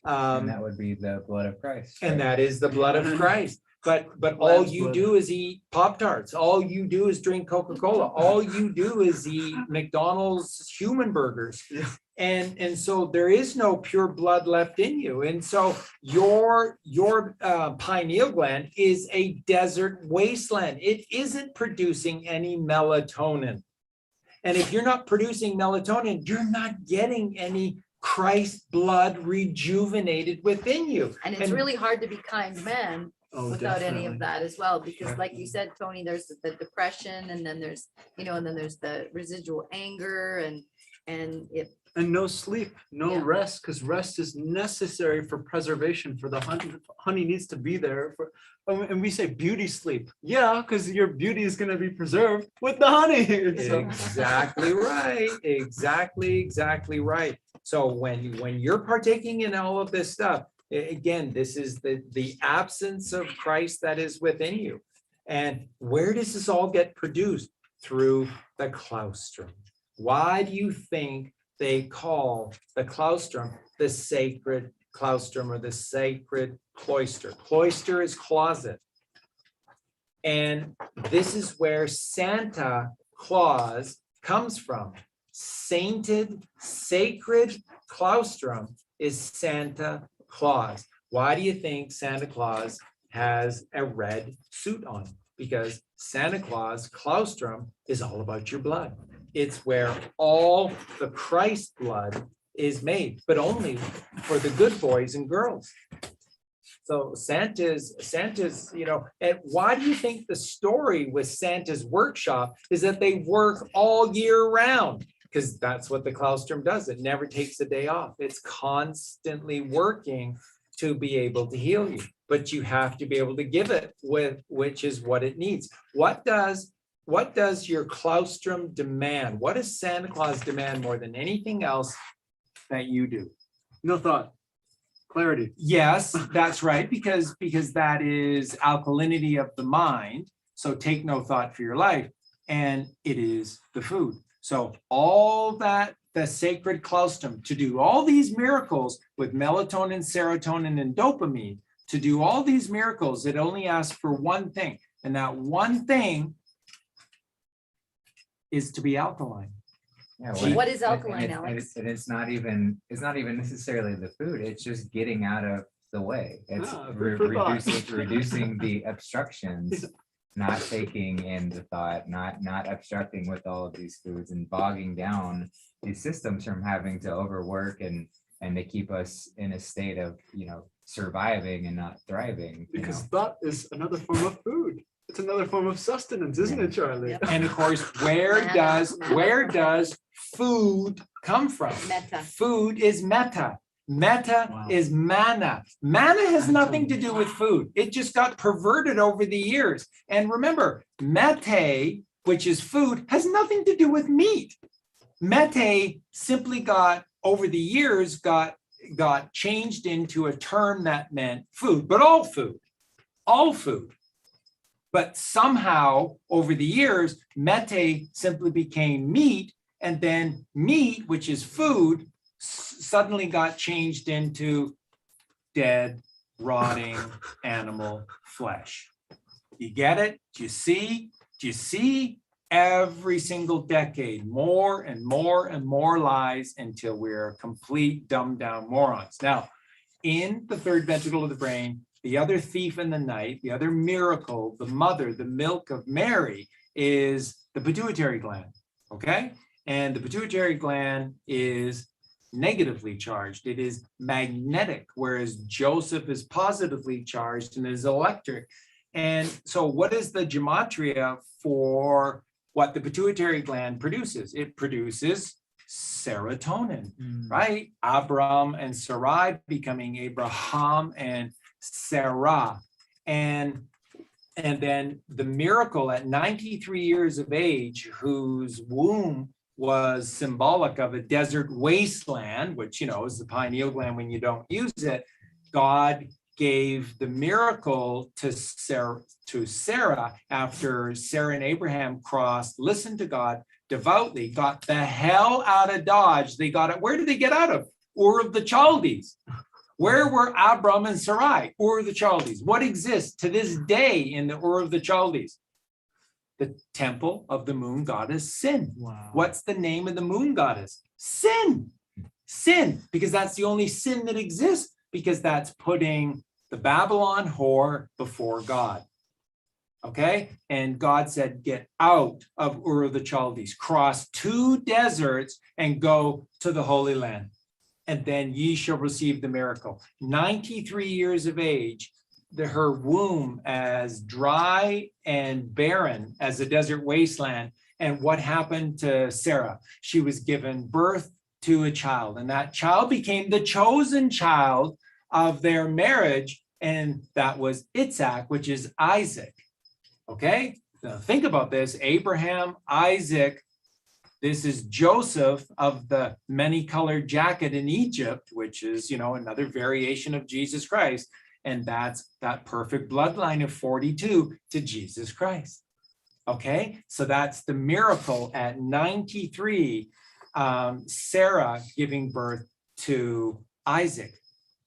And that would be the blood of Christ. And right? that is the blood of Christ. But all you do is eat Pop-Tarts. All you do is drink Coca-Cola. All you do is eat McDonald's human burgers. Yeah. And so there is no pure blood left in you. And so your pineal gland is a desert wasteland. It isn't producing any melatonin. And if you're not producing melatonin, you're not getting any Christ blood rejuvenated within you. And it's really hard to be kind man Oh, without any definitely. of that as well, because like you said, Tony, there's the depression, and then there's, and then there's the residual anger, and it, And no sleep, no Yeah. rest, because rest is necessary for preservation, for the honey. Honey needs to be there for, and we say beauty sleep. Yeah, because your beauty is going to be preserved with the honey. So- Exactly right. Exactly right. So when you're partaking in all of this stuff, again, this is the absence of Christ that is within you. And where does this all get produced? Through the claustrum. Why do you think they call the claustrum the sacred claustrum or the sacred cloister? Cloister is closet. And this is where Santa Claus comes from. Sainted, sacred claustrum is Santa Claus. Why do you think Santa Claus has a red suit on? Because Santa Claus claustrum is all about your blood. It's where all the Christ blood is made, but only for the good boys and girls. So Santa's, and why do you think the story with Santa's workshop is that they work all year round? Because that's what the claustrum does. It never takes a day off. It's constantly working to be able to heal you, but you have to be able to give it with, which is what it needs. What does your claustrum demand? What does Santa Claus demand more than anything else that you do? No thought, clarity. Yes, that's right, because that is alkalinity of the mind. So take no thought for your life, and it is the food. So all that, the sacred claustrum, to do all these miracles with melatonin, serotonin, and dopamine, to do all these miracles, it only asks for one thing. And that one thing is to be alkaline. Yeah, What is alkaline, and Alex? it's not even necessarily the food. It's just getting out of the way. It's food for thought. reducing the obstructions, not taking in the thought, not obstructing with all of these foods and bogging down these systems from having to overwork and to keep us in a state of, surviving and not thriving. Because thought is another form of food. It's another form of sustenance, isn't it, Charlie? Yep. And of course, where does food come from? Metta. Food is metta. Metta Wow. is manna. Manna has nothing to do with food. It just got perverted over the years. And remember, mete, which is food, has nothing to do with meat. Mete simply over the years got changed into a term that meant food, but all food. But somehow over the years, mete simply became meat, and then meat, which is food, suddenly got changed into dead, rotting animal flesh. You get it? Do you see? Every single decade, more and more and more lies until we're complete dumbed down morons. Now, in the third ventricle of the brain, the other thief in the night, the other miracle, the mother, the milk of Mary, is the pituitary gland, okay? And the pituitary gland is negatively charged. It is magnetic, whereas Joseph is positively charged and is electric. And so what is the gematria for what the pituitary gland produces? It produces serotonin, right? Abram and Sarai becoming Abraham and Sarah. And then the miracle at 93 years of age, whose womb was symbolic of a desert wasteland, which, is the pineal gland when you don't use it. God gave the miracle to Sarah after Sarah and Abraham crossed, listened to God devoutly, got the hell out of Dodge. They got it. Where did they get out of? Ur of the Chaldees. Where were Abram and Sarai? Ur of the Chaldees. What exists to this day in the Ur of the Chaldees? The temple of the moon goddess Sin. Wow. What's the name of the moon goddess? Sin. Sin, because that's the only sin that exists, because that's putting the Babylon whore before God. Okay? And God said, get out of Ur of the Chaldees, cross 2 deserts and go to the Holy Land. And then ye shall receive the miracle. 93 years of age, her womb as dry and barren as a desert wasteland. And what happened to Sarah? She was given birth to a child, and that child became the chosen child of their marriage, and that was Itzhak, which is Isaac. Okay, now think about this. Abraham, Isaac, this is Joseph of the many-colored jacket in Egypt, which is, another variation of Jesus Christ. And that's that perfect bloodline of 42 to Jesus Christ. Okay, so that's the miracle at 93, Sarah giving birth to Isaac.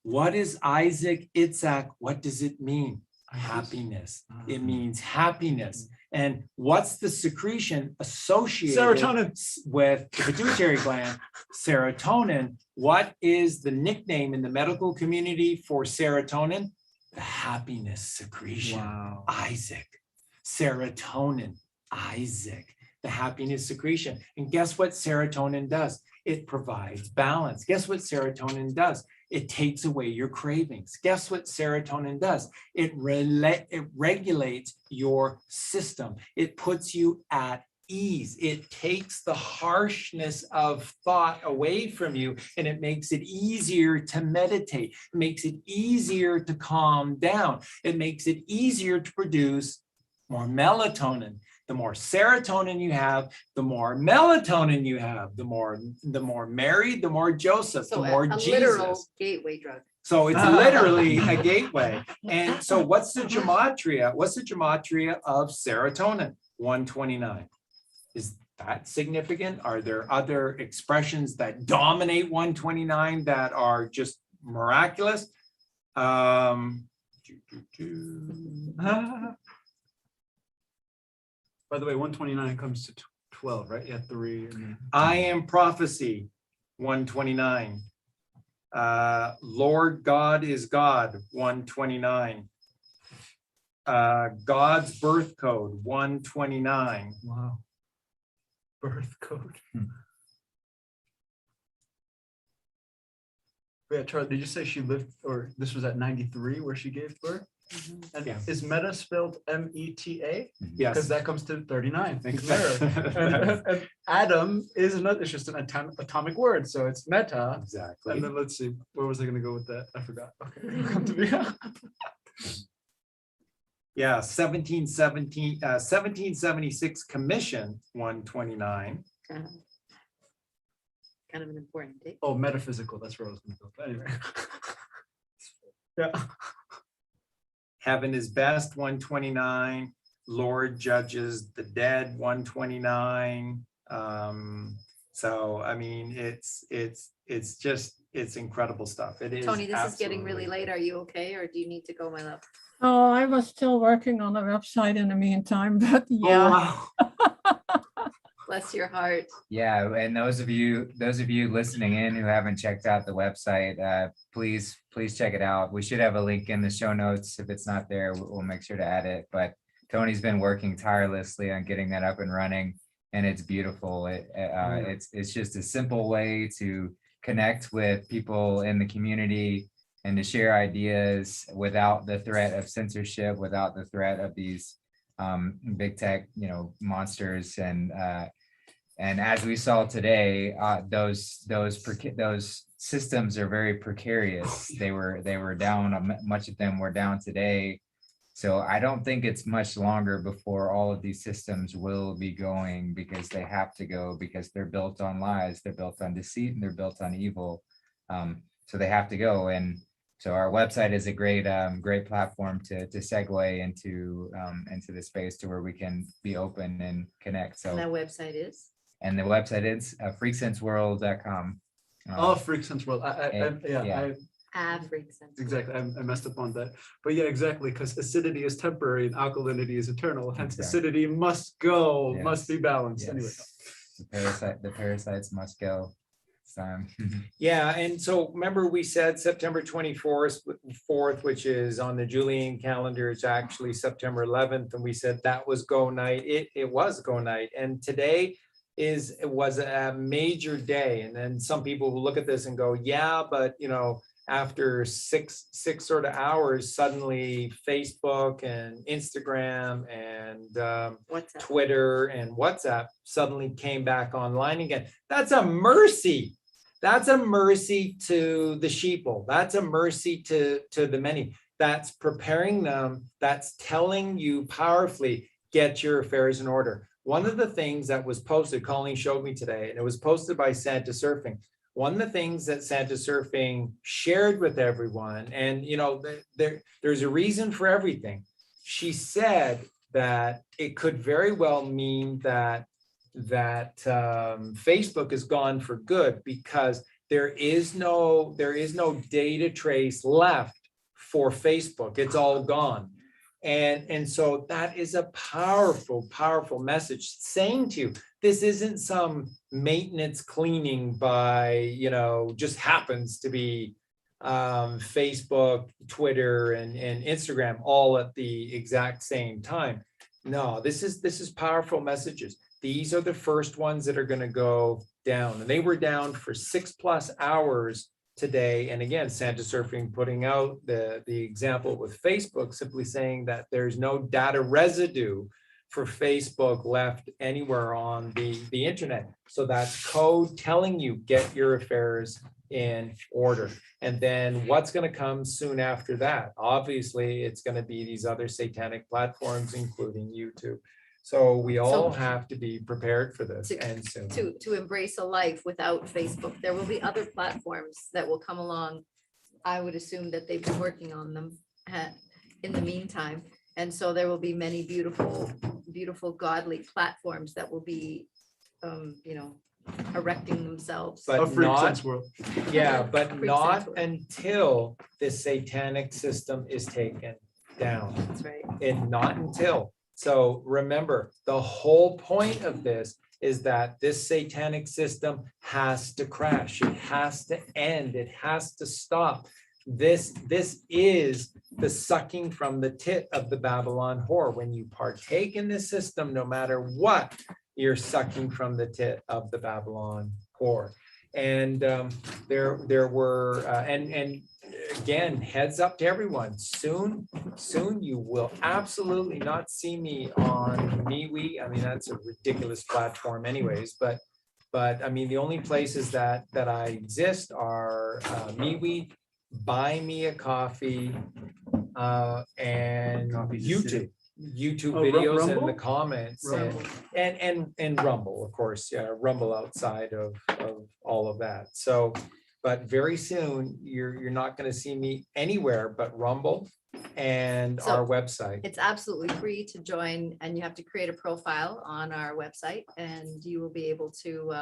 What is Isaac, Itzhak? What does it mean? Happiness. It means happiness. And what's the secretion associated Serotonin. with the pituitary gland? Serotonin. What is the nickname in the medical community for serotonin? The happiness secretion. Wow. Isaac. Serotonin. Isaac. The happiness secretion. And guess what serotonin does? It provides balance. Guess what serotonin does? It takes away your cravings. Guess what serotonin does? It regulates your system. It puts you at ease. It takes the harshness of thought away from you, and it makes it easier to meditate. It makes it easier to calm down. It makes it easier to produce more melatonin. The more serotonin you have, the more melatonin you have. The more Mary, the more Joseph, So the more a Jesus. literal gateway drug. So it's literally a gateway. And so what's the gematria? What's the gematria of serotonin? 129. Is that significant? Are there other expressions that dominate 129 that are just miraculous? By the way, 129 comes to 12, right? Yeah, 3. And then... I am prophecy, 129. Lord God is God, 129. God's birth code, 129. Wow. Birth code. Yeah, Charlie, did you say she lived, or this was at 93 where she gave birth? And Yeah. is meta spelled META? Because Yes. that comes to 39. Thank and Adam is another, it's just an atomic word. So it's meta. Exactly. And then let's see, where was I going to go with that? I forgot. Okay. It'll come to me. Yeah, 1776 commission, 129. Kind of an important date. Oh, metaphysical. That's where I was going to go. But anyway. Yeah. Heaven is best, 129. Lord judges the dead, 129. So I mean, it's incredible stuff. It is. Toni, this is getting absolutely- really late. Are you okay? Or do you need to go, my love? Oh, I was still working on the website in the meantime, but Oh, yeah. wow. Bless your heart. Yeah, and those of you listening in who haven't checked out the website, please check it out. We should have a link in the show notes. If it's not there, we'll make sure to add it. But Toni's been working tirelessly on getting that up and running, and it's beautiful. It's just a simple way to connect with people in the community and to share ideas without the threat of censorship, without the threat of these big tech, monsters. And as we saw today, those systems are very precarious. They were down. Much of them were down today. So I don't think it's much longer before all of these systems will be going, because they have to go, because they're built on lies, they're built on deceit, and they're built on evil. So they have to go. And so our website is a great platform to segue into the space to where we can be open and connect. So And that website is? and the website is freaksenseworld.com. Oh, FreakSense World. yeah. FreakSense. Exactly. I messed up on that. But yeah, exactly. Because acidity is temporary and alkalinity is eternal. Hence, Exactly. acidity must go, Yes. must be balanced. Yes. Anyway. The parasites must go. Yeah, and so remember we said September 24th, which is on the Julian calendar, it's actually September 11th, and we said that was go night. It was go night, and today was a major day. And then some people will look at this and go, yeah, but after six sort of hours, suddenly Facebook and Instagram and WhatsApp. Twitter and WhatsApp suddenly came back online again. That's a mercy. That's a mercy to the sheeple. That's a mercy to the many. That's preparing them. That's telling you powerfully, get your affairs in order. One of the things that was posted, Colleen showed me today, and it was posted by Santa Surfing. One of the things that Santa Surfing shared with everyone, and there's a reason for everything. She said that it could very well mean that Facebook is gone for good, because there is no data trace left for Facebook. It's all gone. And so that is a powerful message saying to you, this isn't some maintenance cleaning by, just happens to be Facebook, Twitter, and Instagram all at the exact same time. No, this is powerful messages. These are the first ones that are going to go down, and they were down for 6+ hours today. And again, Santa Surfing putting out the example with Facebook, simply saying that there's no data residue for Facebook left anywhere on the internet. So that's code telling you, get your affairs in order. And then what's going to come soon after that? Obviously, it's going to be these other satanic platforms, including YouTube. So we all have to be prepared for this, and soon. To embrace a life without Facebook. There will be other platforms that will come along. I would assume that they've been working on them in the meantime. And so there will be many beautiful godly platforms that will be, erecting themselves. But Of FreakSense World. Yeah, but Freak not Sense. until the satanic system is taken down. That's right. And not until. So remember, the whole point of this is that this satanic system has to crash. It has to end. It has to stop. This is the sucking from the tit of the Babylon whore. When you partake in this system, no matter what, you're sucking from the tit of the Babylon whore. And there were, and again, heads up to everyone, soon you will absolutely not see me on MeWe. I mean, that's a ridiculous platform anyways, but I mean, the only places that I exist are MeWe, Buy Me a Coffee, and Coffee's a YouTube. YouTube Oh, videos in Rumble? the comments Rumble. and Rumble, of course, yeah, Rumble outside of all of that. So, but very soon you're not going to see me anywhere but Rumble and So our website. It's absolutely free to join, and you have to create a profile on our website, and you will be able to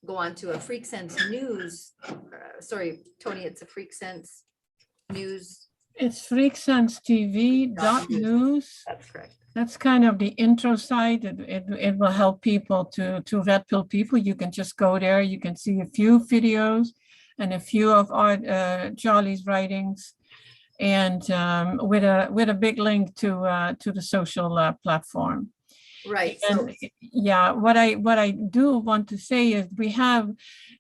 go on to a FreakSense news. Sorry, Toni, it's a FreakSense news. It's freaksensentv.news. That's correct. That's kind of the intro site. It will help people to red pill people. You can just go there. You can see a few videos and a few of our Charlie's writings, and with a big link to the social platform. Right. So And yeah, what I do want to say is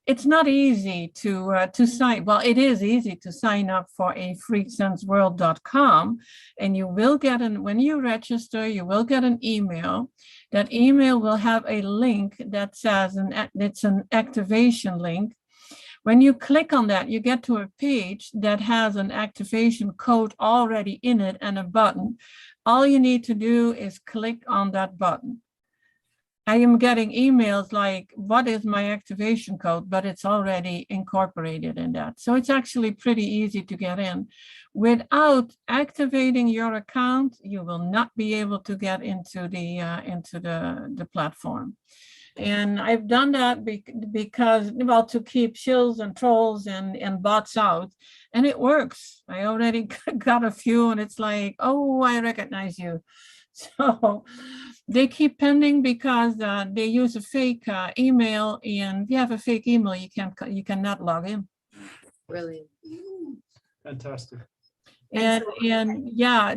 it's not easy to sign. Well, it is easy to sign up for a freaksensworld.com, and you will get when you register, you will get an email. That email will have a link that says it's an activation link. When you click on that, you get to a page that has an activation code already in it and a button. All you need to do is click on that button. I am getting emails like, what is my activation code? But it's already incorporated in that. So it's actually pretty easy to get in. Without activating your account, you will not be able to get into the platform. And I've done that because, well, to keep shills and trolls and bots out, and it works. I already got a few, and it's like, oh, I recognize you. So they keep pending because they use a fake email, and if you have a fake email, you cannot log in. brilliant. Fantastic. And yeah,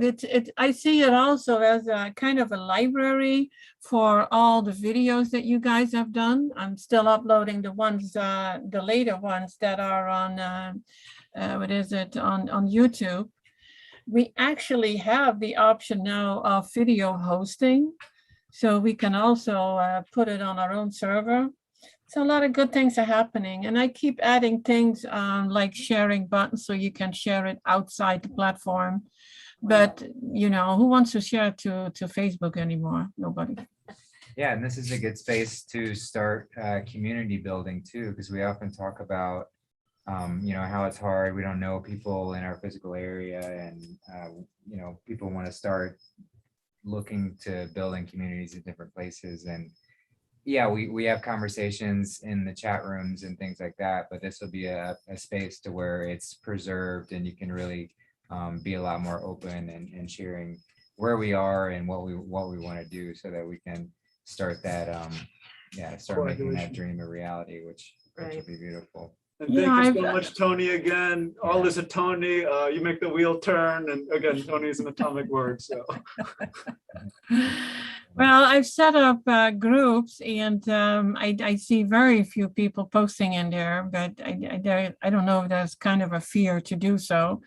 I see it also as a kind of a library for all the videos that you guys have done. I'm still uploading the ones, the later ones that are on, what is it, on YouTube. We actually have the option now of video hosting, so we can also put it on our own server. So a lot of good things are happening, and I keep adding things like sharing buttons so you can share it outside the platform. But you know, who wants to share it to Facebook anymore? Nobody. Yeah, and this is a good space to start community building too, because we often talk about you know, how it's hard. We don't know people in our physical area, and you know, people want to start looking to building communities in different places. And yeah, we have conversations in the chat rooms and things like that, but this will be a space to where it's preserved, and you can really be a lot more open and sharing where we are and what we want to do, so that we can start that start making that dream a reality, which would be beautiful. And thank you so much, Toni, again. All is a Toni. You make the wheel turn. And again, Toni is an atomic word. So. Well, I've set up groups, and I see very few people posting in there, but I don't know if there's kind of a fear to do so.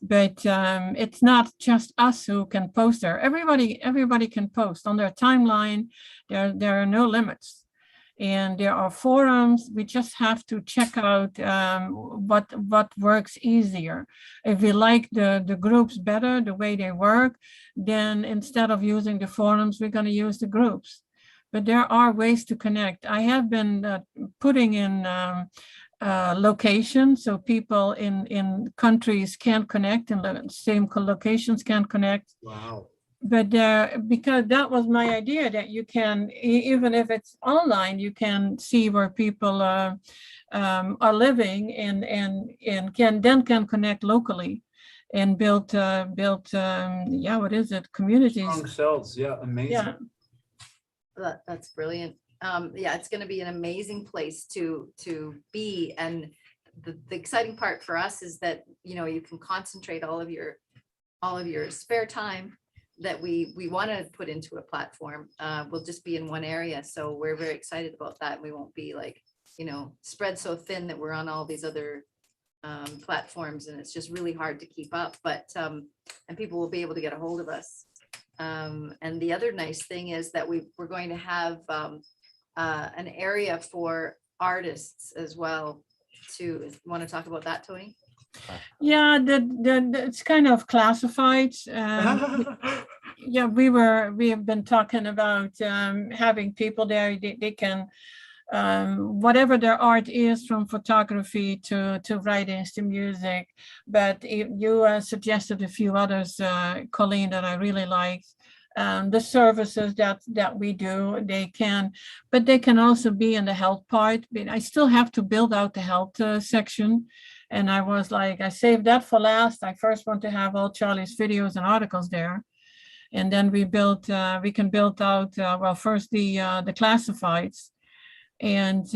But it's not just us who can post there. Everybody can post on their timeline. There are no limits. And there are forums. We just have to check out what works easier. If we like the groups better, the way they work, then instead of using the forums, we're going to use the groups. But there are ways to connect. I have been putting in locations, so people in countries can connect, and the same locations can connect. Wow. But because that was my idea, that you can, even if it's online, you can see where people are living, and can connect locally and build what is it, communities. Strong cells, yeah, amazing. Yeah. That's brilliant. Yeah, it's going to be an amazing place to be, and the exciting part for us is that, you know, you can concentrate all of your spare time that we want to put into a platform. Will just be in one area, so we're very excited about that. We won't be like, you know, spread so thin that we're on all these other platforms, and it's just really hard to keep up. But and people will be able to get a hold of us. And the other nice thing is that we're going to have an area for artists as well. To want to talk about that, Toni? Yeah, it's kind of classified. Yeah, we have been talking about having people there. They can, whatever their art is, from photography to writings to music. But you suggested a few others, Colleen, that I really liked. The services that we do, they can also be in the health part. But I still have to build out the health section. And I was like, I saved that for last. I first want to have all Charlie's videos and articles there. And then we can build out, well, first the classifieds, and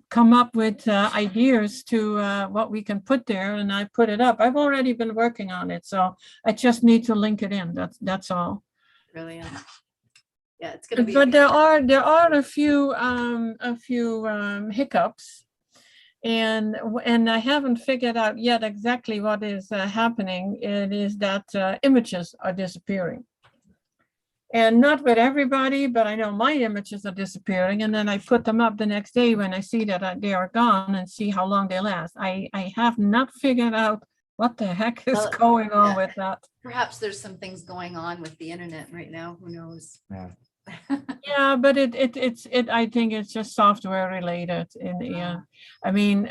come up with ideas to what we can put there, and I put it up. I've already been working on it, so I just need to link it in. That's all. brilliant. Yeah, it's gonna be. But there are a few hiccups, and I haven't figured out yet exactly what is happening. It is that images are disappearing, and not with everybody, but I know my images are disappearing, and then I put them up the next day when I see that they are gone and see how long they last. I have not figured out what the heck is Well, going on yeah. with that. Perhaps there's some things going on with the internet right now. Who knows? Yeah. Yeah, but it I think it's just software related. And yeah, I mean,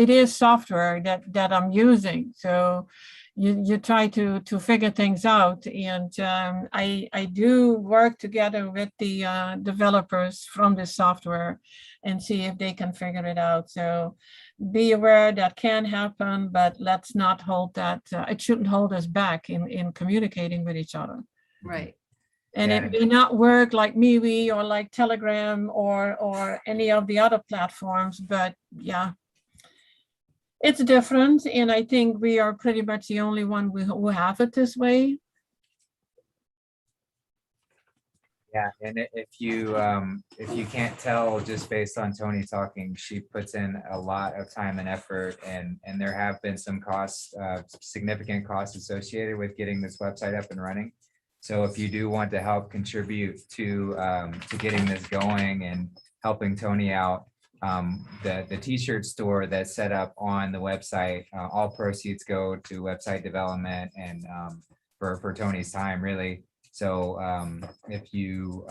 it is software that I'm using. So you try to figure things out. And I do work together with the developers from this software and see if they can figure it out. So be aware that can happen, but let's not hold that. It shouldn't hold us back in communicating with each other. Right. And Yeah. it may not work like MeWe or like Telegram or any of the other platforms, but yeah, it's different. And I think we are pretty much the only one who have it this way. Yeah, and if you can't tell just based on Toni talking, she puts in a lot of time and effort, and there have been some costs, significant costs associated with getting this website up and running. So if you do want to help contribute to getting this going and helping Toni out, the t-shirt store that's set up on the website, all proceeds go to website development and for Toni's time, really. So if you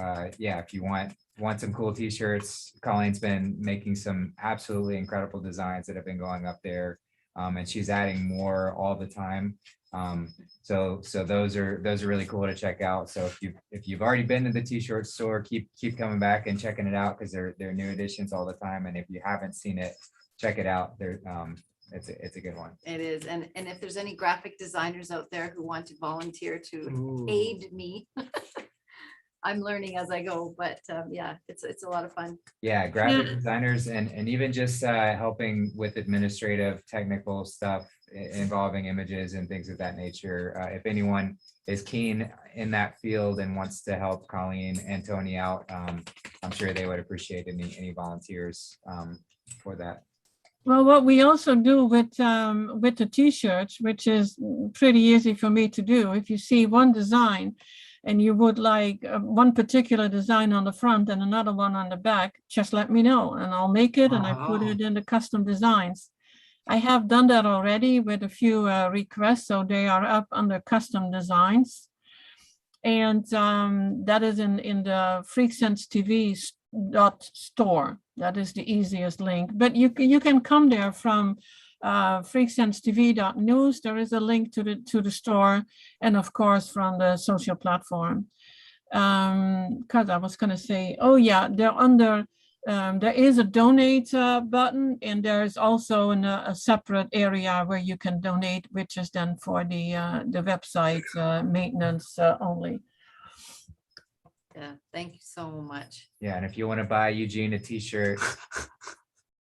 want some cool t-shirts, Colleen's been making some absolutely incredible designs that have been going up there, and she's adding more all the time. So those are really cool to check out. So if you've already been to the t-shirt store, keep coming back and checking it out, because they're new editions all the time. And if you haven't seen it, check it out. It's a good one. It is. And if there's any graphic designers out there who want to volunteer to aid me, I'm learning as I go, but yeah, it's a lot of fun. Yeah, graphic designers and even just helping with administrative technical stuff involving images and things of that nature. If anyone is keen in that field and wants to help Colleen and Toni out, I'm sure they would appreciate any volunteers for that. Well, what we also do with the t-shirts, which is pretty easy for me to do, if you see one design and you would like one particular design on the front and another one on the back, just let me know and I'll make it and I put it in the custom designs. I have done that already with a few requests, so they are up under custom designs. And that is in the FreakSense TV .store. That is the easiest link, but you can come there from freaksensentv.news. There is a link to the store, and of course from the social platform. Because I was going to say, oh yeah, they're under. There is a donate button, and there is also a separate area where you can donate, which is then for the website maintenance only. Yeah, thank you so much. Yeah, and if you want to buy Eugene a t-shirt,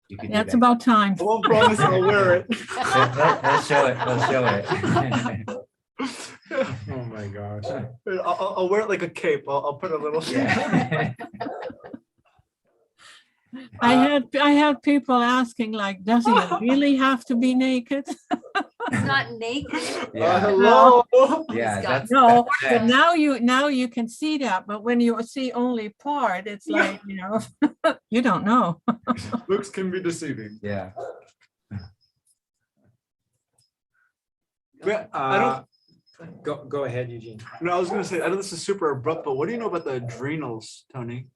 you can. That's about time. I won't promise I'll wear it. Let's show it. Let's show it. Oh my gosh. I'll wear it like a cape. I'll put a little. Yeah. I had people asking, like, does he really have to be naked? It's not naked. Yeah. Hello. Yeah, that's No, that's- but now you can see that. But when you see only part, it's like, you know, you don't know. Looks can be deceiving. yeah. But I don't. Go ahead, Eugene. No, I was gonna say I know this is super abrupt, but what do you know about the adrenals, Toni?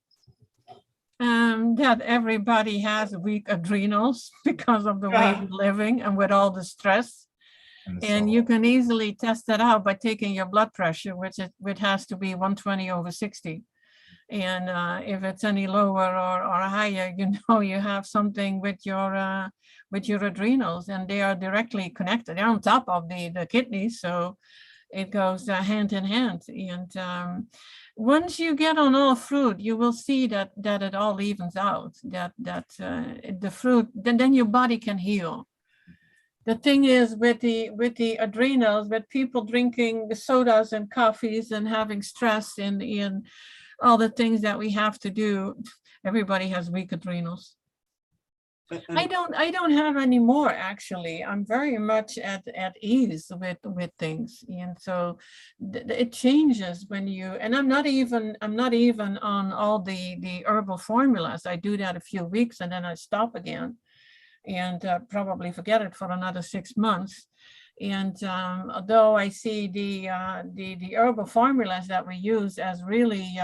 That everybody has weak adrenals because of the way we're living and with all the stress. And you can easily test that out by taking your blood pressure, which has to be 120/60. And if it's any lower or higher, you know you have something with your adrenals, and they are directly connected. They're on top of the kidneys, so it goes hand in hand. And once you get on all fruit, you will see that it all evens out. That the fruit, then your body can heal. The thing is with the adrenals, with people drinking the sodas and coffees and having stress in all the things that we have to do, everybody has weak adrenals. I don't have any more, actually. I'm very much at ease with things. And so it changes when you, and I'm not even on all the herbal formulas. I do that a few weeks and then I stop again and probably forget it for another 6 months. And although I see the herbal formulas that we use as really,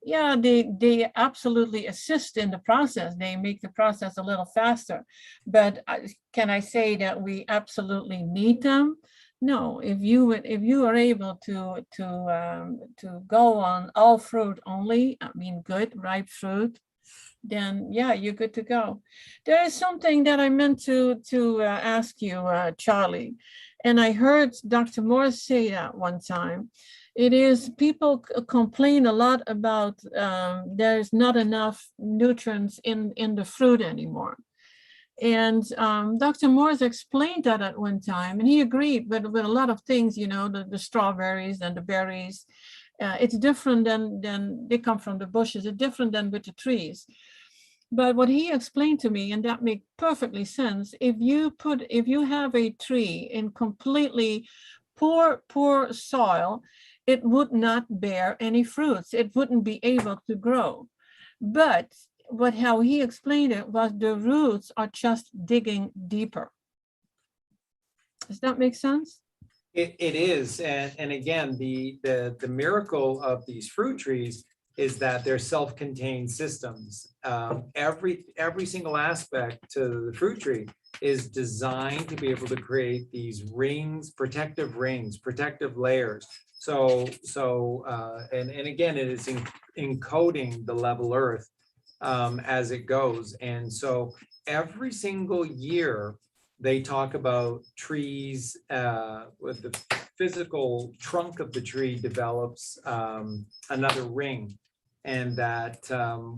yeah, they absolutely assist in the process. They make the process a little faster. But can I say that we absolutely need them? No. If you are able to go on all fruit only, I mean good ripe fruit, then yeah, you're good to go. There is something that I meant to ask you, Charlie, and I heard Dr. Morris say that one time. It is people complain a lot about there's not enough nutrients in the fruit anymore. And Dr. Morris explained that at one time, and he agreed with a lot of things, you know, the strawberries and the berries. It's different than they come from the bushes. It's different than with the trees. But what he explained to me, and that makes perfectly sense, if you have a tree in completely poor soil, it would not bear any fruits. It wouldn't be able to grow. But how he explained it was the roots are just digging deeper. Does that make sense? It is, and again, the miracle of these fruit trees is that they're self-contained systems. Every single aspect to the fruit tree is designed to be able to create these rings, protective layers. So and again, it is encoding the level earth as it goes. And so every single year they talk about trees with the physical trunk of the tree develops another ring. And that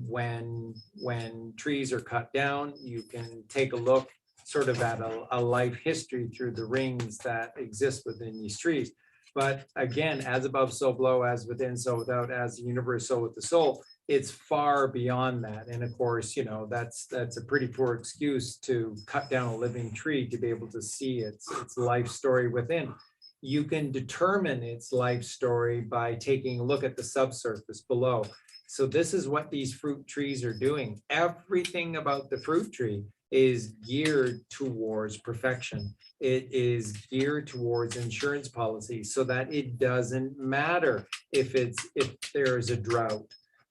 when trees are cut down, you can take a look sort of at a life history through the rings that exist within these trees. But again, as above, so below, as within, so without, as the universe, so with the soul, it's far beyond that. And of course, you know, that's a pretty poor excuse to cut down a living tree to be able to see its life story within. You can determine its life story by taking a look at the subsurface below. So this is what these fruit trees are doing. Everything about the fruit tree is geared towards perfection. It is geared towards insurance policies so that it doesn't matter if there is a drought.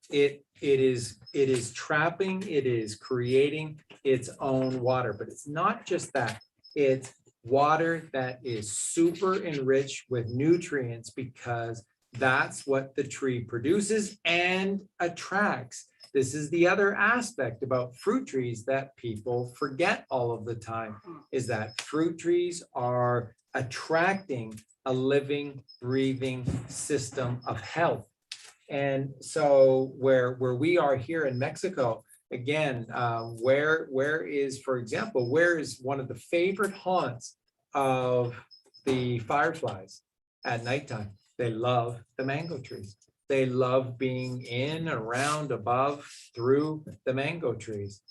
It is trapping, it is creating its own water, but it's not just that. It's water that is super enriched with nutrients because that's what the tree produces and attracts. This is the other aspect about fruit trees that people forget all of the time, is that fruit trees are attracting a living, breathing system of health. And so where we are here in Mexico, again, where is, for example, where is one of the favorite haunts of the fireflies at nighttime? They love the mango trees. They love being in, around, above, through the mango trees.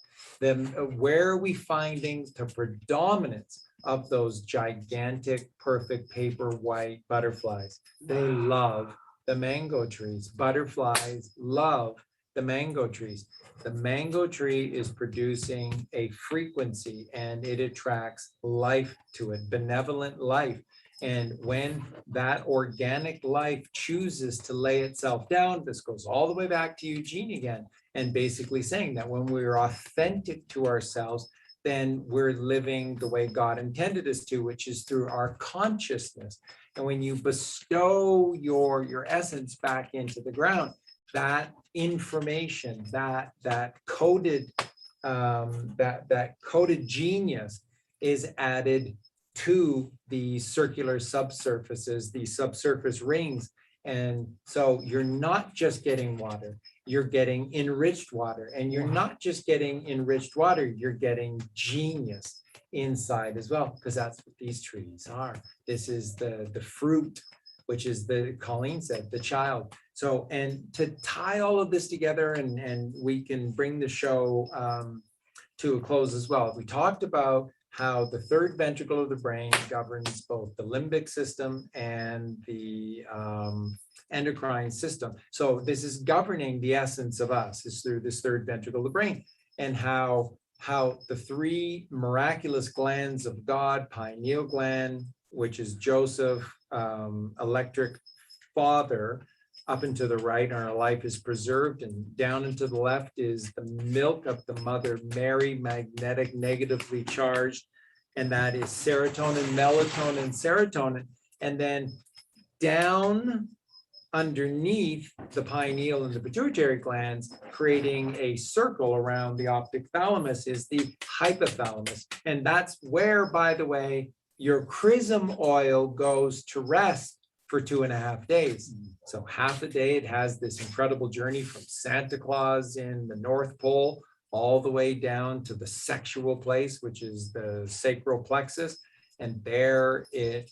Then where are we finding the predominance of those gigantic, perfect paper white butterflies? They love the mango trees. Butterflies love the mango trees. The mango tree is producing a frequency and it attracts life to it, benevolent life. And when that organic life chooses to lay itself down, this goes all the way back to Eugene again, and basically saying that when we're authentic to ourselves, then we're living the way God intended us to, which is through our consciousness. And when you bestow your essence back into the ground, that information, that coded genius is added to the circular subsurfaces, the subsurface rings. And so you're not just getting water, you're getting enriched water. And you're not just getting enriched water, you're getting genius. inside as well, because that's what these trees are. This is the fruit, which is Colleen said, the child. So, and to tie all of this together, and we can bring the show to a close as well. We talked about how the third ventricle of the brain governs both the limbic system and the endocrine system. So this is governing the essence of us, is through this third ventricle of the brain, and how the three miraculous glands of God, pineal gland, which is Joseph, electric father, up and to the right, our life is preserved, and down and to the left is the milk of the mother Mary, magnetic, negatively charged, and that is serotonin, melatonin, serotonin, and then down underneath the pineal and the pituitary glands, creating a circle around the optic thalamus, is the hypothalamus, and that's where, by the way, your chrism oil goes to rest for 2.5 days. So half a day, it has this incredible journey from Santa Claus in the North Pole all the way down to the sexual place, which is the sacral plexus. And there it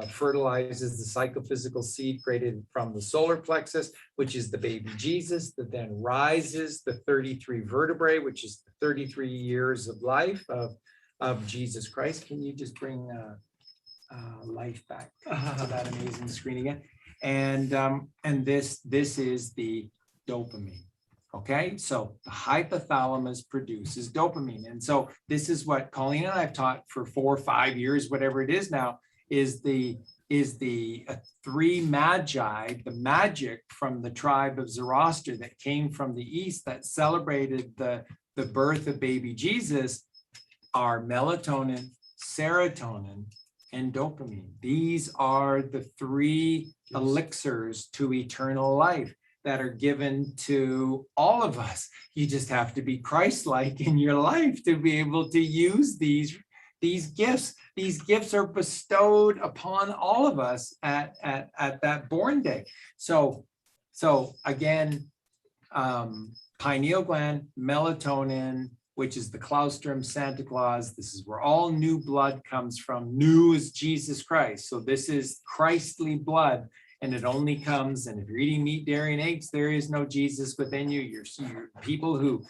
fertilizes the psychophysical seed created from the solar plexus, which is the baby Jesus, that then rises the 33 vertebrae, which is the 33 years of life of Jesus Christ. Can you just bring life back to that amazing screen again? And this is the dopamine. Okay, so the hypothalamus produces dopamine, and so this is what Colleen and I've taught for 4 or 5 years, whatever it is now, is the three magi, the magic from the tribe of Zoroaster that came from the east that celebrated the birth of baby Jesus, are melatonin, serotonin, and dopamine. These are the three elixirs to eternal life that are given to all of us. You just have to be Christ-like in your life to be able to use these gifts. These gifts are bestowed upon all of us at that born day. So again, pineal gland, melatonin, which is the claustrum, Santa Claus. This is where all new blood comes from. New is Jesus Christ. So this is Christly blood, and it only comes, and if you're eating meat, dairy, and eggs, there is no Jesus within you. You're people who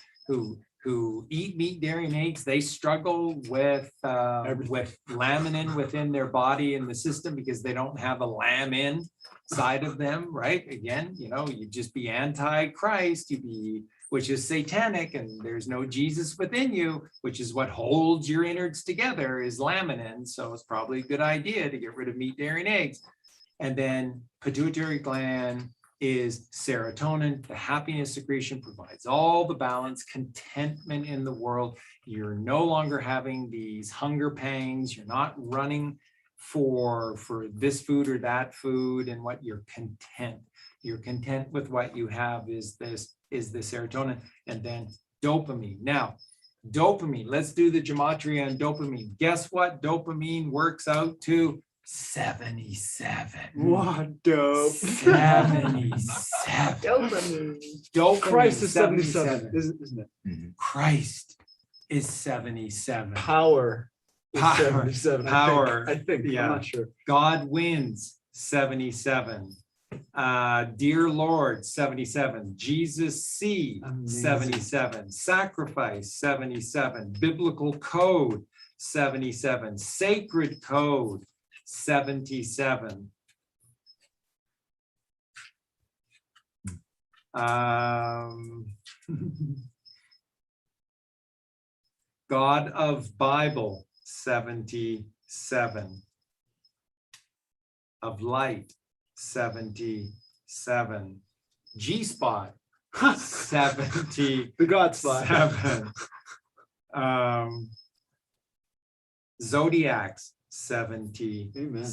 eat meat, dairy, and eggs, they struggle with laminin within their body and the system because they don't have a laminin side of them, right? Again, you just be anti-Christ, which is satanic, and there's no Jesus within you, which is what holds your innards together, is laminin. So it's probably a good idea to get rid of meat, dairy, and eggs. And then pituitary gland is serotonin. The happiness secretion provides all the balance, contentment in the world. You're no longer having these hunger pangs. You're not running for this food or that food, and what you're content. You're content with what you have is the serotonin, and then dopamine. Now, dopamine, let's do the gematria on dopamine. Guess what? Dopamine works out to 77. What dope. 77. Dopamine. Christ is 77, isn't it? Christ is 77. Power is Power. 77. Power. I think. Yeah. I'm not sure. God wins, 77. Dear Lord, 77. Jesus see, Amazing. 77. Sacrifice, 77. Biblical code, 77. Sacred code, 77. God of Bible, 77. Of light, 77. G-spot, 70. The God spot. 7. Zodiacs, 77. Amen.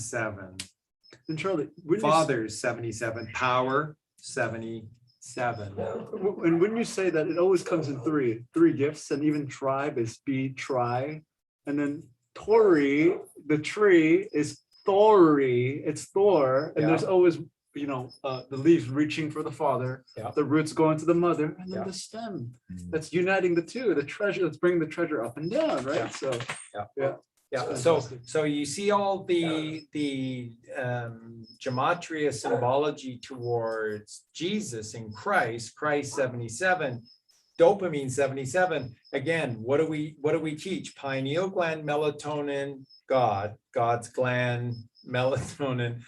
And Charlie, when Fathers, 77. Power, 77. and when you say that, it always comes in three gifts, and even tribe is tri, and then Tori, the tree, is Thori, it's Thor, and Yeah. there's always the leaves reaching for the father, Yeah. the roots going to the mother, and then Yeah. the stem. Mhm. That's uniting the two, the treasure, let's bring the treasure up and down, right? Yeah. So, Yeah. yeah. Yeah, It's so, fantastic. so you see all the gematria symbology towards Jesus in Christ 77, dopamine 77. Again, what do we teach? Pineal gland, melatonin, God's gland, melatonin,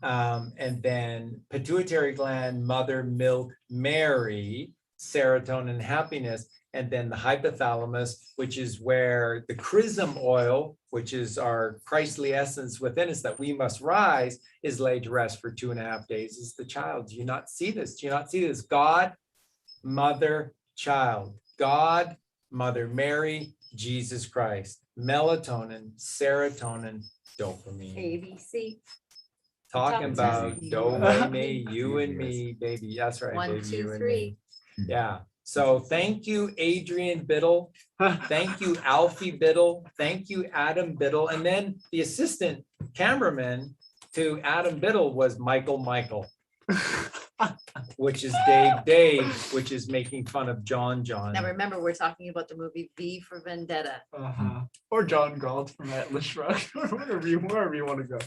and then pituitary gland, mother, milk, Mary, serotonin, happiness. And then the hypothalamus, which is where the chrism oil, which is our Christly essence within us that we must rise, is laid to rest for 2.5 days. Is the child. Do you not see this? Do you not see this? God, mother, child. God, mother, Mary, Jesus Christ. Melatonin, serotonin, dopamine. ABC. Talking about Top do, ten. me, you and me, baby. That's right, 1, baby, 2, you and 3. me. Yeah. So thank you, Adrian Biddle. Thank you, Alfie Biddle. Thank you, Adam Biddle. And then the assistant cameraman to Adam Biddle was Michael, which is Dave, which is making fun of John. Now remember, we're talking about the movie V for Vendetta. Or John Galt from Atlas Shrugged, or wherever you want to go.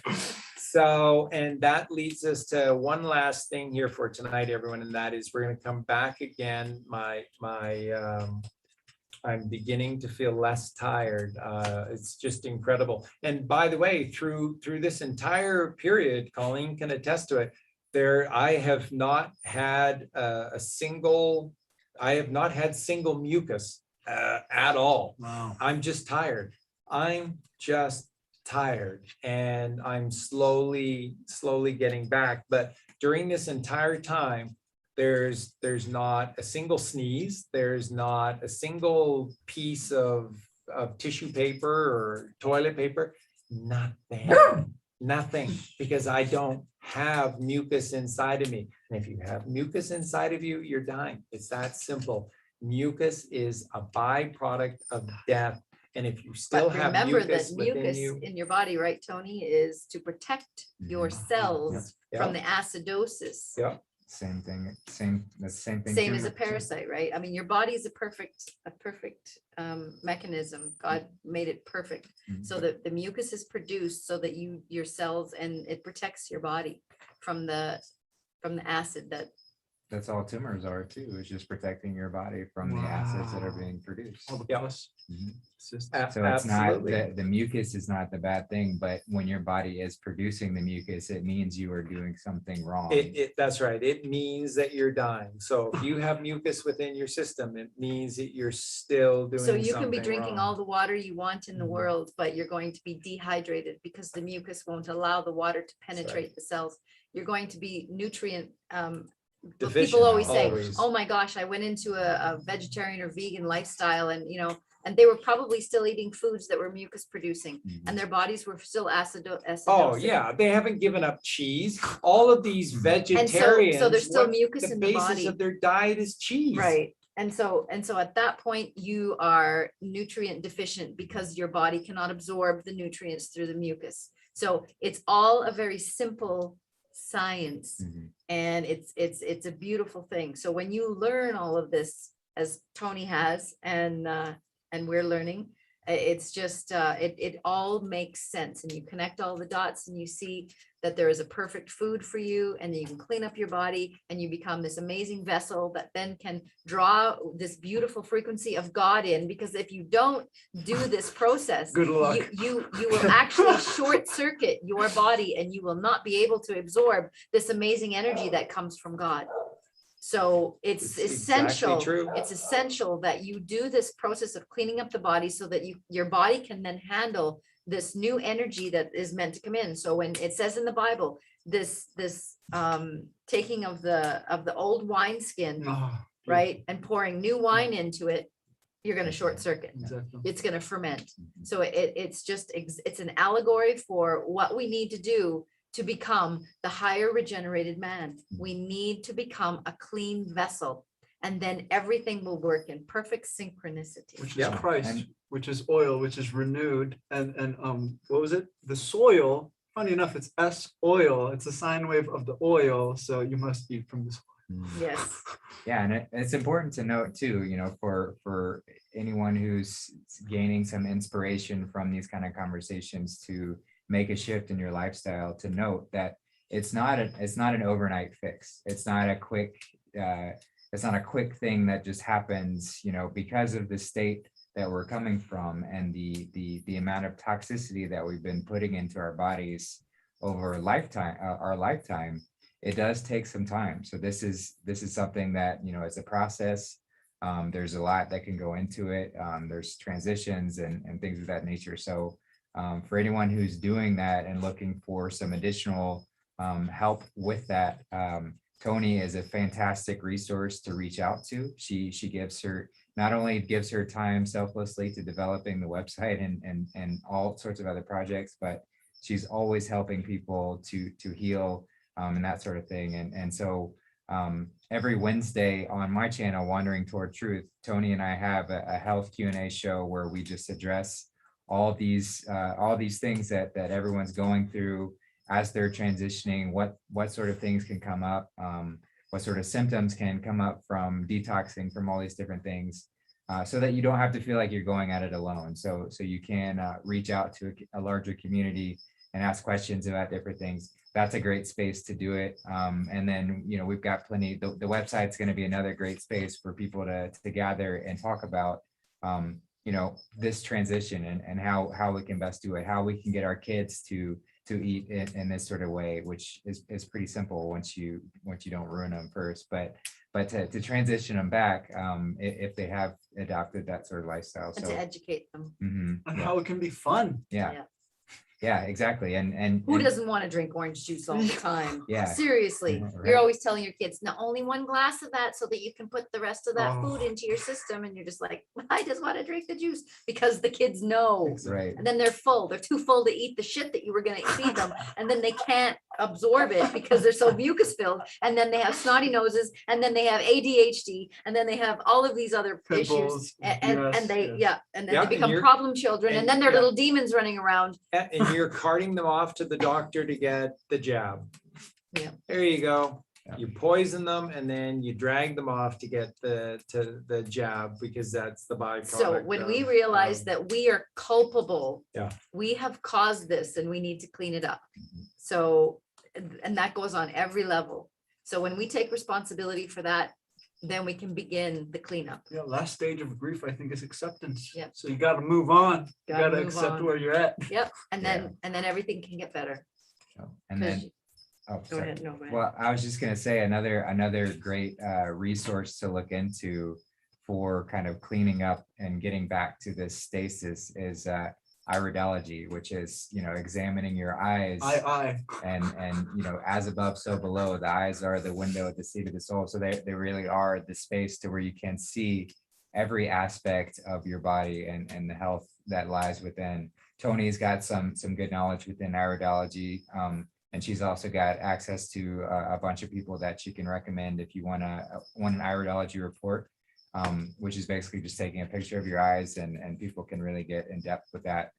So, and that leads us to one last thing here for tonight, everyone, and that is we're going to come back again. I'm beginning to feel less tired. It's just incredible. And by the way, through this entire period, Colleen can attest to it. I have not had single mucus at all. Wow. I'm just tired. And I'm slowly getting back. But during this entire time, there's not a single sneeze. There's not a single piece of tissue paper or toilet paper. Nothing, because I don't have mucus inside of me. And if you have mucus inside of you, you're dying. It's that simple. Mucus is a byproduct of death. And if you still But have remember that mucus within mucus you, in your body, right, Tony, is to protect your cells Yeah. from the acidosis. Yeah. Same thing, that's the same thing. Same as a tumor, too. parasite, right? I mean, your body is a perfect mechanism. God made it perfect Mhm. so that the mucus is produced so that your cells, and it protects your body from the acid that. That's all tumors are too, is just protecting your body from the acids that are being produced. All the Yeah. plus. Mhm. systems. So it's not, Absolutely. the mucus is not the bad thing, but when your body is producing the mucus, it means you are doing something wrong. That's right. It means that you're dying. So if you have mucus within your system, it means that you're still doing So something you can be drinking wrong. all the water you want in the Mhm. world, but you're going to be dehydrated because the mucus won't allow the water to penetrate the cells. You're going to be nutrient, but Deficient, people always say, always. oh my gosh, I went into a vegetarian or vegan lifestyle and, and they were probably still eating foods that were mucus producing Mhm. and their bodies were still acidotic. Oh, yeah, they haven't given up cheese. All of these Mhm. vegetarians. so there's still what mucus the in the basis body. of their diet is cheese. Right. And so at that point, you are nutrient deficient because your body cannot absorb the nutrients through the mucus. So it's all a very simple science. Mhm. And it's a beautiful thing. So when you learn all of this, as Toni has, and we're learning, it's just, it all makes sense, and you connect all the dots and you see that there is a perfect food for you, and then you can clean up your body and you become this amazing vessel that then can draw this beautiful frequency of God in, because if you don't do this process, Good luck. you will actually short circuit your body and you will not be able to absorb this amazing energy that comes from God. So it's It's exactly essential. true. It's essential that you do this process of cleaning up the body so that your body can then handle this new energy that is meant to come in. So when it says in the Bible, this taking of the old wineskin, Oh, right, and pouring new wine into it, you're going to short circuit. exactly. It's going to ferment. Mhm. So it's an allegory for what we need to do to become the higher regenerated man. We need to become a clean vessel, and then everything will work in perfect synchronicity. Which is Yeah. Christ, And- which is oil, which is renewed, and what was it? The soil funny enough, it's S oil. It's a sine wave of the oil. So you must eat from this. Yes. Yeah, and it's important to note too, for anyone who's gaining some inspiration from these kind of conversations to make a shift in your lifestyle, to note that it's not an overnight fix. It's not a quick thing that just happens, because of the state that we're coming from and the amount of toxicity that we've been putting into our bodies over our lifetime. It does take some time. So this is something that, it's a process. There's a lot that can go into it. There's transitions and things of that nature. So for anyone who's doing that and looking for some additional help with that, Toni is a fantastic resource to reach out to. She not only gives her time selflessly to developing the website and all sorts of other projects, but she's always helping people to heal and that sort of thing. And so every Wednesday on my channel, Wandering Toward Truth, Toni and I have a health Q&A show where we just address all these things that everyone's going through as they're transitioning, what sort of things can come up, what sort of symptoms can come up from detoxing from all these different things, so that you don't have to feel like you're going at it alone. So you can reach out to a larger community and ask questions about different things. That's a great space to do it. And then, we've got plenty, the website's going to be another great space for people to gather and talk about, this transition and how we can best do it, how we can get our kids to eat in this sort of way, which is pretty simple once you don't ruin them first, but to transition them back if they have adopted that sort of lifestyle. And So to educate them. And how it can be fun. Yeah, exactly. And Who doesn't want to drink orange juice all the time? Yeah. Seriously, Right. you're always telling your kids, not only one glass of that so that you can put the rest of that Oh. food into your system. And you're just like, I just want to drink the juice because the kids know. right. And then they're full. They're too full to eat the shit that you were going to feed them. And then they can't absorb it because they're so mucus filled. And then they have snotty noses. And then they have ADHD. And then they have all of these other issues. Pimples, And they, yes. and then Yeah, they and become you're- problem children. And then they're yeah. little demons running around. And you're carting them off to the doctor to get the jab. Yeah. There you go. Yeah. You poison them and then you drag them off to get the jab because that's the byproduct. So when we of, realize that we are culpable, Yeah. we have caused this and we need to clean it up. So, and that goes on every level. So when we take responsibility for that, then we can begin the cleanup. Yeah, last stage of grief, I think, is acceptance. Yep. So you got to move on. You Gotta got to move accept on. where you're at. Yep. And then everything can get better. And 'Cause then, you- oh, Go sorry. ahead, no, go ahead. Well, I was just gonna say another great resource to look into for kind of cleaning up and getting back to this stasis is iridology, which is, examining your eyes and as above, so below. The eyes are the window at the seat of the soul. So they really are the space to where you can see every aspect of your body and the health that lies within. Toni's got some good knowledge within iridology. And she's also got access to a bunch of people that she can recommend if you want an iridology report, which is basically just taking a picture of your eyes, and people can really get in depth with that.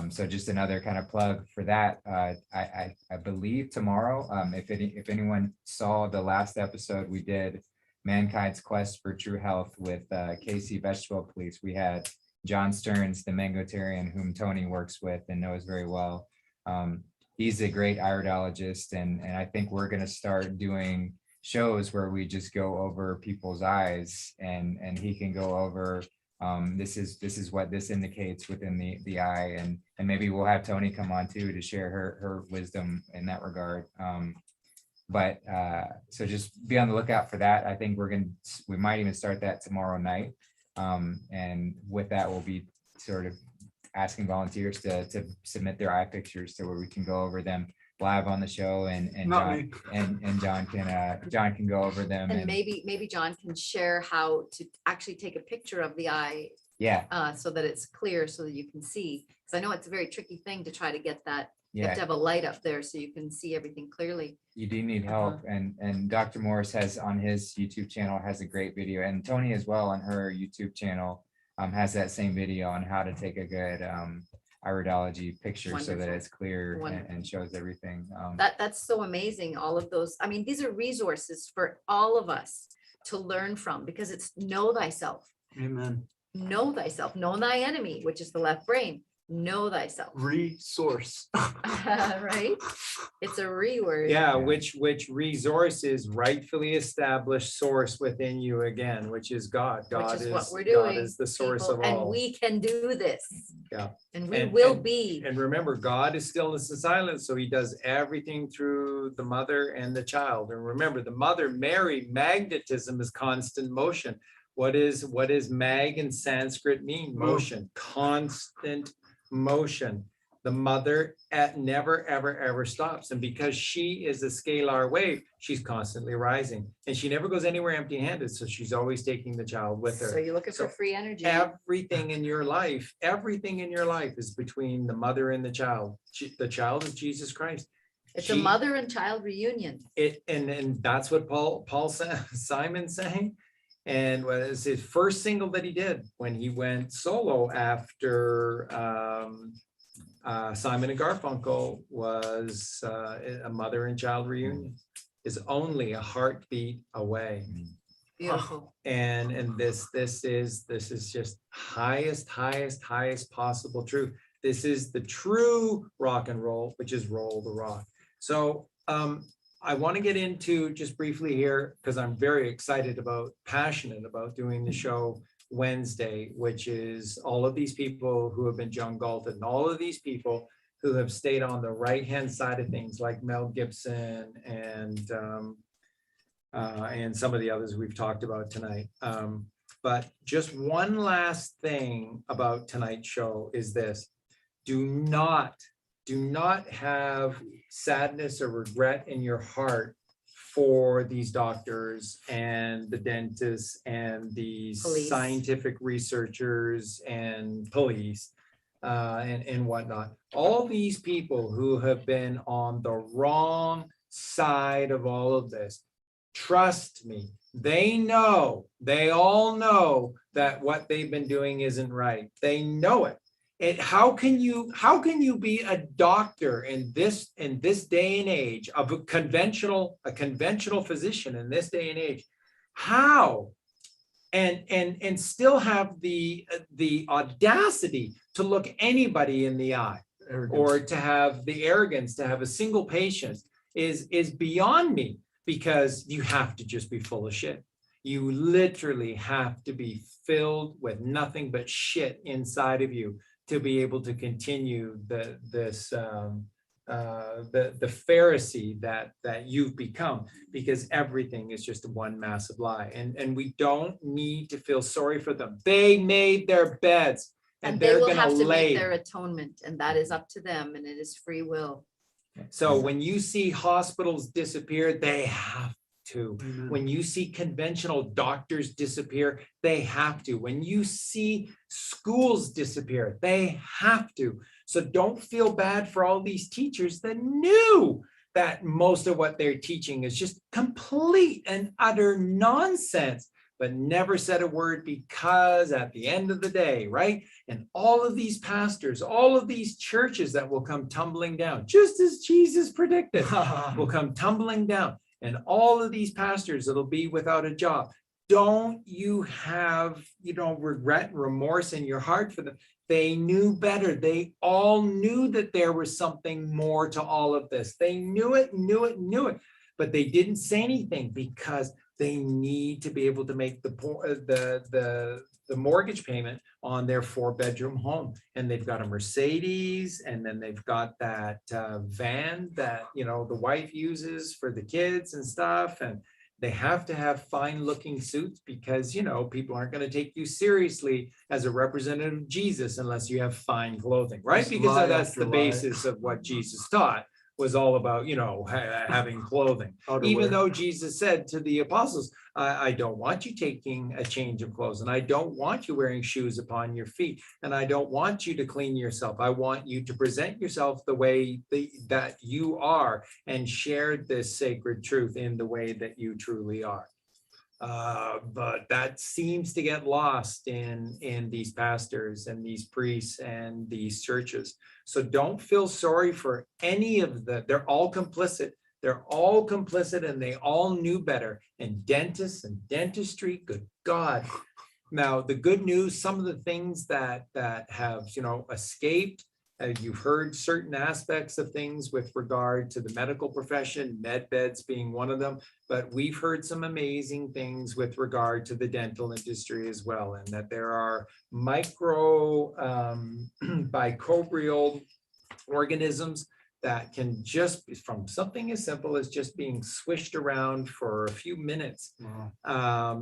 So just another kind of plug for that. I believe tomorrow, if anyone saw the last episode we did, Mankind's Quest for True Health with KC Vegetable Police, we had John Stearns, the Mangotarian, whom Toni works with and knows very well. He's a great iridologist, and I think we're going to start doing shows where we just go over people's eyes, and he can go over this is what this indicates within the eye, and maybe we'll have Toni come on too to share her wisdom in that regard. So just be on the lookout for that. I think we might even start that tomorrow night, and with that we'll be sort of asking volunteers to submit their eye pictures so where we can go over them live on the show, and Not John me. and John can go over them, And maybe John can share how to actually take a picture of the eye yeah, so that it's clear so that you can see. Because I know it's a very tricky thing to try to get that. You have yeah, to have a light up there so you can see everything clearly. you do need help. And Dr. Morris has on his YouTube channel has a great video, and Toni as well on her YouTube channel has that same video on how to take a good iridology picture so that Wonderful. it's clear Wonderful. and shows everything. That's so amazing. All of those. I mean, these are resources for all of us to learn from, because it's know thyself, Amen. know thyself, know thy enemy, which is the left brain. Know thyself. Resource. Right? It's a reword. Yeah, Yeah. which resource is rightfully established source within you again, which is God. Which God is what is, we're God doing. is the source people, of and all. we can do this. Yeah. And we And- will and- be. And remember, God is stillness and silence, so he does everything through the mother and the child. And remember, the mother, Mary, magnetism is constant motion. What is mag in Sanskrit mean? Motion, constant motion. The mother never, ever, ever stops. And because she is a scalar wave, she's constantly rising. And she never goes anywhere empty-handed. So she's always taking the child with her. So you're looking So for free energy. Everything in your life is between the mother and the child. The child is Jesus Christ. It's a She- mother and child reunion. And that's what Simon's saying. And was his first single that he did when he went solo after Simon and Garfunkel was a mother and child reunion. Is only a heartbeat away. Beautiful. And this is just highest possible truth. This is the true rock and roll, which is roll the rock. So I want to get into just briefly here, because I'm very excited passionate about doing the show Wednesday, which is all of these people who have been John Galton, and all of these people who have stayed on the right-hand side of things, like Mel Gibson and some of the others we've talked about tonight. But just one last thing about tonight's show is this: do not have sadness or regret in your heart for these doctors and the dentists and these Police. scientific researchers and police and whatnot. All these people who have been on the wrong side of all of this, trust me, they all know that what they've been doing isn't right. They know it. How can you be a doctor in this day and age, of a conventional physician in this day and age? How? And still have the audacity to look anybody in the eye, or to have the arrogance to have a single patient is beyond me, because you have to just be full of shit. You literally have to be filled with nothing but shit inside of you to be able to continue the Pharisee that you've become, because everything is just one massive lie. And we don't need to feel sorry for them. They made their beds, And and they they're will gonna have to lay. make their atonement, and that is up to them, and it is free will. So when you see hospitals disappear, they have to. Amen. When you see conventional doctors disappear, they have to. When you see schools disappear, they have to. So don't feel bad for all these teachers that knew that most of what they're teaching is just complete and utter nonsense, but never said a word, because at the end of the day, right? And all of these pastors, all of these churches that will come tumbling down, just as Jesus predicted, will come tumbling down. And all of these pastors that'll be without a job. Don't you have, regret and remorse in your heart for them? They knew better. They all knew that there was something more to all of this. They knew it, but they didn't say anything, because they need to be able to make the mortgage payment on their 4-bedroom home. And they've got a Mercedes, and then they've got that van that, the wife uses for the kids and stuff. And they have to have fine looking suits, because, people aren't going to take you seriously as a representative of Jesus unless you have fine clothing, right? Just Because lie that's after the lie. basis of what Jesus taught, was all about, having clothing. Even Outerwear. though Jesus said to the apostles, I don't want you taking a change of clothes, and I don't want you wearing shoes upon your feet, and I don't want you to clean yourself. I want you to present yourself the way that you are, and share this sacred truth in the way that you truly are. But that seems to get lost in these pastors and these priests and these churches. So don't feel sorry for any of they're all complicit. They're all complicit and they all knew better. And dentists and dentistry, good God. Now, the good news, some of the things that have, escaped, you've heard certain aspects of things with regard to the medical profession, med beds being one of them, but we've heard some amazing things with regard to the dental industry as well, and that there are microbial organisms that can just, from something as simple as just being swished around for a few minutes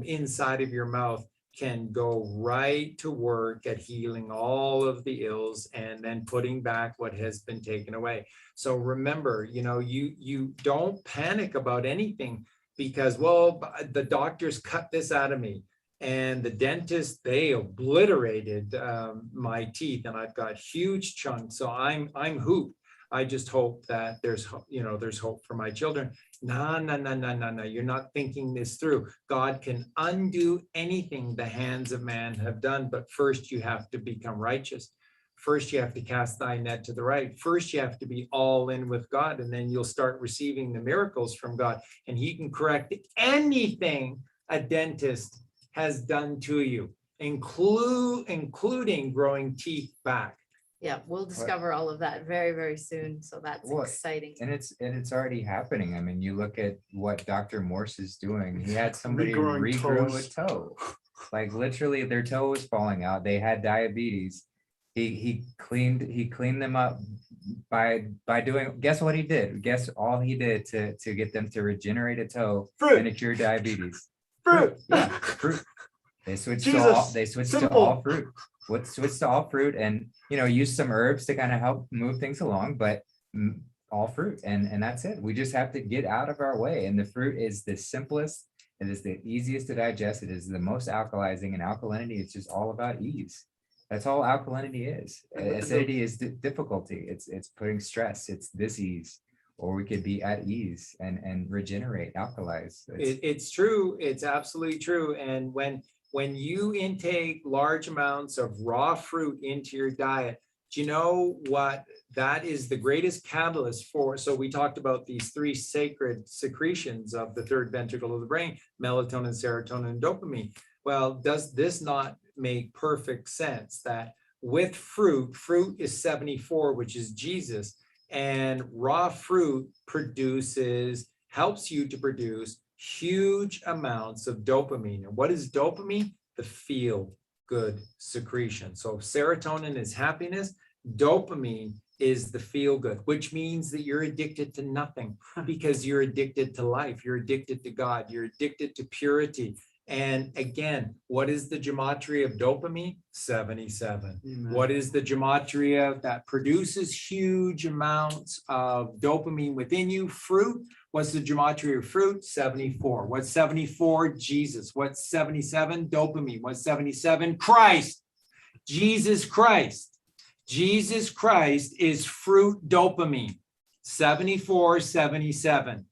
inside of your mouth, can go right to work at healing all of the ills and then putting back what has been taken away. So remember, you don't panic about anything because, well, the doctors cut this out of me and the dentist, they obliterated my teeth and I've got huge chunks. So I'm hooped. I just hope that there's hope for my children. No. You're not thinking this through. God can undo anything the hands of man have done, but first you have to become righteous. First, you have to cast thy net to the right. First, you have to be all in with God, and then you'll start receiving the miracles from God. And he can correct anything a dentist has done to you, including growing teeth back. Yeah, we'll discover all of that very, very soon. So that's Well, exciting. And it's already happening. I mean, you look at what Dr. Morse is doing. He had somebody Regrowing regrew toes. a toe. Like literally their toe was falling out. They had diabetes. He cleaned them up by doing, guess what he did? Guess all he did to get them to regenerate a toe and to cure diabetes. Fruit. Yeah, fruit. They switched Jesus, to simple. all fruit. Switch to all fruit and use some herbs to kind of help move things along, but all fruit and that's it. We just have to get out of our way, and the fruit is the simplest, it is the easiest to digest, it is the most alkalizing, and alkalinity is just all about ease. That's all alkalinity is. Acidity is difficulty. It's putting stress. It's disease, or we could be at ease and regenerate, alkalize. It's true. It's absolutely true. And when you intake large amounts of raw fruit into your diet, do you know what that is the greatest catalyst for? So we talked about these three sacred secretions of the third ventricle of the brain, melatonin, serotonin, and dopamine. Well, does this not make perfect sense that with fruit is 74, which is Jesus, and raw fruit helps you to produce huge amounts of dopamine. And what is dopamine? The feel good secretion. So serotonin is happiness. Dopamine is the feel good, which means that you're addicted to nothing because you're addicted to life. You're addicted to God. You're addicted to purity. And again, what is the gematria of dopamine? 77. Amen. What is the gematria that produces huge amounts of dopamine within you? Fruit. What's the gematria of fruit? 74. What's 74? Jesus. What's 77? Dopamine. What's 77? Christ. Jesus Christ. Jesus Christ is fruit dopamine. 74, 77.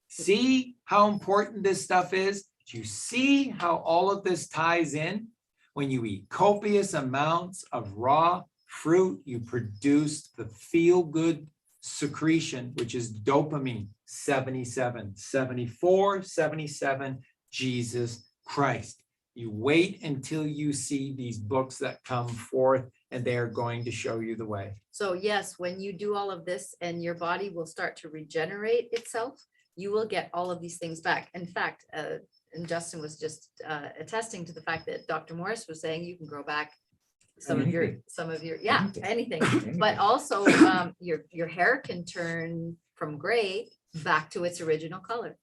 See how important this stuff is? Do you see how all of this ties in? When you eat copious amounts of raw fruit, you produce the feel-good secretion, which is dopamine. 77, 74, 77, Jesus Christ. You wait until you see these books that come forth, and they are going to show you the way. So yes, when you do all of this and your body will start to regenerate itself, you will get all of these things back. In fact, and Justin was just attesting to the fact that Dr. Morris was saying you can grow back some of your, yeah, anything. But also your hair can turn from gray back to its original color.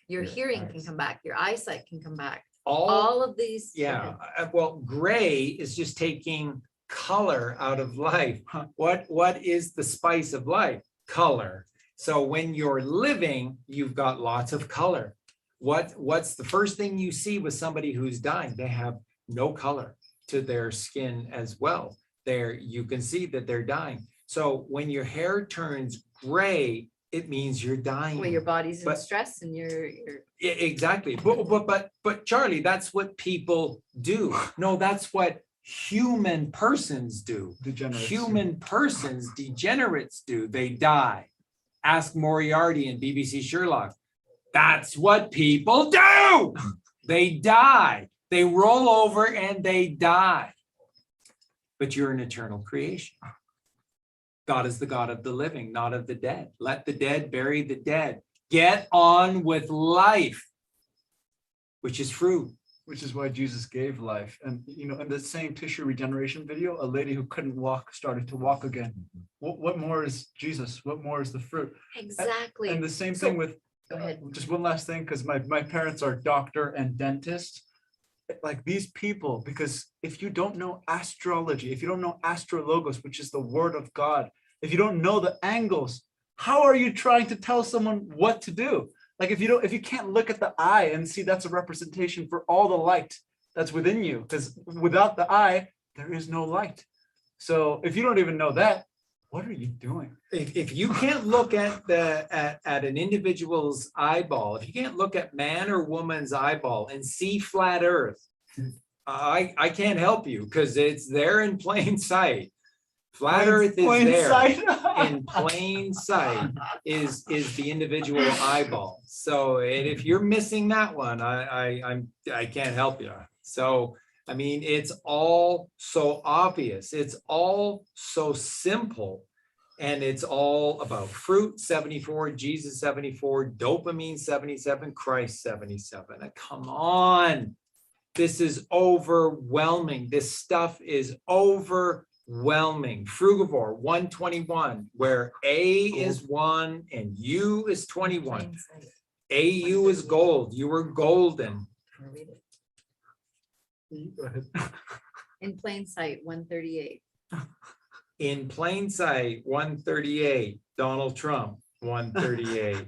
Your hearing can come back. Your eyesight can come back. All of these. Yeah, well, gray is just taking color out of life. What is the spice of life? Color. So when you're living, you've got lots of color. What's the first thing you see with somebody who's dying? They have no color to their skin as well. You can see that they're dying. So when your hair turns gray, it means you're dying. Well, your body's in But- stress and you're Exactly. But Charlie, that's what people do. No, that's what human persons do. Degenerates. Human persons, degenerates do. They die. Ask Moriarty and BBC Sherlock. That's what people do. They die. They roll over and they die. But you're an eternal creation. God is the God of the living, not of the dead. Let the dead bury the dead. Get on with life, which is fruit. Which is why Jesus gave life. And, you know, in the same tissue regeneration video, a lady who couldn't walk started to walk again. What more is Jesus? What more is the fruit? exactly. And the same So- thing with, Go ahead. just one last thing, because my parents are doctor and dentist. Like these people, because if you don't know astrology, if you don't know astrologos, which is the word of God, if you don't know the angles, how are you trying to tell someone what to do? Like if you can't look at the eye and see that's a representation for all the light that's within you, because without the eye, there is no light. So if you don't even know that, what are you doing? If you can't look at at an individual's eyeball, if you can't look at man or woman's eyeball and see flat earth, I can't help you because it's there in plain sight. Flat earth is Plain there. sight. In plain sight is the individual eyeball. So, and if you're missing that one, I can't help you. So, I mean, it's all so obvious. It's all so simple. And it's all about fruit 74, Jesus 74, dopamine 77, Christ 77. Come on. This is overwhelming. This stuff is overwhelming. Frugivore 121, where A is 1 and U is 21. Plain sight. AU is gold. You were golden. Can I read it? Go ahead. In plain sight, 138. In plain sight, 138. Donald Trump, 138.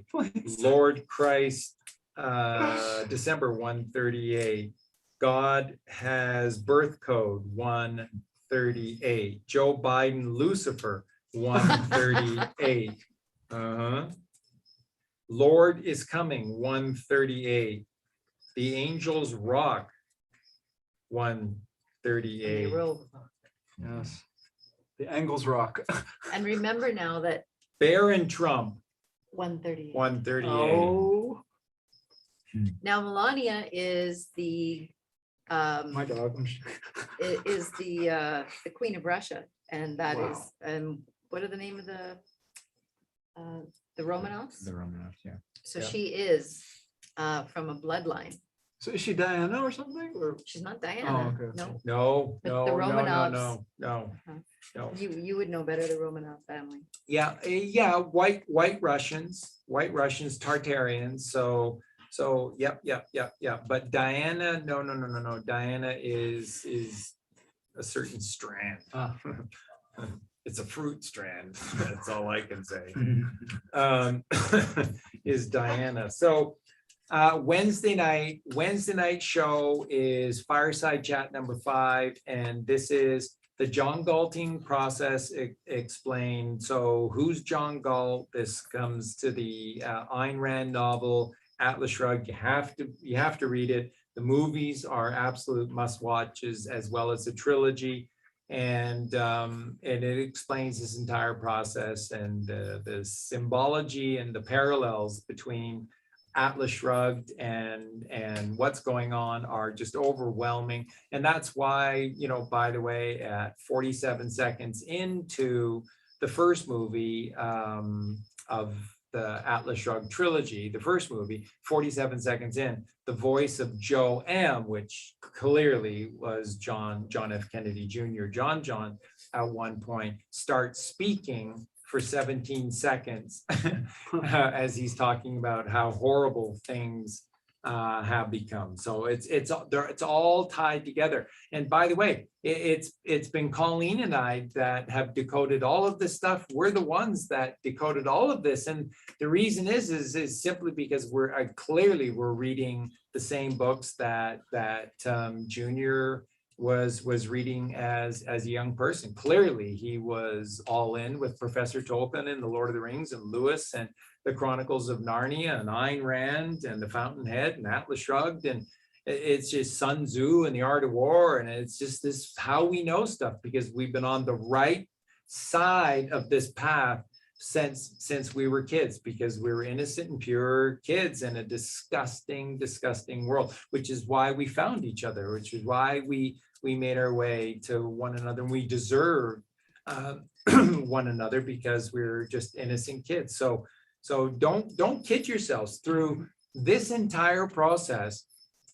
Lord Christ, December 138. God has birth code 138. Joe Biden, Lucifer 138. Lord is coming 138. The angels rock And they 138. roll. Yes. The angles rock. And remember now that Baron Trump 138. 138. Oh, Now Melania is the my dog. is the Queen of Russia, and that is what are the name of the Romanovs? The Romanovs, yeah. So Yeah. she is from a bloodline. So is she Diana or something? Or She's not Diana. okay. No, No, But no, the no, no, Romanovs- no, no, Uh-huh. no. you would know better the Romanov family. Yeah, yeah, white Russians, Tartarians. So, yep. But Diana, no. Diana is a certain strand. It's a fruit strand. That's all I can say. Is Diana. So Wednesday night show is Fireside Chat number 5, and this is the John Galting process explained. So who's John Galt? This comes to the Ayn Rand novel, Atlas Shrugged. You have to read it. The movies are absolute must-watches, as well as the trilogy. And it explains this entire process and the symbology and the parallels between Atlas Shrugged and what's going on are just overwhelming. And that's why, by the way, at 47 seconds into the first movie of the Atlas Shrugged trilogy, the first movie, 47 seconds in, the voice of Joe M., which clearly was John F. Kennedy Jr., John at one point, starts speaking for 17 seconds as he's talking about how horrible things have become. So it's all tied together. And by the way, it's been Colleen and I that have decoded all of this stuff. We're the ones that decoded all of this, and the reason is simply because we're clearly reading the same books that Junior was reading as a young person. Clearly, he was all in with Professor Tolkien and the Lord of the Rings and Lewis and the Chronicles of Narnia and Ayn Rand and the Fountainhead and Atlas Shrugged, and it's just Sun Tzu and the Art of War, and it's just this how we know stuff, because we've been on the right side of this path since we were kids, because we were innocent and pure kids in a disgusting world, which is why we found each other, which is why we made our way to one another, and we deserve one another, because we're just innocent kids. So don't kid yourselves. Through this entire process,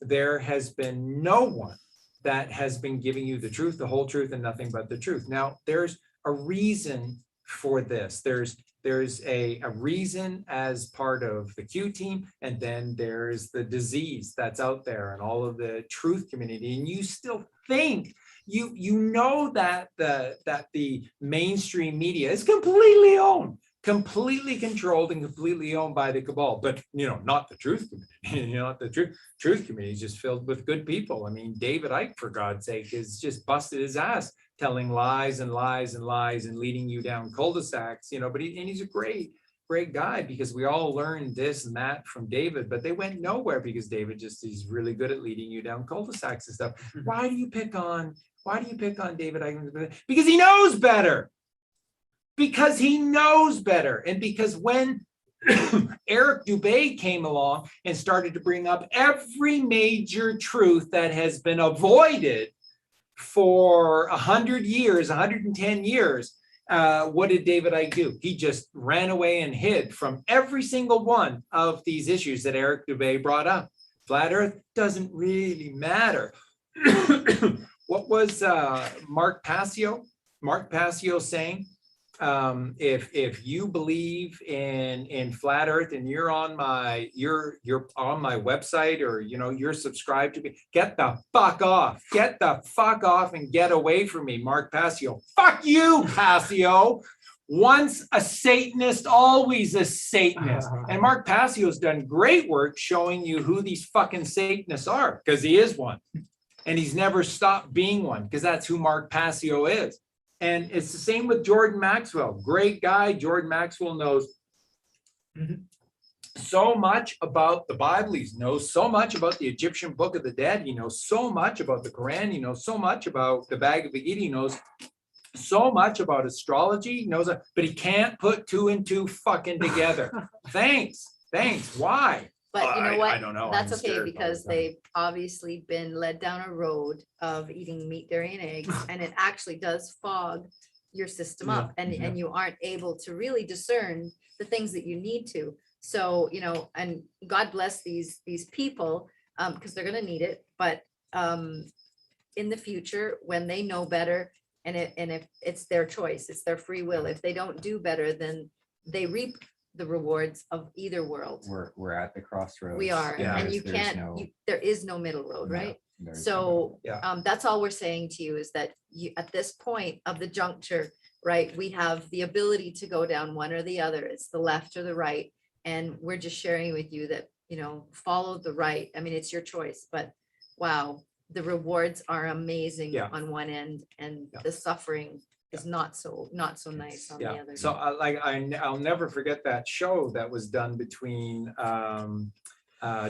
there has been no one that has been giving you the truth, the whole truth, and nothing but the truth. Now, there's a reason for this. There's a reason as part of the Q team, and then there's the disease that's out there and all of the truth community. And you still think you know that the mainstream media is completely owned, completely controlled, and completely owned by the cabal, but not the truth community. Not the truth community is just filled with good people. I mean, David Icke, for God's sake, is just busted his ass telling lies and lies and lies and leading you down cul-de-sacs, but he's a great guy, because we all learned this and that from David, but they went nowhere because David he's really good at leading you down cul-de-sacs and stuff. Why do you pick on David Icke? Because he knows better. Because he knows better. And because when Eric Dubé came along and started to bring up every major truth that has been avoided for 100 years, 110 years, what did David Icke do? He just ran away and hid from every single one of these issues that Eric Dubé brought up. Flat Earth doesn't really matter. What was Mark Passio saying? If you believe in flat Earth and you're on my website, or you're subscribed to me, get the fuck off and get away from me. Mark Passio. Fuck you, Passio. Once a Satanist, always a Satanist. And Mark Passio's done great work showing you who these fucking Satanists are, because he is one, and he's never stopped being one, because that's who Mark Passio is. And it's the same with Jordan Maxwell. Great guy. Jordan Maxwell knows so much about the Bible. He knows so much about the Egyptian Book of the Dead. He knows so much about the Quran. He knows so much about the Bhagavad Gita. He knows so much about astrology. He knows, but he can't put two and two fucking together. Thanks. Why? But you know what? I don't know. That's I'm okay, scared because all the time. they've obviously been led down a road of eating meat, dairy, and eggs, and it actually does fog your system up, and you aren't able to really discern the things that you need to. So, and God bless these people, because they're gonna need it. But in the future, when they know better, and if it's their choice, it's their free will. If they don't do better, then they reap the rewards of either world. We're at the crossroads. We are, Yeah. and you There's can't, no- there is no middle road, no, right? there's So, Yeah. that's all we're saying to you, is that you, at this point of the juncture, right, we have the ability to go down one or the other. It's the left or the right. And we're just sharing with you that, follow the right. I mean, it's your choice, but wow, the rewards are amazing Yeah. on one end, and Yeah. the suffering is not so nice on the Yeah. other. So I'll never forget that show that was done between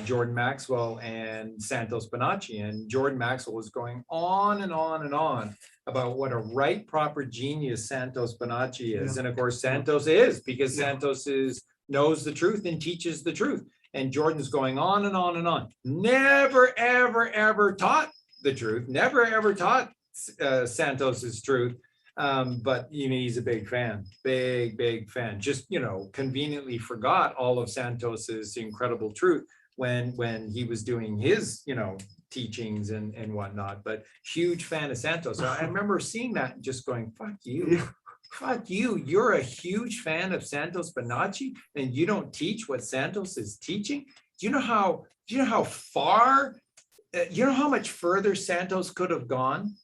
Jordan Maxwell and Santos Bonacci, and Jordan Maxwell was going on and on and on about what a right proper genius Santos Bonacci is. And of course, Santos is, because Santos knows the truth and teaches the truth. And Jordan's going on and on and on. Never, ever, ever taught the truth. Never, ever taught Santos's truth. But he's a big fan, big fan. Just conveniently forgot all of Santos's incredible truth when he was doing his teachings and whatnot. But huge fan of Santos. So I remember seeing that and just going, fuck you. Fuck you. You're a huge fan of Santos Bonacci, and you don't teach what Santos is teaching. Do you know how far, how much further Santos could have gone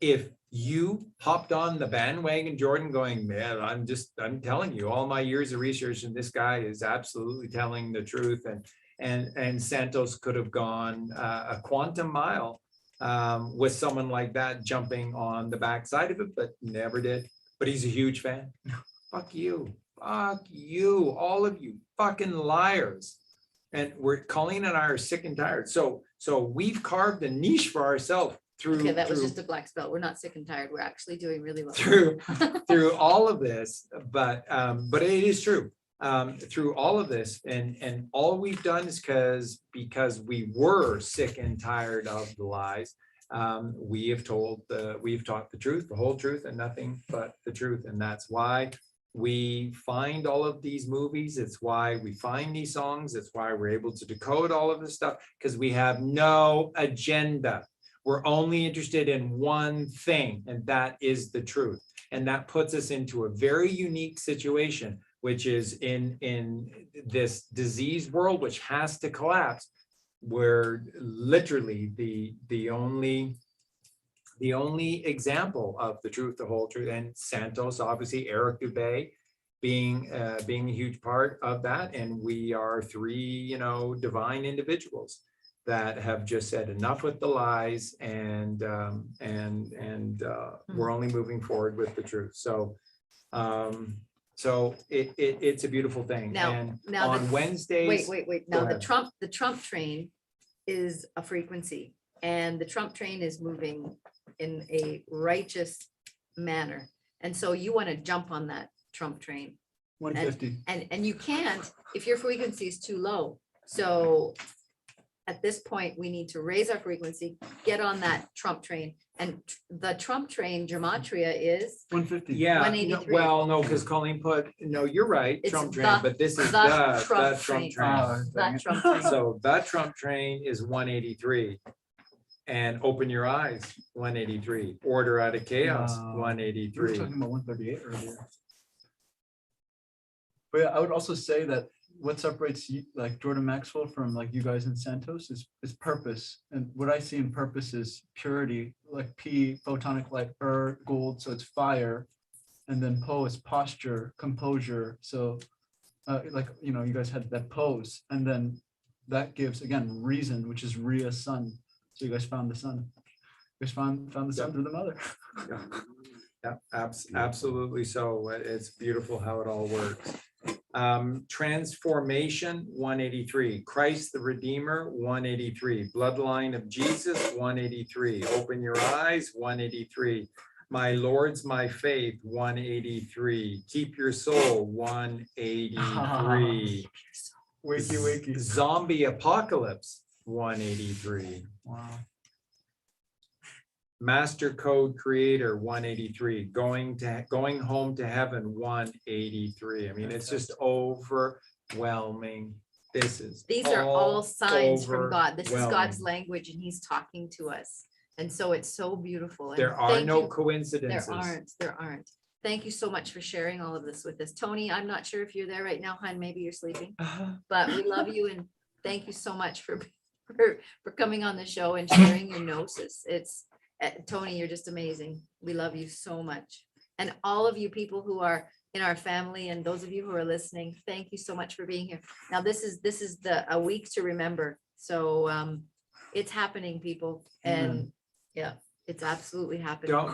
if you hopped on the bandwagon, Jordan, going, man, I'm telling you, all my years of research, and this guy is absolutely telling the truth. And Santos could have gone a quantum mile with someone like that jumping on the backside of it, but never did. But he's a huge fan. Fuck you. fuck you, all of you fucking liars. And Colleen and I are sick and tired. So we've carved a niche for ourselves Okay, that was through just a black spell. We're not sick and tired. We're actually doing really well. through all of this, but it is true. Through all of this, and all we've done is because we were sick and tired of the lies. We've taught the truth, the whole truth, and nothing but the truth, and that's why we find all of these movies. It's why we find these songs. It's why we're able to decode all of this stuff, because we have no agenda. We're only interested in one thing, and that is the truth. And that puts us into a very unique situation, which is in this disease world, which has to collapse, where literally the only example of the truth, the whole truth, and Santos, obviously, Eric Dubé being a huge part of that. And we are three, divine individuals that have just said enough with the lies, and we're only moving forward with the truth. So it's a beautiful thing. Now- And now on Wednesdays. Wait. Go Now, the ahead. Trump train is a frequency, and the Trump train is moving in a righteous manner. And so you want to jump on that Trump train. 150. And you can't if your frequency is too low. So at this point, we need to raise our frequency, get on that Trump train. And the Trump train gematria is 150. Yeah, 183. well, no, because Colleen you're right, It's Trump train, the- but this is the the Trump Trump train. train. that Trump train. So that Trump train is 183. And open your eyes, 183. Order out of chaos, Wow. We were 183. talking about 138 earlier. But yeah, I would also say that what separates you, like Jordan Maxwell, from like you guys in Santos is purpose. And what I see in purpose is purity, like P, photonic light, gold, so it's fire. And then Po is posture, composure. So you guys had that pose. And then that gives, again, reason, which is Rhea sun. So you guys found the sun. You guys found the sun through the mother. Yeah, absolutely. So it's beautiful how it all works. Transformation, 183. Christ the Redeemer, 183. Bloodline of Jesus, 183. Open your eyes, 183. My Lord's my faith, 183. Keep your soul, 183. Wakey. Zombie apocalypse, 183. Wow. Master code creator, 183. Going home to heaven, 183. I mean, it's just overwhelming. These are all signs from God. This is God's overwhelming. language, and he's talking to us. And so it's so beautiful. And There are thank no you. coincidences. There aren't. Thank you so much for sharing all of this with us. Toni, I'm not sure if you're there right now, hon, maybe you're sleeping, but we love you and thank you so much for coming on the show and sharing your gnosis. Toni, you're just amazing. We love you so much. And all of you people who are in our family and those of you who are listening, thank you so much for being here. Now, this is a week to remember. So it's happening, people. And yeah, it's absolutely happening. Don't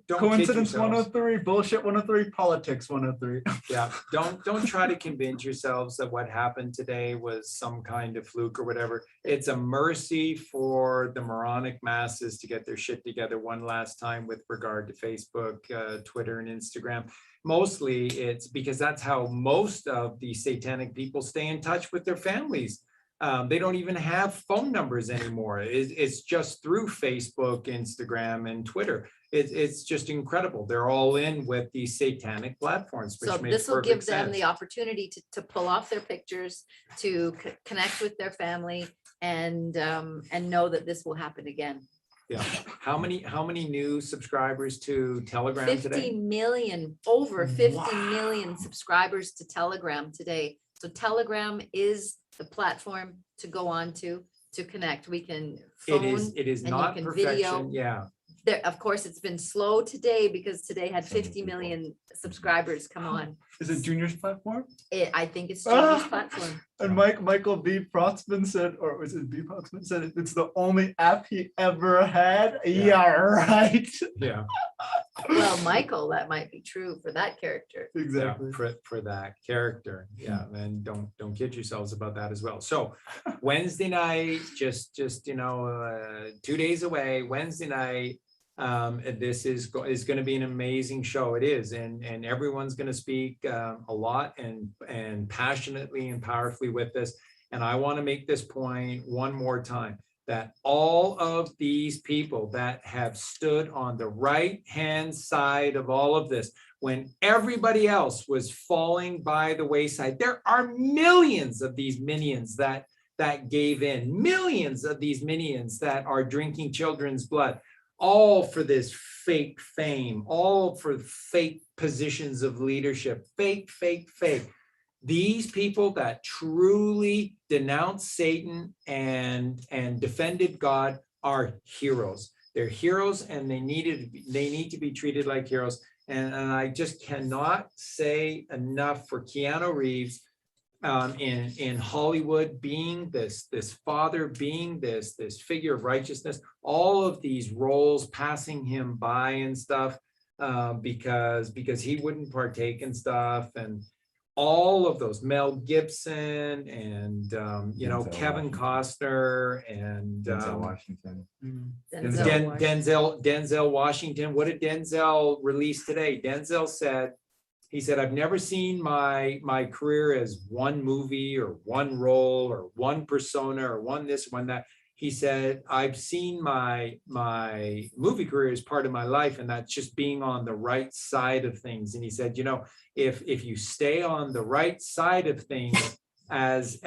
kid Coincidence yourselves. 103, bullshit 103, politics 103. Yeah, don't try to convince yourselves that what happened today was some kind of fluke or whatever. It's a mercy for the moronic masses to get their shit together one last time with regard to Facebook, Twitter, and Instagram. Mostly it's because that's how most of the satanic people stay in touch with their families. They don't even have phone numbers anymore. It's just through Facebook, Instagram, and Twitter. It's just incredible. They're all in with these satanic platforms, which So makes this will give perfect them sense. the opportunity to pull off their pictures, to connect with their family, and know that this will happen again. Yeah. How many new subscribers to Telegram 50 today? million, over 50 million subscribers to Telegram today. So Telegram is the platform to go on to connect. We can phone. It is and you not can perfection. video. Yeah. There, of course, it's been slow today because today had 50 million subscribers come on. Is it Junior's platform? I think it's Jamie's Ah! platform. And Michael B. Protzman said, or was it B. Protzman said, it's the only app he ever had. Yeah, right. Yeah. Well, Michael, that might be true for that character. Exactly. For that character. Yeah, and don't kid yourselves about that as well. So Wednesday night, just 2 days away, Wednesday night. This is going to be an amazing show. It is, and everyone's going to speak a lot and passionately and powerfully with this. And I want to make this point one more time, that all of these people that have stood on the right hand side of all of this, when everybody else was falling by the wayside, there are millions of these minions that gave in, millions of these minions that are drinking children's blood, all for this fake fame, all for fake positions of leadership, fake. These people that truly denounced Satan and defended God are heroes. They're heroes, and they need to be treated like heroes. And I just cannot say enough for Keanu Reeves in Hollywood, being this father, being this figure of righteousness, all of these roles passing him by and stuff, because he wouldn't partake in stuff, and all of those, Mel Gibson and Denzel Kevin Washington. Costner and Denzel Washington. Denzel Washington. What did Denzel release today? Denzel said, I've never seen my career as one movie or one role or one persona or one this, one that. He said, I've seen my movie career as part of my life, and that's just being on the right side of things. And he said, if you stay on the right side of things as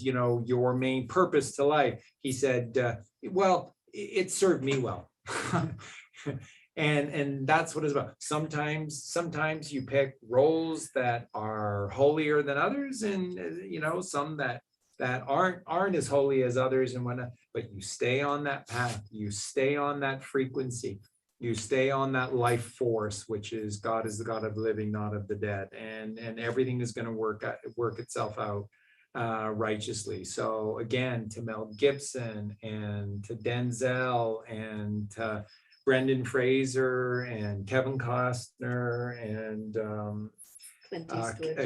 your main purpose to life, he said, well, it served me well. And that's what it's about. Sometimes you pick roles that are holier than others, and some that aren't as holy as others and whatnot, but you stay on that path, you stay on that frequency, you stay on that life force, which is God is the God of the living, not of the dead, and everything is going to work itself out righteously. So again, to Mel Gibson and to Denzel and to Brendan Fraser and Kevin Costner and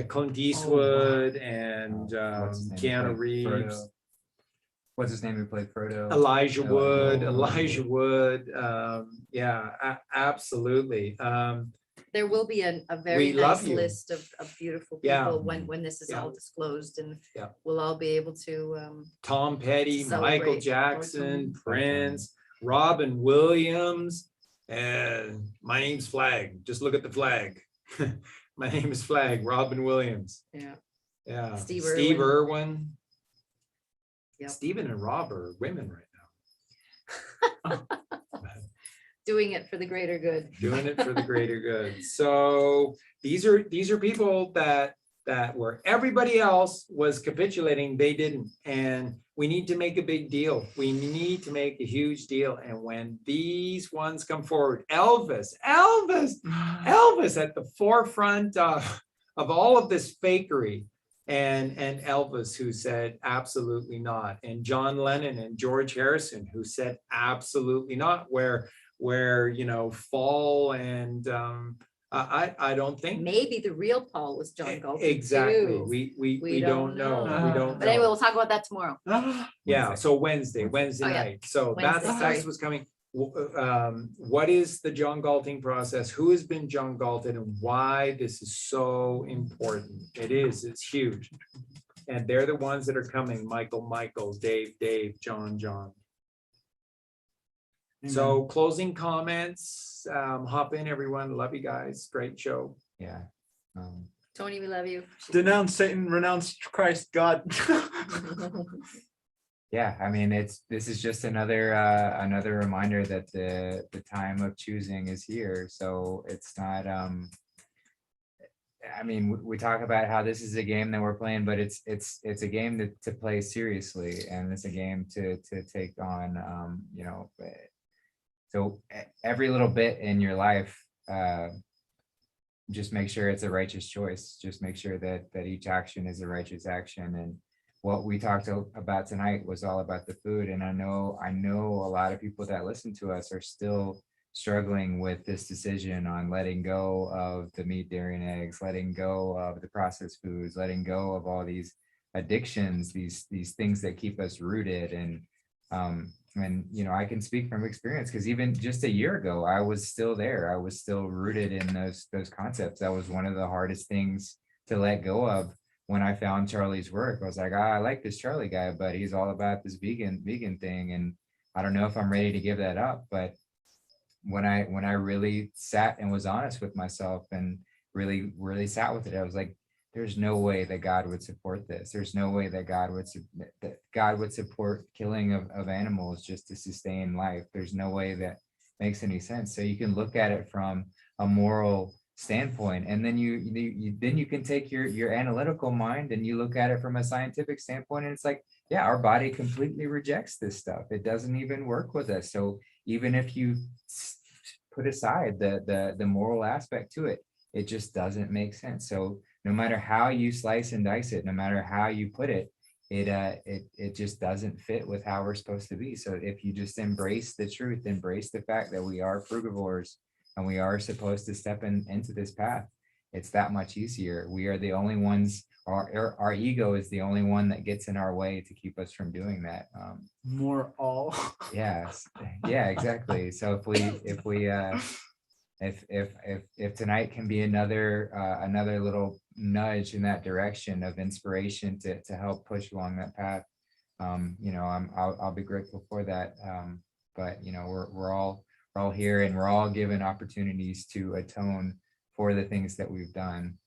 Clint Eastwood and What's his name who Keanu played Reeves, Frodo? What's his name who played Frodo? Elijah Wood. Oh. Absolutely. There will be a very We love nice you. list of beautiful Yeah. people when this is Yeah. all disclosed, and Yeah. we'll all be able to Tom Petty, Celebrate Michael our Jackson, time. Prince, Robin Williams, and my name's Flag. Just look at the flag. My name is Flag, Robin Williams. yeah. Yeah. Steve Irwin. Yep. Stephen and Rob are women right now. Doing it for the greater good. Doing it for the greater good. So these are people that where everybody else was capitulating, they didn't. And we need to make a big deal. We need to make a huge deal. And when these ones come forward, Elvis at the forefront of all of this fakery, and Elvis, who said absolutely not, and John Lennon and George Harrison, who said absolutely not, where fall and I don't think Maybe the real Paul was John Galton. exactly. too. We don't know. We don't But anyway, know. we'll talk about that tomorrow. Yeah, so Wednesday Oh, yeah. night. So Wednesday, that's sorry. what's coming. What is the John Galting process? Who has been John Galton, and why this is so important? It's huge. And they're the ones that are coming. Michael, Dave, John. So closing comments, hop in everyone. Love you guys. Great show. Yeah. Toni, we love you. Denounce Satan, renounce Christ, God. Yeah, I mean, this is just another reminder that the time of choosing is here. So it's not I mean, we talk about how this is a game that we're playing, but it's a game to play seriously, and it's a game to take on so every little bit in your life, just make sure it's a righteous choice. Just make sure that each action is a righteous action. And what we talked about tonight was all about the food. And I know a lot of people that listen to us are still struggling with this decision on letting go of the meat, dairy, and eggs, letting go of the processed foods, letting go of all these addictions, these things that keep us rooted. And you know, I can speak from experience, because even just a year ago, I was still there. I was still rooted in those concepts. That was one of the hardest things to let go of. When I found Charlie's work, I was like, I like this Charlie guy, but he's all about this vegan thing, and I don't know if I'm ready to give that up. But when I really sat and was honest with myself and really sat with it, I was like, there's no way that God would support this. There's no way that God would support killing of animals just to sustain life. There's no way that makes any sense. So you can look at it from a moral standpoint, and then you can take your analytical mind and you look at it from a scientific standpoint, and it's like, yeah, our body completely rejects this stuff. It doesn't even work with us. So even if you put aside the moral aspect to it, it just doesn't make sense. So no matter how you slice and dice it, no matter how you put it, it just doesn't fit with how we're supposed to be. So if you just embrace the truth, embrace the fact that we are frugivores and we are supposed to step into this path, it's that much easier. We are the only ones, our ego is the only one that gets in our way to keep us from doing that. More all. Yes, yeah, exactly. So if tonight can be another little nudge in that direction of inspiration to help push along that path, you know, I'll be grateful for that. But you know, we're all here, and we're all given opportunities to atone for the things that we've done.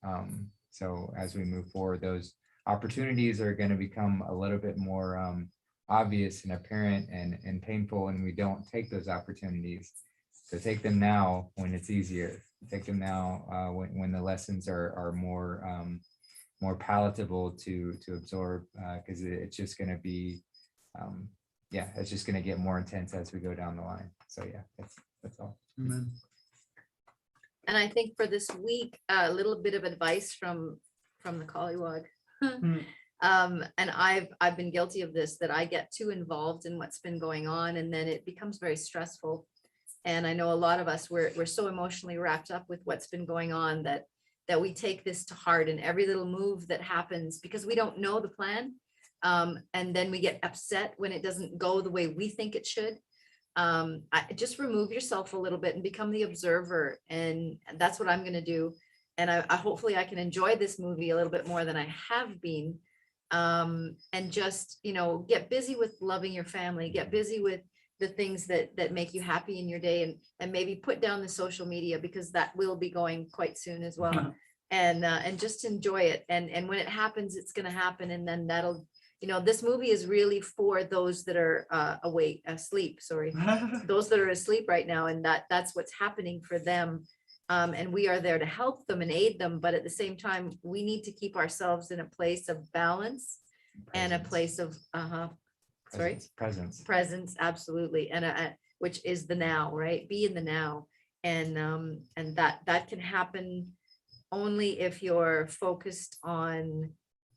So as we move forward, those opportunities are going to become a little bit more obvious and apparent and painful, and we don't take those opportunities. So take them now when it's easier. Take them now when the lessons are more palatable to absorb, because it's just going to be, it's just going to get more intense as we go down the line. So yeah, that's all. Amen. And I think for this week, a little bit of advice from the Collywog. And I've been guilty of this, that I get too involved in what's been going on, and then it becomes very stressful. And I know a lot of us, we're so emotionally wrapped up with what's been going on that we take this to heart, and every little move that happens, because we don't know the plan. And then we get upset when it doesn't go the way we think it should. Just remove yourself a little bit and become the observer. And that's what I'm going to do. And I hopefully I can enjoy this movie a little bit more than I have been. And just, you know, get busy with loving your family, get busy with the things that make you happy in your day, and maybe put down the social media, because that will be going quite soon as well. And just enjoy it. And when it happens, it's going to happen. And then that'll, you know, this movie is really for those that are asleep, those that are asleep right now. And that's what's happening for them. And we are there to help them and aid them. But at the same time, we need to keep ourselves in a place of balance and a place of, presence, absolutely. And which is the now, right? Be in the now. And that can happen only if you're focused on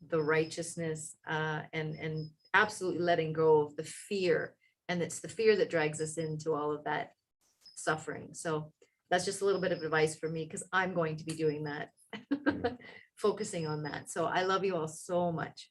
the righteousness, and absolutely letting go of the fear. And it's the fear that drags us into all of that suffering. So that's just a little bit of advice for me, because I'm going to be doing that, focusing on that. So I love you all so much.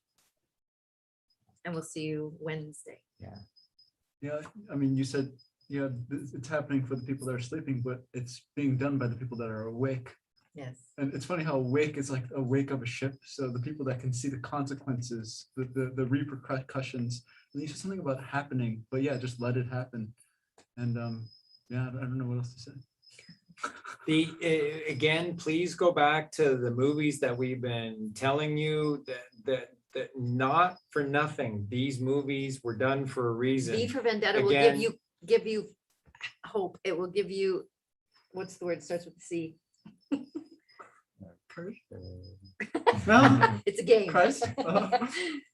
And we'll see you Wednesday. Yeah, I mean, you said, yeah, it's happening for the people that are sleeping, but it's being done by the people that are awake. Yes. And it's funny how awake is like a wake of a ship. So the people that can see the consequences, the repercussions. And you said something about happening, but yeah, just let it happen. And I don't know what else to say. Again, please go back to the movies that we've been telling you that not for nothing. These movies were done for a reason. V for Vendetta will give you hope. It will give you, what's the word? It starts with C. No, It's a game. Christ,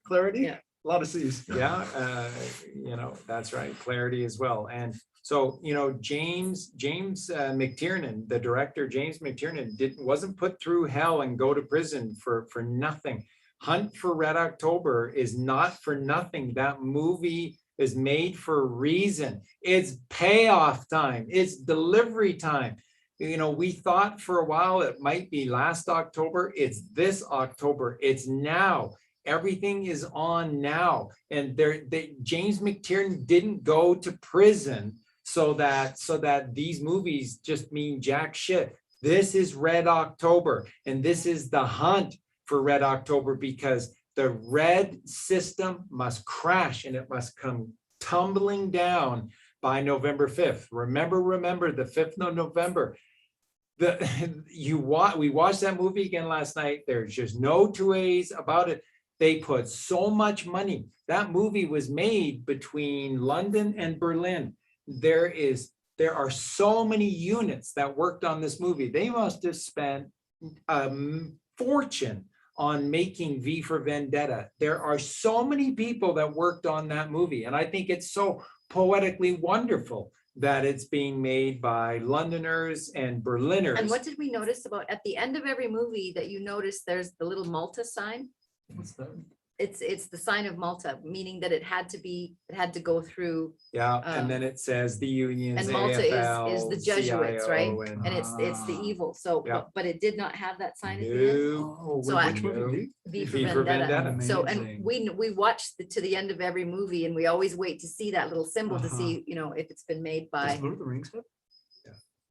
clarity, Yeah. a lot of C's. Yeah, you know, that's right. Clarity as well. And so, you know, James McTiernan, the director, James McTiernan wasn't put through hell and go to prison for nothing. Hunt for Red October is not for nothing. That movie is made for a reason. It's payoff time. It's delivery time. You know, we thought for a while it might be last October. It's this October. It's now. Everything is on now. And James McTiernan didn't go to prison so that these movies just mean jack shit. This is Red October, and this is the hunt for Red October, because the red system must crash and it must come tumbling down by November 5th. Remember the 5th of November. We watched that movie again last night. There's just no two ways about it. They put so much money. That movie was made between London and Berlin. There are so many units that worked on this movie. They must have spent a fortune on making V for Vendetta. There are so many people that worked on that movie. And I think it's so poetically wonderful that it's being made by Londoners and Berliners. And what did we notice about at the end of every movie that you notice there's the little Malta sign? What's that? It's the sign of Malta, meaning that it had to go through, Yeah, and then it says the unions, and Malta AFL, is the Jesuits, right? CIO, And it's the evil. So, Yeah. but it did not have that sign at the end. No, Oh, So I- which movie? V for V for Vendetta. Vendetta. So, Amazing. and we watch to the end of every movie, and we always wait to see that little symbol to see, you know, if it's been made by, Does Lord of the Rings have?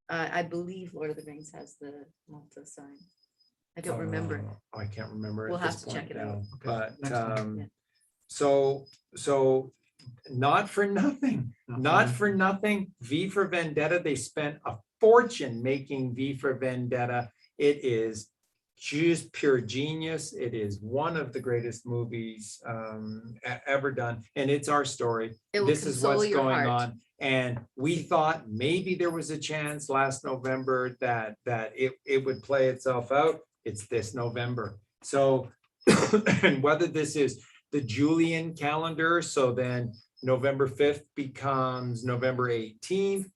I believe Lord of the Rings has the Malta sign. I don't remember. I can't remember. at We'll have this to check point it out. now. Okay, But next time. Yeah. so not for nothing, not for nothing, V for Vendetta, they spent a fortune making V for Vendetta. It is just pure genius. It is one of the greatest movies ever done. And it's our story. It will This is console what's your going heart. on. And we thought maybe there was a chance last November that it would play itself out. It's this November. So, and whether this is the Julian calendar, so then November 5th becomes November 18th,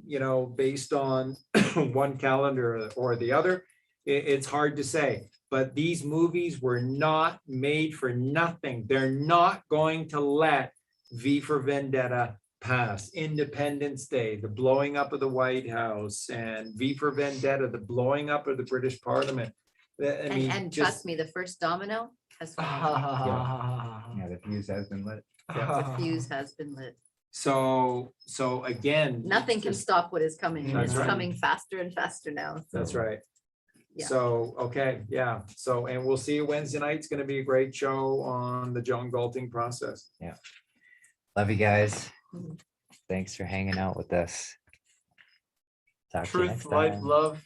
you know, based on one calendar or the other, it's hard to say. But these movies were not made for nothing. They're not going to let V for Vendetta pass. Independence Day, the blowing up of the White House, and V for Vendetta, the blowing up of the British Parliament. I mean, And just- trust me, the first domino has fallen. Yeah, the fuse has been lit. The fuse has been lit. so again. Nothing can just- stop what is coming. and That's It's right. coming faster and faster now. That's so, right. Yeah. So, okay, yeah. So, and we'll see you Wednesday night. It's going to be a great show on the John Galting process. Love you guys. Mhm. Thanks for hanging out with us. Talk to you next Truth, light, time. love.